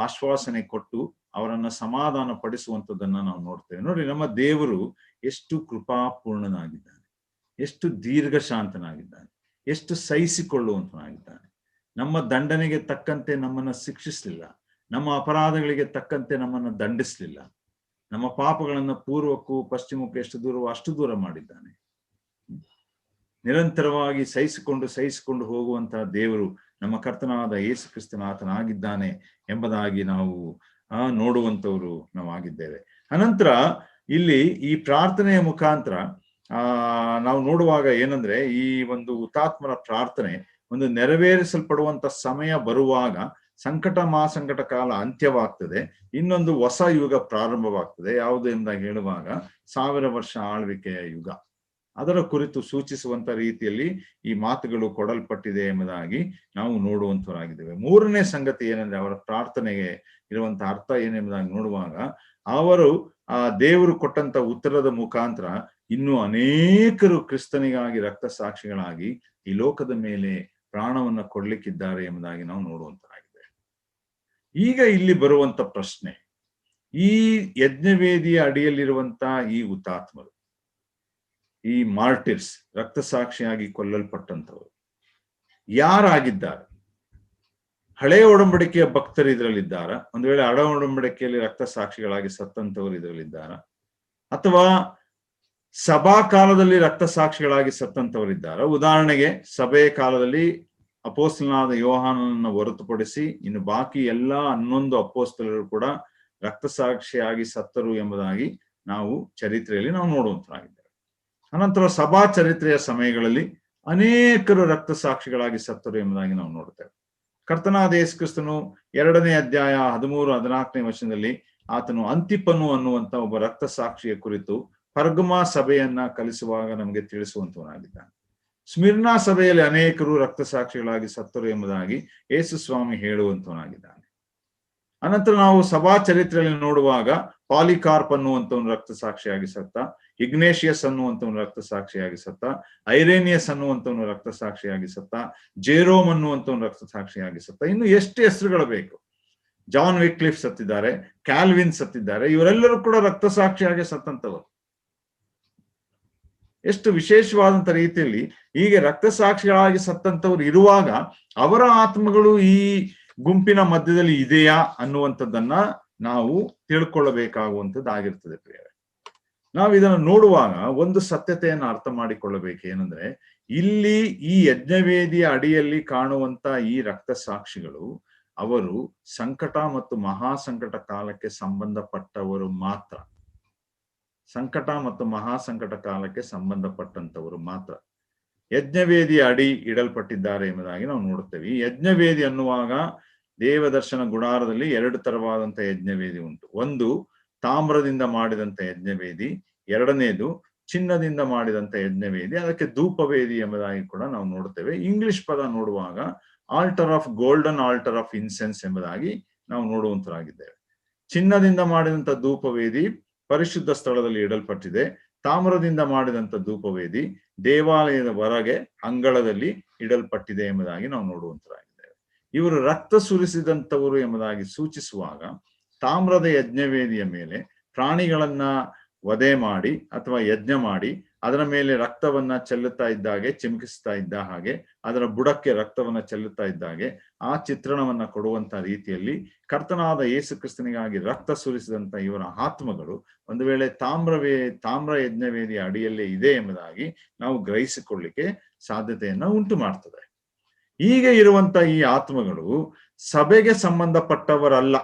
ಆಶ್ವಾಸನೆ ಕೊಟ್ಟು ಅವರನ್ನ ಸಮಾಧಾನ ಪಡಿಸುವಂಥದ್ದನ್ನ ನಾವು ನೋಡ್ತೇವೆ. ನೋಡಿ, ನಮ್ಮ ದೇವರು ಎಷ್ಟು ಕೃಪಾಪೂರ್ಣನಾಗಿದ್ದಾನೆ, ಎಷ್ಟು ದೀರ್ಘ ಶಾಂತನಾಗಿದ್ದಾನೆ, ಎಷ್ಟು ಸಹಿಸಿಕೊಳ್ಳುವಂತನಾಗಿದ್ದಾನೆ. ನಮ್ಮ ದಂಡನೆಗೆ ತಕ್ಕಂತೆ ನಮ್ಮನ್ನ ಶಿಕ್ಷಿಸಲಿಲ್ಲ, ನಮ್ಮ ಅಪರಾಧಗಳಿಗೆ ತಕ್ಕಂತೆ ನಮ್ಮನ್ನ ದಂಡಿಸಲಿಲ್ಲ. ನಮ್ಮ ಪಾಪಗಳನ್ನ ಪೂರ್ವಕ್ಕೂ ಪಶ್ಚಿಮಕ್ಕೂ ಎಷ್ಟು ದೂರವೋ ಅಷ್ಟು ದೂರ ಮಾಡಿದ್ದಾನೆ. ನಿರಂತರವಾಗಿ ಸಹಿಸಿಕೊಂಡು ಹೋಗುವಂತಹ ದೇವರು ನಮ್ಮ ಕರ್ತನಾದ ಯೇಸು ಕ್ರಿಸ್ತನ ಆತನಾಗಿದ್ದಾನೆ ಎಂಬುದಾಗಿ ನಾವು ನೋಡುವಂತವರು ನಾವಾಗಿದ್ದೇವೆ. ಅನಂತರ ಇಲ್ಲಿ ಈ ಪ್ರಾರ್ಥನೆಯ ಮುಖಾಂತರ ನಾವು ನೋಡುವಾಗ ಏನಂದ್ರೆ, ಈ ಒಂದು ಹುತಾತ್ಮರ ಪ್ರಾರ್ಥನೆ ಒಂದು ನೆರವೇರಿಸಲ್ಪಡುವಂತ ಸಮಯ ಬರುವಾಗ ಸಂಕಟ ಮಹಾಸಂಕಟ ಕಾಲ ಅಂತ್ಯವಾಗ್ತದೆ, ಇನ್ನೊಂದು ಹೊಸ ಯುಗ ಪ್ರಾರಂಭವಾಗ್ತದೆ. ಯಾವುದು ಎಂದಾಗ ಹೇಳುವಾಗ 1000 ವರ್ಷ ಆಳ್ವಿಕೆಯ ಯುಗ, ಅದರ ಕುರಿತು ಸೂಚಿಸುವಂತ ರೀತಿಯಲ್ಲಿ ಈ ಮಾತುಗಳು ಕೊಡಲ್ಪಟ್ಟಿದೆ ಎಂಬುದಾಗಿ ನಾವು ನೋಡುವಂತವರಾಗಿದ್ದೇವೆ. ಮೂರನೇ ಸಂಗತಿ ಏನಂದ್ರೆ, ಅವರ ಪ್ರಾರ್ಥನೆಗೆ ಇರುವಂತಹ ಅರ್ಥ ಏನೆಂಬುದಾಗಿ ನೋಡುವಾಗ, ಅವರು ದೇವರು ಕೊಟ್ಟಂತ ಉತ್ತರದ ಮುಖಾಂತರ ಇನ್ನೂ ಅನೇಕರು ಕ್ರಿಸ್ತನಿಗಾಗಿ ರಕ್ತ ಸಾಕ್ಷಿಗಳಾಗಿ ಈ ಲೋಕದ ಮೇಲೆ ಪ್ರಾಣವನ್ನ ಕೊಡ್ಲಿಕ್ಕಿದ್ದಾರೆ ಎಂಬುದಾಗಿ ನಾವು ನೋಡುವಂತರಾಗಿದೆ. ಈಗ ಇಲ್ಲಿ ಬರುವಂತ ಪ್ರಶ್ನೆ, ಈ ಯಜ್ಞವೇದಿಯ ಅಡಿಯಲ್ಲಿರುವಂತ ಈ ಹುತಾತ್ಮರು, ಈ ಮಾರ್ಟಿರ್ಸ್, ರಕ್ತ ಸಾಕ್ಷಿಯಾಗಿ ಕೊಲ್ಲಲ್ಪಟ್ಟಂತವರು ಯಾರಾಗಿದ್ದಾರೆ? ಹಳೆಯ ಒಡಂಬಡಿಕೆಯ ಭಕ್ತರು ಇದರಲ್ಲಿದ್ದಾರ? ಒಂದು ವೇಳೆ ಹಳೆ ಒಡಂಬಡಿಕೆಯಲ್ಲಿ ರಕ್ತ ಸಾಕ್ಷಿಗಳಾಗಿ ಸತ್ತಂತವರು ಇದರಲ್ಲಿದ್ದಾರ? ಅಥವಾ ಸಭಾ ಕಾಲದಲ್ಲಿ ರಕ್ತ ಸಾಕ್ಷಿಗಳಾಗಿ ಸತ್ತಂತವರಿದ್ದಾರ? ಉದಾಹರಣೆಗೆ, ಸಭೆಯ ಕಾಲದಲ್ಲಿ ಅಪೋಸ್ತಲನಾದ ಯೋಹಾನನನ್ನ ಹೊರತುಪಡಿಸಿ ಇನ್ನು ಬಾಕಿ ಎಲ್ಲ 11 ಅಪೋಸ್ತಲರು ಕೂಡ ರಕ್ತ ಸಾಕ್ಷಿಯಾಗಿ ಸತ್ತರು ಎಂಬುದಾಗಿ ನಾವು ಚರಿತ್ರೆಯಲ್ಲಿ ನಾವು ನೋಡುವಂತರಾಗಿದ್ದೇವೆ. ಅನಂತರ ಸಭಾ ಚರಿತ್ರೆಯ ಸಮಯಗಳಲ್ಲಿ ಅನೇಕರು ರಕ್ತ ಸಾಕ್ಷಿಗಳಾಗಿ ಸತ್ತರು ಎಂಬುದಾಗಿ ನಾವು ನೋಡ್ತೇವೆ. ಕರ್ತನಾದ ಯೇಸು ಕ್ರಿಸ್ತನು 2ನೇ ಅಧ್ಯಾಯ 13-14ನೇ ವಚನದಲ್ಲಿ ಆತನು ಅಂತಿಪನು ಅನ್ನುವಂತ ಒಬ್ಬ ರಕ್ತ ಸಾಕ್ಷಿಯ ಕುರಿತು ಪರ್ಗಮ ಸಭೆಯನ್ನ ಕಲಿಸುವಾಗ ನಮಗೆ ತಿಳಿಸುವಂತವನಾಗಿದ್ದಾನೆ. ಸ್ಮಿರ್ನಾ ಸಭೆಯಲ್ಲಿ ಅನೇಕರು ರಕ್ತ ಸಾಕ್ಷಿಗಳಾಗಿ ಸತ್ತರು ಎಂಬುದಾಗಿ ಯೇಸು ಸ್ವಾಮಿ ಹೇಳುವಂತವನಾಗಿದ್ದಾನೆ. ಅನಂತರ ನಾವು ಸಭಾ ಚರಿತ್ರೆಯಲ್ಲಿ ನೋಡುವಾಗ ಪಾಲಿಕಾರ್ಪ್ ಅನ್ನುವಂಥವನು ರಕ್ತ ಸಾಕ್ಷಿಯಾಗಿ ಸತ್ತ, ಇಗ್ನೇಷಿಯಸ್ ಅನ್ನುವಂಥವನು ರಕ್ತ ಸಾಕ್ಷಿಯಾಗಿ ಸತ್ತ, ಐರೇನಿಯಸ್ ಅನ್ನುವಂಥವನು ರಕ್ತ ಸಾಕ್ಷಿಯಾಗಿ ಸತ್ತ, ಜೇರೋಮ್ ಅನ್ನುವಂಥವನು ರಕ್ತ ಸಾಕ್ಷಿಯಾಗಿ ಸತ್ತ. ಇನ್ನು ಎಷ್ಟು ಹೆಸರುಗಳು ಬೇಕು? ಜಾನ್ ವಿಕ್ಲಿಫ್ ಸತ್ತಿದ್ದಾರೆ, ಕ್ಯಾಲ್ವಿನ್ ಸತ್ತಿದ್ದಾರೆ. ಇವರೆಲ್ಲರೂ ಕೂಡ ರಕ್ತ ಸಾಕ್ಷಿಯಾಗಿ ಸತ್ತಂತವರು. ಎಷ್ಟು ವಿಶೇಷವಾದಂತ ರೀತಿಯಲ್ಲಿ ಹೀಗೆ ರಕ್ತ ಸಾಕ್ಷಿಗಳಾಗಿ ಸತ್ತಂತವ್ರು ಇರುವಾಗ ಅವರ ಆತ್ಮಗಳು ಈ ಗುಂಪಿನ ಮಧ್ಯದಲ್ಲಿ ಇದೆಯಾ ಅನ್ನುವಂಥದ್ದನ್ನ ನಾವು ತಿಳ್ಕೊಳ್ಳಬೇಕಾಗುವಂಥದ್ದಾಗಿರ್ತದೆ ಪ್ರಿಯರೇ. ನಾವು ಇದನ್ನು ನೋಡುವಾಗ ಒಂದು ಸತ್ಯತೆಯನ್ನು ಅರ್ಥ ಮಾಡಿಕೊಳ್ಳಬೇಕು. ಏನಂದ್ರೆ, ಇಲ್ಲಿ ಈ ಯಜ್ಞವೇದಿಯ ಅಡಿಯಲ್ಲಿ ಕಾಣುವಂತ ಈ ರಕ್ತ ಸಾಕ್ಷಿಗಳು ಅವರು ಸಂಕಟ ಮತ್ತು ಮಹಾಸಂಕಟ ಕಾಲಕ್ಕೆ ಸಂಬಂಧಪಟ್ಟವರು ಮಾತ್ರ. ಸಂಕಟ ಮತ್ತು ಮಹಾಸಂಕಟ ಕಾಲಕ್ಕೆ ಸಂಬಂಧಪಟ್ಟಂತವರು ಮಾತ್ರ ಯಜ್ಞವೇದಿಯ ಅಡಿ ಇಡಲ್ಪಟ್ಟಿದ್ದಾರೆ ಎಂಬುದಾಗಿ ನಾವು ನೋಡುತ್ತೇವೆ. ಈ ಯಜ್ಞವೇದಿ ಅನ್ನುವಾಗ ದೇವದರ್ಶನ ಗುಡಾರದಲ್ಲಿ 2 ತರವಾದಂತ ಯಜ್ಞವೇದಿ ಉಂಟು. ಒಂದು ತಾಮ್ರದಿಂದ ಮಾಡಿದಂತ ಯಜ್ಞವೇದಿ, ಎರಡನೇದು ಚಿನ್ನದಿಂದ ಮಾಡಿದಂತ ಯಜ್ಞವೇದಿ, ಅದಕ್ಕೆ ಧೂಪವೇದಿ ಎಂಬುದಾಗಿ ಕೂಡ ನಾವು ನೋಡುತ್ತೇವೆ. ಇಂಗ್ಲಿಷ್ ಪದ ನೋಡುವಾಗ altar of golden altar of incense ಎಂಬುದಾಗಿ ನಾವು ನೋಡುವಂತರಾಗಿದ್ದೇವೆ. ಚಿನ್ನದಿಂದ ಮಾಡಿದಂತ ಧೂಪವೇದಿ ಪರಿಶುದ್ಧ ಸ್ಥಳದಲ್ಲಿ ಇಡಲ್ಪಟ್ಟಿದೆ. ತಾಮ್ರದಿಂದ ಮಾಡಿದಂತ ಧೂಪವೇದಿ ದೇವಾಲಯದ ಹೊರಗೆ ಅಂಗಳದಲ್ಲಿ ಇಡಲ್ಪಟ್ಟಿದೆ ಎಂಬುದಾಗಿ ನಾವು ನೋಡುವಂತರಾಗಿದ್ದೇವೆ. ಇವರು ರಕ್ತ ಸುರಿಸಿದಂತವರು ಎಂಬುದಾಗಿ ಸೂಚಿಸುವಾಗ ತಾಮ್ರದ ಯಜ್ಞವೇದಿಯ ಮೇಲೆ ಪ್ರಾಣಿಗಳನ್ನ ವಧೆ ಮಾಡಿ ಅಥವಾ ಯಜ್ಞ ಮಾಡಿ ಅದರ ಮೇಲೆ ರಕ್ತವನ್ನ ಚೆಲ್ಲುತ್ತಾ ಇದ್ದಾಗೆ, ಚಿಮುಕಿಸ್ತಾ ಇದ್ದ ಹಾಗೆ, ಅದರ ಬುಡಕ್ಕೆ ರಕ್ತವನ್ನ ಚೆಲ್ಲುತ್ತಾ ಇದ್ದಾಗೆ ಆ ಚಿತ್ರಣವನ್ನ ಕೊಡುವಂತ ರೀತಿಯಲ್ಲಿ ಕರ್ತನಾದ ಯೇಸು ಕ್ರಿಸ್ತನಿಗಾಗಿ ರಕ್ತ ಸುರಿಸಿದಂತ ಇವರ ಆತ್ಮಗಳು ಒಂದು ವೇಳೆ ತಾಮ್ರ ಯಜ್ಞವೇದಿಯ ಅಡಿಯಲ್ಲೇ ಇದೆ ಎಂಬುದಾಗಿ ನಾವು ಗ್ರಹಿಸಿಕೊಳ್ಳಿಕ್ಕೆ ಸಾಧ್ಯತೆಯನ್ನ ಉಂಟು ಮಾಡ್ತದೆ. ಹೀಗೆ ಇರುವಂತ ಈ ಆತ್ಮಗಳು ಸಭೆಗೆ ಸಂಬಂಧಪಟ್ಟವರಲ್ಲ.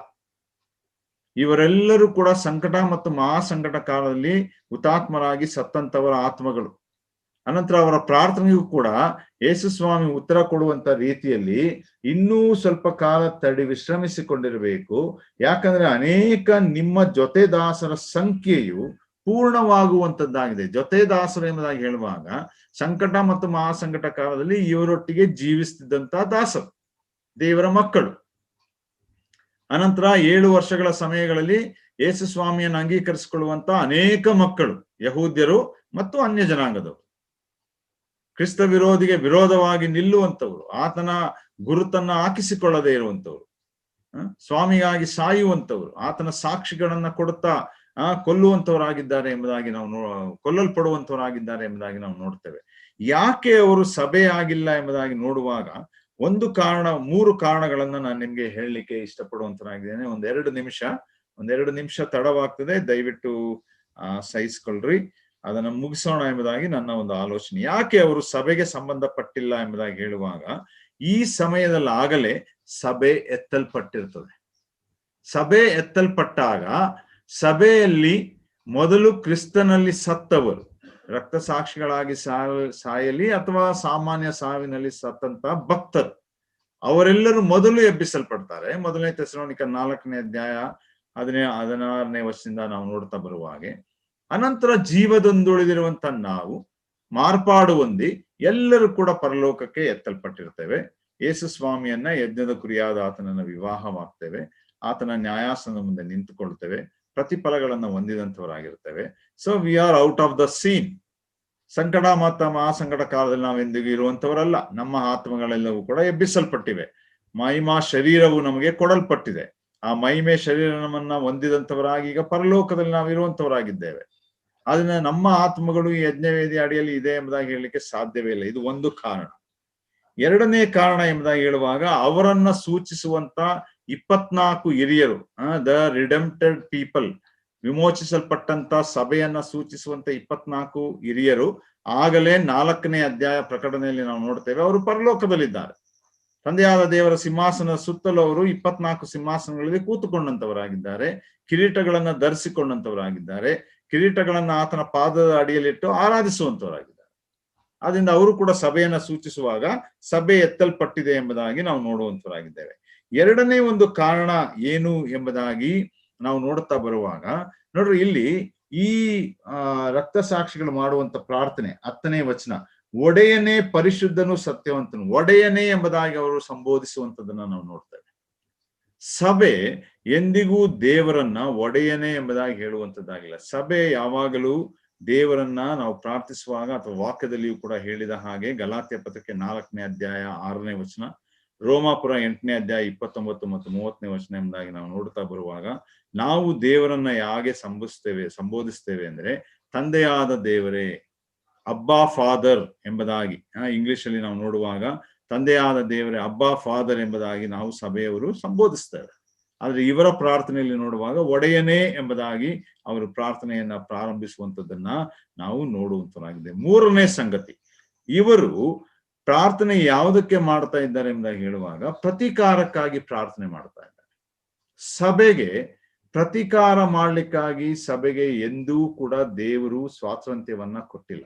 ಇವರೆಲ್ಲರೂ ಕೂಡ ಸಂಕಟ ಮತ್ತು ಮಹಾಸಂಕಟ ಕಾಲದಲ್ಲಿ ಹುತಾತ್ಮರಾಗಿ ಸತ್ತಂತವರ ಆತ್ಮಗಳು. ಅನಂತರ ಅವರ ಪ್ರಾರ್ಥನೆಗೂ ಕೂಡ ಯೇಸು ಸ್ವಾಮಿ ಉತ್ತರ ಕೊಡುವಂತ ರೀತಿಯಲ್ಲಿ ಇನ್ನೂ ಸ್ವಲ್ಪ ಕಾಲ ತಡಿ ವಿಶ್ರಮಿಸಿಕೊಂಡಿರಬೇಕು. ಯಾಕಂದ್ರೆ ಅನೇಕ ನಿಮ್ಮ ಜೊತೆದಾಸರ ಸಂಖ್ಯೆಯು ಪೂರ್ಣವಾಗುವಂತದ್ದಾಗಿದೆ. ಜೊತೆದಾಸರು ಎಂಬುದಾಗಿ ಹೇಳುವಾಗ ಸಂಕಟ ಮತ್ತು ಮಹಾಸಂಕಟ ಕಾಲದಲ್ಲಿ ಇವರೊಟ್ಟಿಗೆ ಜೀವಿಸುತ್ತಿದ್ದಂತ ದಾಸರು, ದೇವರ ಮಕ್ಕಳು. ಅನಂತರ 7 ವರ್ಷಗಳ ಸಮಯಗಳಲ್ಲಿ ಯೇಸು ಸ್ವಾಮಿಯನ್ನು ಅಂಗೀಕರಿಸಿಕೊಳ್ಳುವಂತ ಅನೇಕ ಮಕ್ಕಳು, ಯಹೂದ್ಯರು ಮತ್ತು ಅನ್ಯ ಜನಾಂಗದವರು. ಕ್ರಿಸ್ತ ವಿರೋಧಿಗೆ ವಿರೋಧವಾಗಿ ನಿಲ್ಲುವಂಥವ್ರು, ಆತನ ಗುರುತನ್ನ ಹಾಕಿಸಿಕೊಳ್ಳದೆ ಇರುವಂಥವ್ರು, ಸ್ವಾಮಿಗಾಗಿ ಸಾಯುವಂಥವ್ರು, ಆತನ ಸಾಕ್ಷಿಗಳನ್ನ ಕೊಡುತ್ತಾ ಕೊಲ್ಲುವಂತವರಾಗಿದ್ದಾರೆ ಎಂಬುದಾಗಿ ನಾವು ಕೊಲ್ಲಲ್ಪಡುವಂತವರಾಗಿದ್ದಾರೆ ಎಂಬುದಾಗಿ ನಾವು ನೋಡ್ತೇವೆ. ಯಾಕೆ ಅವರು ಸಭೆ ಆಗಿಲ್ಲ ಎಂಬುದಾಗಿ ನೋಡುವಾಗ ಒಂದು ಕಾರಣ, 3 ಕಾರಣಗಳನ್ನ ನಾನು ನಿಮ್ಗೆ ಹೇಳಲಿಕ್ಕೆ ಇಷ್ಟಪಡುವಂತನಾಗಿದ್ದೇನೆ. ಒಂದೆರಡು ನಿಮಿಷ ತಡವಾಗ್ತದೆ, ದಯವಿಟ್ಟು ಸಹಿಸ್ಕೊಳ್ರಿ, ಅದನ್ನ ಮುಗಿಸೋಣ ಎಂಬುದಾಗಿ ನನ್ನ ಒಂದು ಆಲೋಚನೆ. ಯಾಕೆ ಅವರು ಸಭೆಗೆ ಸಂಬಂಧಪಟ್ಟಿಲ್ಲ ಎಂಬುದಾಗಿ ಹೇಳುವಾಗ, ಈ ಸಮಯದಲ್ಲಿ ಆಗಲೇ ಸಭೆ ಎತ್ತಲ್ಪಟ್ಟಿರ್ತದೆ. ಸಭೆ ಎತ್ತಲ್ಪಟ್ಟಾಗ ಸಭೆಯಲ್ಲಿ ಮೊದಲು ಕ್ರಿಸ್ತನಲ್ಲಿ ಸತ್ತವರು, ರಕ್ತ ಸಾಕ್ಷಿಗಳಾಗಿ ಸಾಯಲಿ ಅಥವಾ ಸಾಮಾನ್ಯ ಸಾವಿನಲ್ಲಿ ಸತ್ತಂತ ಭಕ್ತರು, ಅವರೆಲ್ಲರೂ ಮೊದಲು ಎಬ್ಬಿಸಲ್ಪಡ್ತಾರೆ. 1 ಥೆಸಲೋನಿಕ 4ನೇ ಅಧ್ಯಾಯ 16ನೇ ವರ್ಷದಿಂದ ನಾವು ನೋಡ್ತಾ ಬರುವ ಹಾಗೆ. ಅನಂತರ ಜೀವದೊಂದುಳಿದಿರುವಂತ ನಾವು ಮಾರ್ಪಾಡು ಹೊಂದಿ ಎಲ್ಲರೂ ಕೂಡ ಪರಲೋಕಕ್ಕೆ ಎತ್ತಲ್ಪಟ್ಟಿರ್ತೇವೆ. ಯೇಸು ಸ್ವಾಮಿಯನ್ನ ಯಜ್ಞದ ಕುರಿಯಾದ ಆತನನ್ನ ವಿವಾಹವಾಗ್ತೇವೆ, ಆತನ ನ್ಯಾಯಾಸನದ ಮುಂದೆ ನಿಂತುಕೊಳ್ತೇವೆ, ಪ್ರತಿಫಲಗಳನ್ನ ಹೊಂದಿದಂತವರಾಗಿರ್ತೇವೆ. So we are out of the scene. ಸಂಕಟ ಮತ್ತು ಮಹಾಸಂಕಟ ಕಾಲದಲ್ಲಿ ನಾವೆಂದಿಗೂ ಇರುವಂತವರಲ್ಲ. ನಮ್ಮ ಆತ್ಮಗಳೆಲ್ಲವೂ ಕೂಡ ಎಬ್ಬಿಸಲ್ಪಟ್ಟಿವೆ. ಮಹಿಮಾ ಶರೀರವು ನಮಗೆ ಕೊಡಲ್ಪಟ್ಟಿದೆ. ಆ ಮಹಿಮೆ ಶರೀರ ನಮ್ಮನ್ನ ಹೊಂದಿದಂತವರಾಗಿ ಈಗ ಪರಲೋಕದಲ್ಲಿ ನಾವು ಇರುವಂತವರಾಗಿದ್ದೇವೆ. ಅದನ್ನ ನಮ್ಮ ಆತ್ಮಗಳು ಈ ಯಜ್ಞವೇದಿ ಅಡಿಯಲ್ಲಿ ಇದೆ ಎಂಬುದಾಗಿ ಹೇಳಲಿಕ್ಕೆ ಸಾಧ್ಯವೇ ಇಲ್ಲ. ಇದು ಒಂದು ಕಾರಣ. ಎರಡನೇ ಕಾರಣ ಎಂಬುದಾಗಿ ಹೇಳುವಾಗ, ಅವರನ್ನ ಸೂಚಿಸುವಂತ 24 ಹಿರಿಯರು, ದ ರಿಡೆಂಪ್ಟೆಡ್ ಪೀಪಲ್, ವಿಮೋಚಿಸಲ್ಪಟ್ಟಂತ ಸಭೆಯನ್ನ ಸೂಚಿಸುವಂತ 24 ಹಿರಿಯರು ಆಗಲೇ 4ನೇ ಅಧ್ಯಾಯ ಪ್ರಕಟಣೆಯಲ್ಲಿ ನಾವು ನೋಡ್ತೇವೆ, ಅವರು ಪರಲೋಕದಲ್ಲಿದ್ದಾರೆ. ತಂದೆಯಾದ ದೇವರ ಸಿಂಹಾಸನದ ಸುತ್ತಲೂ ಅವರು 24 ಸಿಂಹಾಸನಗಳಲ್ಲಿ ಕೂತುಕೊಂಡಂತವರಾಗಿದ್ದಾರೆ, ಕಿರೀಟಗಳನ್ನ ಧರಿಸಿಕೊಂಡಂತವರಾಗಿದ್ದಾರೆ, ಕಿರೀಟಗಳನ್ನ ಆತನ ಪಾದದ ಅಡಿಯಲ್ಲಿಟ್ಟು ಆರಾಧಿಸುವಂತವರಾಗಿದ್ದಾರೆ. ಆದ್ರಿಂದ ಅವರು ಕೂಡ ಸಭೆಯನ್ನ ಸೂಚಿಸುವಾಗ ಸಭೆ ಎತ್ತಲ್ಪಟ್ಟಿದೆ ಎಂಬುದಾಗಿ ನಾವು ನೋಡುವಂತವರಾಗಿದ್ದೇವೆ. ಎರಡನೇ ಒಂದು ಕಾರಣ ಏನು ಎಂಬುದಾಗಿ ನಾವು ನೋಡುತ್ತಾ ಬರುವಾಗ ನೋಡ್ರಿ, ಇಲ್ಲಿ ಈ ರಕ್ತ ಸಾಕ್ಷಿಗಳು ಮಾಡುವಂತ ಪ್ರಾರ್ಥನೆ 10ನೇ ವಚನ, ಒಡೆಯನೇ ಪರಿಶುದ್ಧನು ಸತ್ಯವಂತನು, ಒಡೆಯನೇ ಎಂಬುದಾಗಿ ಅವರು ಸಂಬೋಧಿಸುವಂತದನ್ನ ನಾವು ನೋಡ್ತೇವೆ. ಸಭೆ ಎಂದಿಗೂ ದೇವರನ್ನ ಒಡೆಯನೇ ಎಂಬುದಾಗಿ ಹೇಳುವಂತದ್ದಾಗಿಲ್ಲ. ಸಭೆ ಯಾವಾಗಲೂ ದೇವರನ್ನ ನಾವು ಪ್ರಾರ್ಥಿಸುವಾಗ ಅಥವಾ ವಾಕ್ಯದಲ್ಲಿಯೂ ಕೂಡ ಹೇಳಿದ ಹಾಗೆ, ಗಲಾತ್ಯ ಪತ್ರಕ್ಕೆ 4ನೇ ಅಧ್ಯಾಯ 6ನೇ ವಚನ, ರೋಮಾಪುರ 8ನೇ ಅಧ್ಯಾಯ 29 ಮತ್ತು 30ನೇ ವಚನ ಎಂಬುದಾಗಿ ನಾವು ನೋಡ್ತಾ ಬರುವಾಗ, ನಾವು ದೇವರನ್ನ ಹೇಗೆ ಸಂಬೋಧಿಸ್ತೇವೆ ಅಂದ್ರೆ, ತಂದೆಯಾದ ದೇವರೇ, ಅಬ್ಬಾ ಫಾದರ್ ಎಂಬುದಾಗಿ, ಇಂಗ್ಲಿಷ್ ಅಲ್ಲಿ ನಾವು ನೋಡುವಾಗ ತಂದೆಯಾದ ದೇವರೇ, ಅಬ್ಬಾ ಫಾದರ್ ಎಂಬುದಾಗಿ ನಾವು ಸಭೆಯವರು ಸಂಬೋಧಿಸ್ತೇವೆ. ಆದ್ರೆ ಇವರ ಪ್ರಾರ್ಥನೆಯಲ್ಲಿ ನೋಡುವಾಗ ಒಡೆಯನೇ ಎಂಬುದಾಗಿ ಅವರು ಪ್ರಾರ್ಥನೆಯನ್ನ ಪ್ರಾರಂಭಿಸುವಂತದನ್ನ ನಾವು ನೋಡುವಂತರಾಗಿದೆ. ಮೂರನೇ ಸಂಗತಿ, ಇವರು ಪ್ರಾರ್ಥನೆ ಯಾವುದಕ್ಕೆ ಮಾಡ್ತಾ ಇದ್ದಾರೆ ಎಂಬುದಾಗಿ ಹೇಳುವಾಗ, ಪ್ರತೀಕಾರಕ್ಕಾಗಿ ಪ್ರಾರ್ಥನೆ ಮಾಡ್ತಾ ಇದ್ದಾರೆ. ಸಭೆಗೆ ಪ್ರತೀಕಾರ ಮಾಡ್ಲಿಕ್ಕಾಗಿ ಸಭೆಗೆ ಎಂದೂ ಕೂಡ ದೇವರು ಸ್ವಾತಂತ್ರ್ಯವನ್ನ ಕೊಟ್ಟಿಲ್ಲ.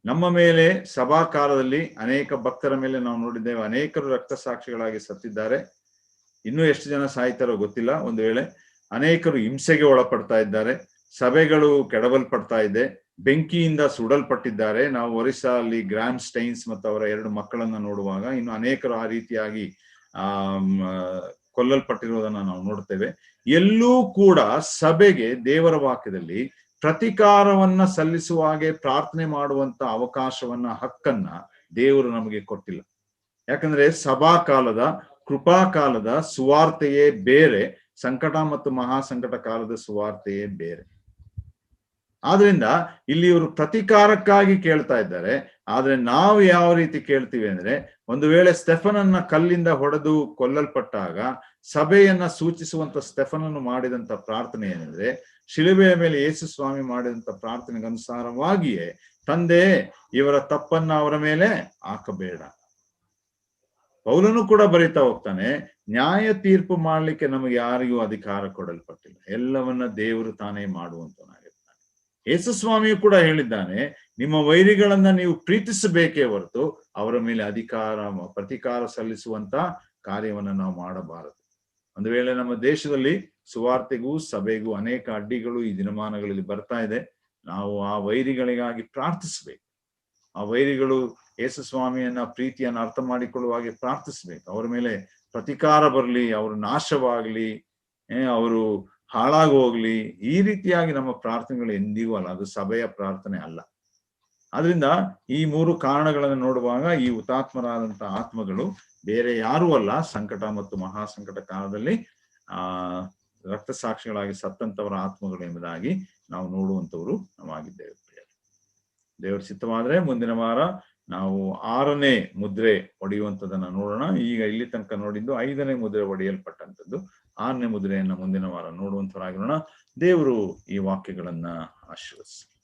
ನಮ್ಮ ಮೇಲೆ ಸಭಾಕಾಲದಲ್ಲಿ ಅನೇಕ ಭಕ್ತರ ಮೇಲೆ ನಾವು ನೋಡಿದ್ದೇವೆ, ಅನೇಕರು ರಕ್ತ ಸಾಕ್ಷಿಗಳಾಗಿ ಸತ್ತಿದ್ದಾರೆ. ಇನ್ನೂ ಎಷ್ಟು ಜನ ಸಾಯ್ತಾರೋ ಗೊತ್ತಿಲ್ಲ. ಒಂದು ವೇಳೆ ಅನೇಕರು ಹಿಂಸೆಗೆ ಒಳಪಡ್ತಾ ಇದ್ದಾರೆ, ಸಭೆಗಳು ಕೆಡವಲ್ಪಡ್ತಾ ಇದೆ, ಬೆಂಕಿಯಿಂದ ಸುಡಲ್ಪಟ್ಟಿದ್ದಾರೆ. ನಾವು ಒರಿಸ್ಸಾ ಅಲ್ಲಿ ಗ್ರಾಮ್ ಸ್ಟೈನ್ಸ್ ಮತ್ತು ಅವರ 2 ಮಕ್ಕಳನ್ನ ನೋಡುವಾಗ ಇನ್ನು ಅನೇಕರು ಆ ರೀತಿಯಾಗಿ ಕೊಲ್ಲಲ್ಪಟ್ಟಿರುವುದನ್ನ ನಾವು ನೋಡ್ತೇವೆ. ಎಲ್ಲೂ ಕೂಡ ಸಭೆಗೆ ದೇವರ ವಾಕ್ಯದಲ್ಲಿ ಪ್ರತಿಕಾರವನ್ನ ಸಲ್ಲಿಸುವ ಹಾಗೆ ಪ್ರಾರ್ಥನೆ ಮಾಡುವಂತ ಅವಕಾಶವನ್ನ, ಹಕ್ಕನ್ನ ದೇವರು ನಮಗೆ ಕೊಟ್ಟಿಲ್ಲ. ಯಾಕಂದ್ರೆ ಸಭಾಕಾಲದ, ಕೃಪಾಕಾಲದ ಸುವಾರ್ತೆಯೇ ಬೇರೆ, ಸಂಕಟ ಮತ್ತು ಮಹಾಸಂಕಟ ಕಾಲದ ಸುವಾರ್ತೆಯೇ ಬೇರೆ. ಆದ್ರಿಂದ ಇಲ್ಲಿ ಇವರು ಪ್ರತಿಕಾರಕ್ಕಾಗಿ ಕೇಳ್ತಾ ಇದ್ದಾರೆ. ಆದ್ರೆ ನಾವು ಯಾವ ರೀತಿ ಕೇಳ್ತೀವಿ ಅಂದ್ರೆ, ಒಂದು ವೇಳೆ ಸ್ಟೆಫನನ್ನ ಕಲ್ಲಿಂದ ಹೊಡೆದು ಕೊಲ್ಲಲ್ಪಟ್ಟಾಗ ಸಭೆಯನ್ನ ಸೂಚಿಸುವಂತ ಸ್ಟೆಫನನ್ನು ಮಾಡಿದಂತ ಪ್ರಾರ್ಥನೆ ಏನೆಂದ್ರೆ, ಶಿಲುಬೆಯ ಮೇಲೆ ಯೇಸು ಸ್ವಾಮಿ ಮಾಡಿದಂತ ಪ್ರಾರ್ಥನೆಗೆ ಅನುಸಾರವಾಗಿಯೇ, ತಂದೆ ಇವರ ತಪ್ಪನ್ನ ಅವರ ಮೇಲೆ ಹಾಕಬೇಡ. ಪೌಲನು ಕೂಡ ಬರೀತಾ ಹೋಗ್ತಾನೆ, ನ್ಯಾಯ ತೀರ್ಪು ಮಾಡ್ಲಿಕ್ಕೆ ನಮಗೆ ಯಾರಿಗೂ ಅಧಿಕಾರ ಕೊಡಲ್ಪಟ್ಟಿಲ್ಲ, ಎಲ್ಲವನ್ನ ದೇವರು ತಾನೇ ಮಾಡುವಂತನಾಗಿರ್ತಾನೆ. ಯೇಸು ಸ್ವಾಮಿಯು ಕೂಡ ಹೇಳಿದ್ದಾನೆ, ನಿಮ್ಮ ವೈರಿಗಳನ್ನ ನೀವು ಪ್ರೀತಿಸಬೇಕೇ ಹೊರತು ಅವರ ಮೇಲೆ ಪ್ರತೀಕಾರ ಸಲ್ಲಿಸುವಂತ ಕಾರ್ಯವನ್ನ ನಾವು ಮಾಡಬಾರದು. ಒಂದು ವೇಳೆ ನಮ್ಮ ದೇಶದಲ್ಲಿ ಸುವಾರ್ತೆಗೂ ಸಭೆಗೂ ಅನೇಕ ಅಡ್ಡಿಗಳು ಈ ದಿನಮಾನಗಳಲ್ಲಿ ಬರ್ತಾ ಇದೆ, ನಾವು ಆ ವೈರಿಗಳಿಗಾಗಿ ಪ್ರಾರ್ಥಿಸ್ಬೇಕು. ಆ ವೈರಿಗಳು ಯೇಸು ಸ್ವಾಮಿಯನ್ನ, ಪ್ರೀತಿಯನ್ನ ಅರ್ಥ ಮಾಡಿಕೊಳ್ಳುವ ಹಾಗೆ ಪ್ರಾರ್ಥಿಸ್ಬೇಕು. ಅವರ ಮೇಲೆ ಪ್ರತೀಕಾರ ಬರಲಿ, ಅವರು ನಾಶವಾಗ್ಲಿ, ಅವರು ಹಾಳಾಗಿ ಹೋಗ್ಲಿ, ಈ ರೀತಿಯಾಗಿ ನಮ್ಮ ಪ್ರಾರ್ಥನೆಗಳು ಎಂದಿಗೂ ಅಲ್ಲ. ಅದು ಸಭೆಯ ಪ್ರಾರ್ಥನೆ ಅಲ್ಲ. ಆದ್ರಿಂದ ಈ 3 ಕಾರಣಗಳನ್ನು ನೋಡುವಾಗ ಈ ಹುತಾತ್ಮರಾದಂತಹ ಆತ್ಮಗಳು ಬೇರೆ ಯಾರೂ ಅಲ್ಲ, ಸಂಕಟ ಮತ್ತು ಮಹಾಸಂಕಟ ಕಾಲದಲ್ಲಿ ರಕ್ತ ಸಾಕ್ಷಿಗಳಾಗಿ ಸತ್ತಂತವರ ಆತ್ಮಗಳು ಎಂಬುದಾಗಿ ನಾವು ನೋಡುವಂತವರು ನಾವಾಗಿದ್ದೇವೆ. ದೇವರ ಚಿತ್ತವಾದ್ರೆ ಮುಂದಿನ ವಾರ ನಾವು 6ನೇ ಮುದ್ರೆ ಒಡೆಯುವಂಥದ್ದನ್ನ ನೋಡೋಣ. ಈಗ ಇಲ್ಲಿ ತನಕ ನೋಡಿದ್ದು 5ನೇ ಮುದ್ರೆ ಒಡೆಯಲ್ಪಟ್ಟಂಥದ್ದು. 6ನೇ ಮುದ್ರೆಯನ್ನ ಮುಂದಿನ ವಾರ ನೋಡುವಂತವರಾಗಿರೋಣ. ದೇವರು ಈ ವಾಕ್ಯಗಳನ್ನ ಆಶೀರ್ವದಿಸಲಿ.